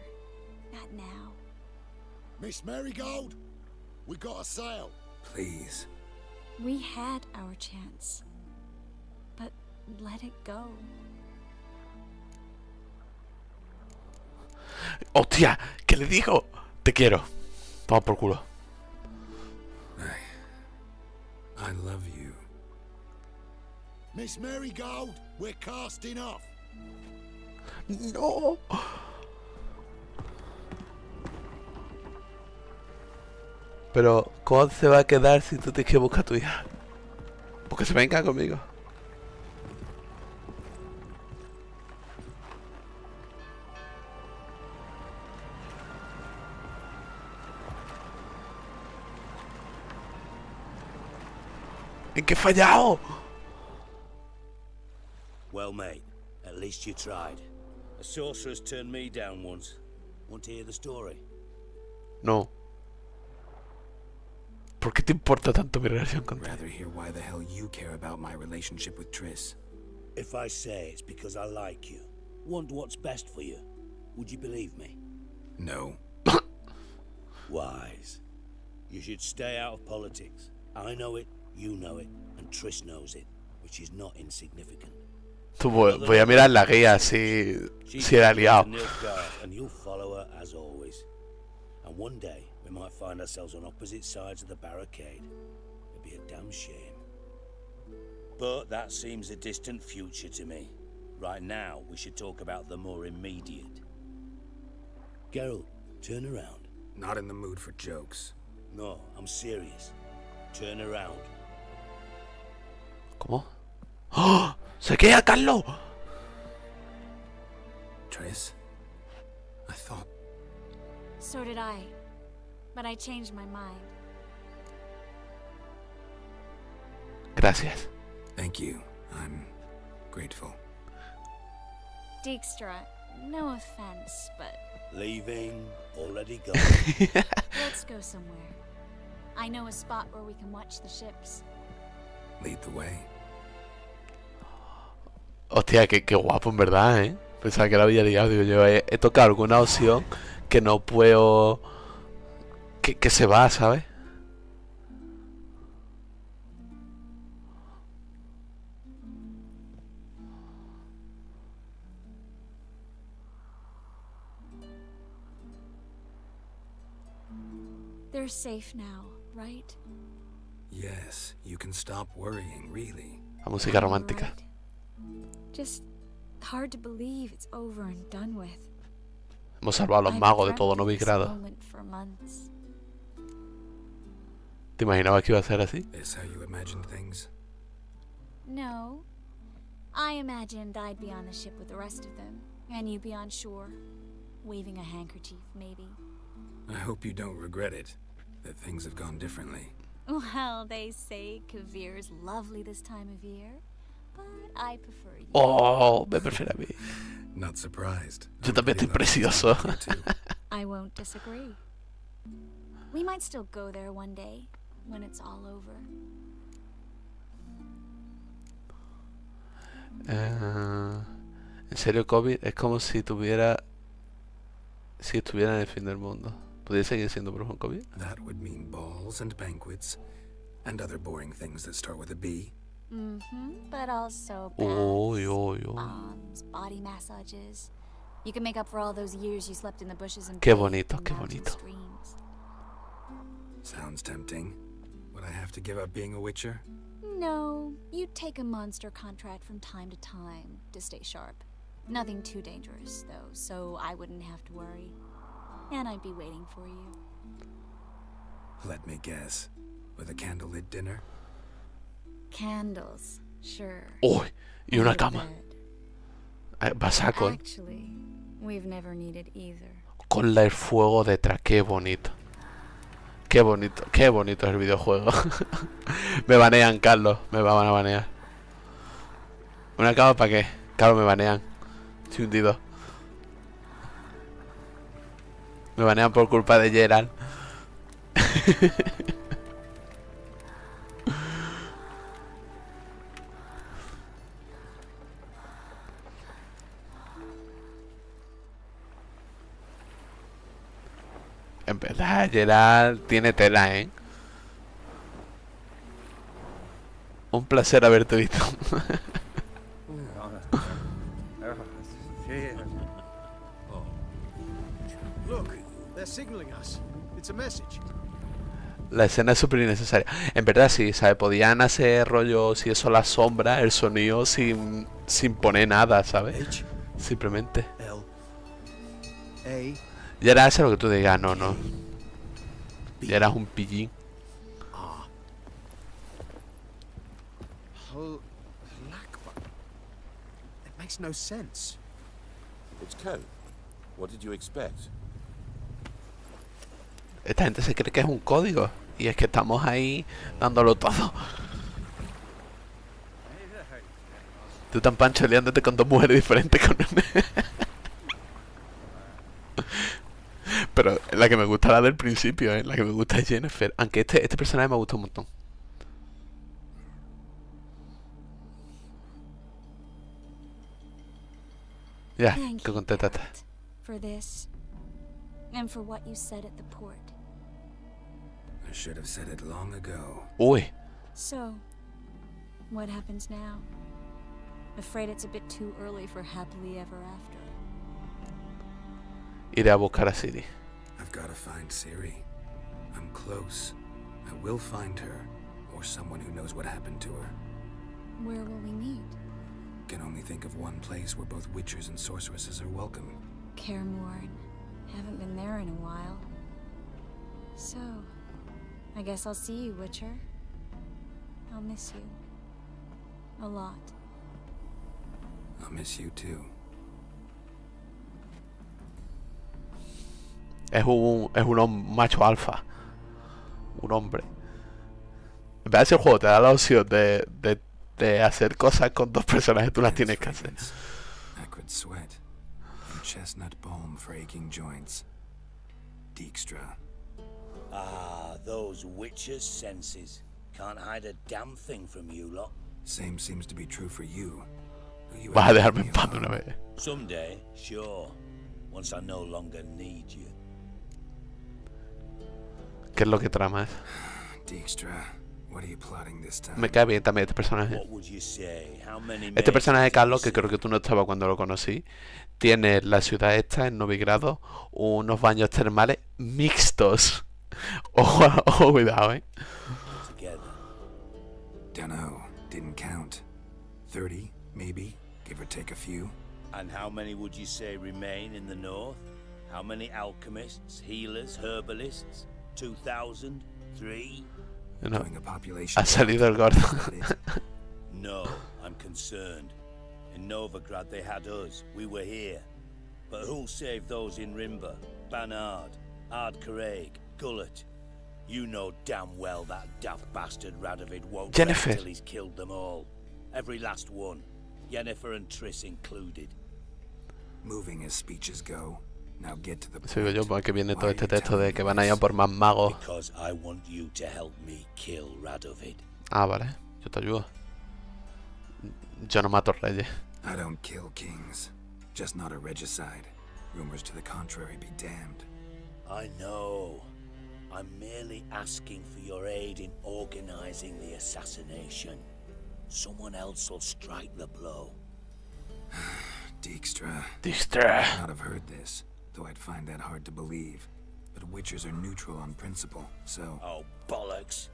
Speaker 5: Not now.
Speaker 4: Miss Marigold, we got a sail.
Speaker 3: Please.
Speaker 5: We had our chance. But let it go.
Speaker 1: ¡Hostia! ¿Qué le digo? Te quiero. Toma por culo.
Speaker 3: I love you.
Speaker 4: Miss Marigold, we're casting off.
Speaker 1: No. Pero, ¿cómo se va a quedar si tú tienes que buscar a tu hija? Porque se venga conmigo. ¿En qué he fallado?
Speaker 9: Well, mate, at least you tried. A sorceress turned me down once. Want to hear the story?
Speaker 1: No. ¿Por qué te importa tanto mi relación con
Speaker 3: Rather hear why the hell you care about my relationship with Triss.
Speaker 9: If I say it's because I like you, want what's best for you, would you believe me?
Speaker 3: No.
Speaker 9: Wise. You should stay out of politics. I know it, you know it, and Triss knows it, which is not insignificant.
Speaker 1: Tú, voy a mirar la guía si era liado.
Speaker 9: And you'll follow her as always. And one day we might find ourselves on opposite sides of the barricade. It'd be a damn shame. But that seems a distant future to me. Right now, we should talk about the more immediate. Geralt, turn around.
Speaker 3: Not in the mood for jokes.
Speaker 9: No, I'm serious. Turn around.
Speaker 1: ¿Cómo? ¡Oh! ¡Se queda, Carlos!
Speaker 3: Triss? I thought...
Speaker 5: So did I. But I changed my mind.
Speaker 1: Gracias.
Speaker 3: Thank you. I'm grateful.
Speaker 5: Dijkstra, no offense, but...
Speaker 9: Leaving? Already gone?
Speaker 5: Let's go somewhere. I know a spot where we can watch the ships.
Speaker 3: Lead the way.
Speaker 1: Hostia, qué guapo en verdad, ¿eh? Pensaba que lo había liado. Digo yo, he tocado alguna opción que no puedo... Que se va, ¿sabes?
Speaker 5: They're safe now, right?
Speaker 3: Yes, you can stop worrying, really.
Speaker 1: La música romántica.
Speaker 5: Just hard to believe it's over and done with.
Speaker 1: Hemos salvado a los magos de todo Novigrado. ¿Te imaginabas que iba a ser así?
Speaker 3: Is how you imagined things?
Speaker 5: No. I imagined I'd be on the ship with the rest of them, and you'd be on shore, waving a handkerchief, maybe.
Speaker 3: I hope you don't regret it, that things have gone differently.
Speaker 5: Well, they say Kavir's lovely this time of year, but I prefer you.
Speaker 1: Oh, me prefiero a mí.
Speaker 3: Not surprised.
Speaker 1: Yo también estoy precioso.
Speaker 5: I won't disagree. We might still go there one day, when it's all over.
Speaker 1: En serio, COVID es como si estuviera en el fin del mundo. ¿Podría seguir siendo brujo en COVID?
Speaker 3: That would mean balls and banquets, and other boring things that start with a B.
Speaker 5: But also bombs, body massages. You can make up for all those years you slept in the bushes and
Speaker 1: qué bonito, qué bonito.
Speaker 5: Streams.
Speaker 3: Sounds tempting. Would I have to give up being a witcher?
Speaker 5: No, you'd take a monster contract from time to time to stay sharp. Nothing too dangerous, though, so I wouldn't have to worry. And I'd be waiting for you.
Speaker 3: Let me guess. With a candlelit dinner?
Speaker 5: Candles, sure.
Speaker 1: Uy, y una cama. Basaco.
Speaker 5: Actually, we've never needed either.
Speaker 1: Con el fuego detrás, qué bonito. Qué bonito es el videojuego. Me banean, Carlos, me van a banear. ¿Una cama para qué? Claro, me banean. Estoy hundido. Me banean por culpa de Gerald. En verdad, Gerald tiene tela, ¿eh? Un placer haberte visto.
Speaker 7: Look, they're signaling us. It's a message.
Speaker 1: La escena es súper innecesaria. En verdad sí, ¿sabes? Podían hacer rollo, si eso, la sombra, el sonido sin poner nada, ¿sabes? Simplemente. Ya era eso lo que tú digas, no. Ya eras un pillín.
Speaker 7: It makes no sense.
Speaker 8: It's code. What did you expect?
Speaker 1: Esta gente se cree que es un código. Y es que estamos ahí dándolo todo. Tú tan pancho liándote con dos mujeres diferentes con Pero la que me gusta la del principio, la que me gusta es Jennifer. Aunque este personaje me gusta un montón. Ya, que contestate.
Speaker 5: For this, and for what you said at the port.
Speaker 3: I should have said it long ago.
Speaker 1: Uy.
Speaker 5: So, what happens now? Afraid it's a bit too early for happily ever after.
Speaker 1: Iré a buscar a Siri.
Speaker 3: I've got to find Siri. I'm close. I will find her, or someone who knows what happened to her.
Speaker 5: Where will we meet?
Speaker 3: Can only think of one place where both witchers and sorceresses are welcome.
Speaker 5: Cairmorn. Haven't been there in a while. So, I guess I'll see you, Witcher. I'll miss you. A lot.
Speaker 3: I'll miss you too.
Speaker 1: Es un macho alfa. Un hombre. En verdad, si el juego te da la opción de hacer cosas con dos personajes, tú las tienes que hacer.
Speaker 3: Acrid sweat and chestnut balm for aching joints. Dijkstra.
Speaker 9: Ah, those witches' senses. Can't hide a damn thing from you lot.
Speaker 3: Same seems to be true for you.
Speaker 1: Vas a dejarme en paz de una vez.
Speaker 9: Someday, sure. Once I no longer need you.
Speaker 1: ¿Qué es lo que tramas?
Speaker 3: Dijkstra, what are you plotting this time?
Speaker 1: Me cae bien también este personaje.
Speaker 9: What would you say? How many
Speaker 1: Este personaje, Carlos, que creo que tú no estabas cuando lo conocí, tiene la ciudad esta en Novigrado unos baños termales mixtos. Ojo, cuidado,
Speaker 3: Dunno, didn't count. 30, maybe, give or take a few.
Speaker 9: And how many would you say remain in the north? How many alchemists, healers, herbalists? 2,000? 3?
Speaker 1: No. Ha salido el gordo.
Speaker 9: No, I'm concerned. In Novigrad they had us. We were here. But who'll save those in Rimba? Banard, Ardcaraig, Gullet. You know damn well that daft bastard Radovid won't rest till he's killed them all. Every last one. Yennefer and Triss included.
Speaker 3: Moving as speeches go. Now get to the point.
Speaker 1: Sigo yo porque viene todo este texto de que van a ir a por más magos.
Speaker 9: Because I want you to help me kill Radovid.
Speaker 1: Ah, vale. Yo te ayudo. Yo no mato reyes.
Speaker 3: I don't kill kings. Just not a regicide. Rumors to the contrary be damned.
Speaker 9: I know. I'm merely asking for your aid in organizing the assassination. Someone else will strike the blow.
Speaker 3: Dijkstra.
Speaker 1: Dijkstra.
Speaker 3: I'd not have heard this, though I'd find that hard to believe. But witchers are neutral on principle, so...
Speaker 9: Oh, bollocks.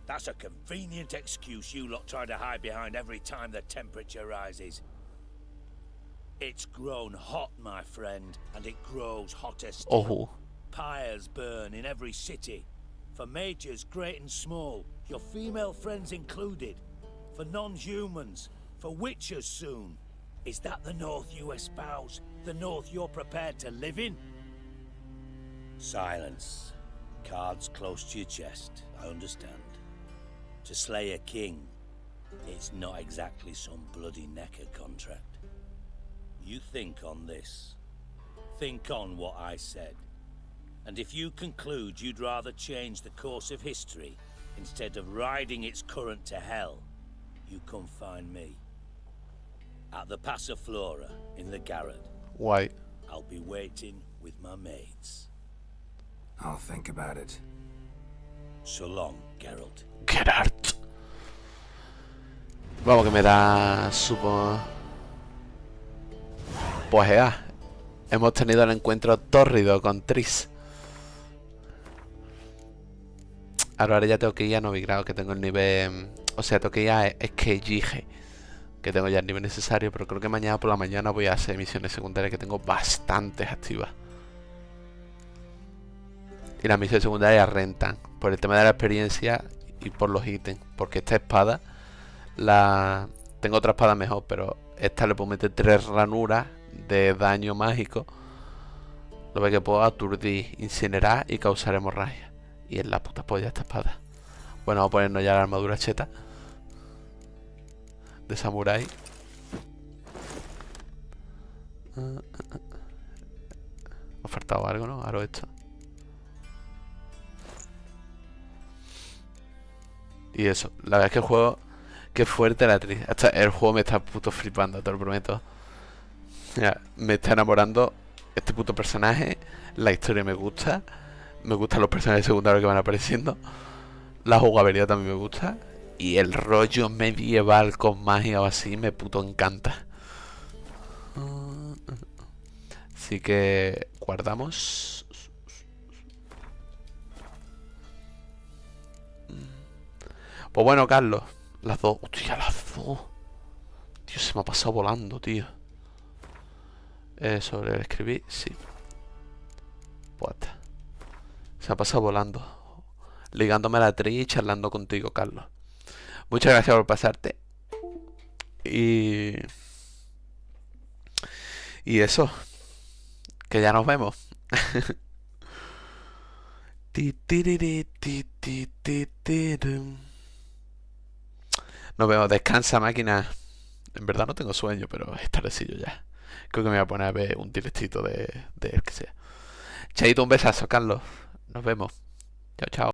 Speaker 9: That's a convenient excuse you lot try to hide behind every time the temperature rises. It's grown hot, my friend, and it grows hotter still. Pyres burn in every city. For majors great and small, your female friends included. For non-humans, for witchers soon. Is that the North you espouse? The North you're prepared to live in? Silence. Cards close to your chest, I understand. To slay a king, It's not exactly some bloody necker contract. You think on this. Think on what I said. And if you conclude you'd rather change the course of history instead of riding its current to hell, you come find me. At the Passiflora in the garret.
Speaker 1: Guay.
Speaker 9: I'll be waiting with my mates.
Speaker 3: I'll think about it.
Speaker 9: So long, Geralt.
Speaker 1: Geralt. Vamos, que me da... supongo... Pues ya. Hemos tenido el encuentro tórrido con Triss. Ahora ya tengo que ir a Novigrado, que tengo el nivel... O sea, tengo que ir a Esquellije, que tengo ya el nivel necesario, pero creo que mañana por la mañana voy a hacer misiones secundarias, que tengo bastantes activas. Y las misiones secundarias rentan, por el tema de la experiencia y por los ítems. Porque esta espada, tengo otra espada mejor, pero esta le puedo meter 3 ranuras de daño mágico. Lo que puedo aturdir, incinerar y causar hemorragia. Y es la puta polla esta espada. Bueno, vamos a ponernos ya la armadura cheta de samurái. Me ha faltado algo, ¿no? Ahora esto. Y eso, la verdad es que el juego... Qué fuerte la actriz. Hasta el juego me está puto flipando, te lo prometo. Mira, me está enamorando este puto personaje. La historia me gusta. Me gustan los personajes secundarios que van apareciendo. La jugabilidad también me gusta. Y el rollo medieval con magia o así me puto encanta. Así que guardamos. Pues bueno, Carlos. Las dos. Hostia, las dos. Tío, se me ha pasado volando, tío. Sobre el escribir, sí. Pues está. Se me ha pasado volando. Ligándome a la actriz y charlando contigo, Carlos. Muchas gracias por pasarte. Y eso. Que ya nos vemos. Nos vemos. Descansa, máquina. En verdad no tengo sueño, pero es tardecillo ya. Creo que me voy a poner a ver un directito de el que sea. Chaito, un besazo, Carlos. Nos vemos. Chao, chao.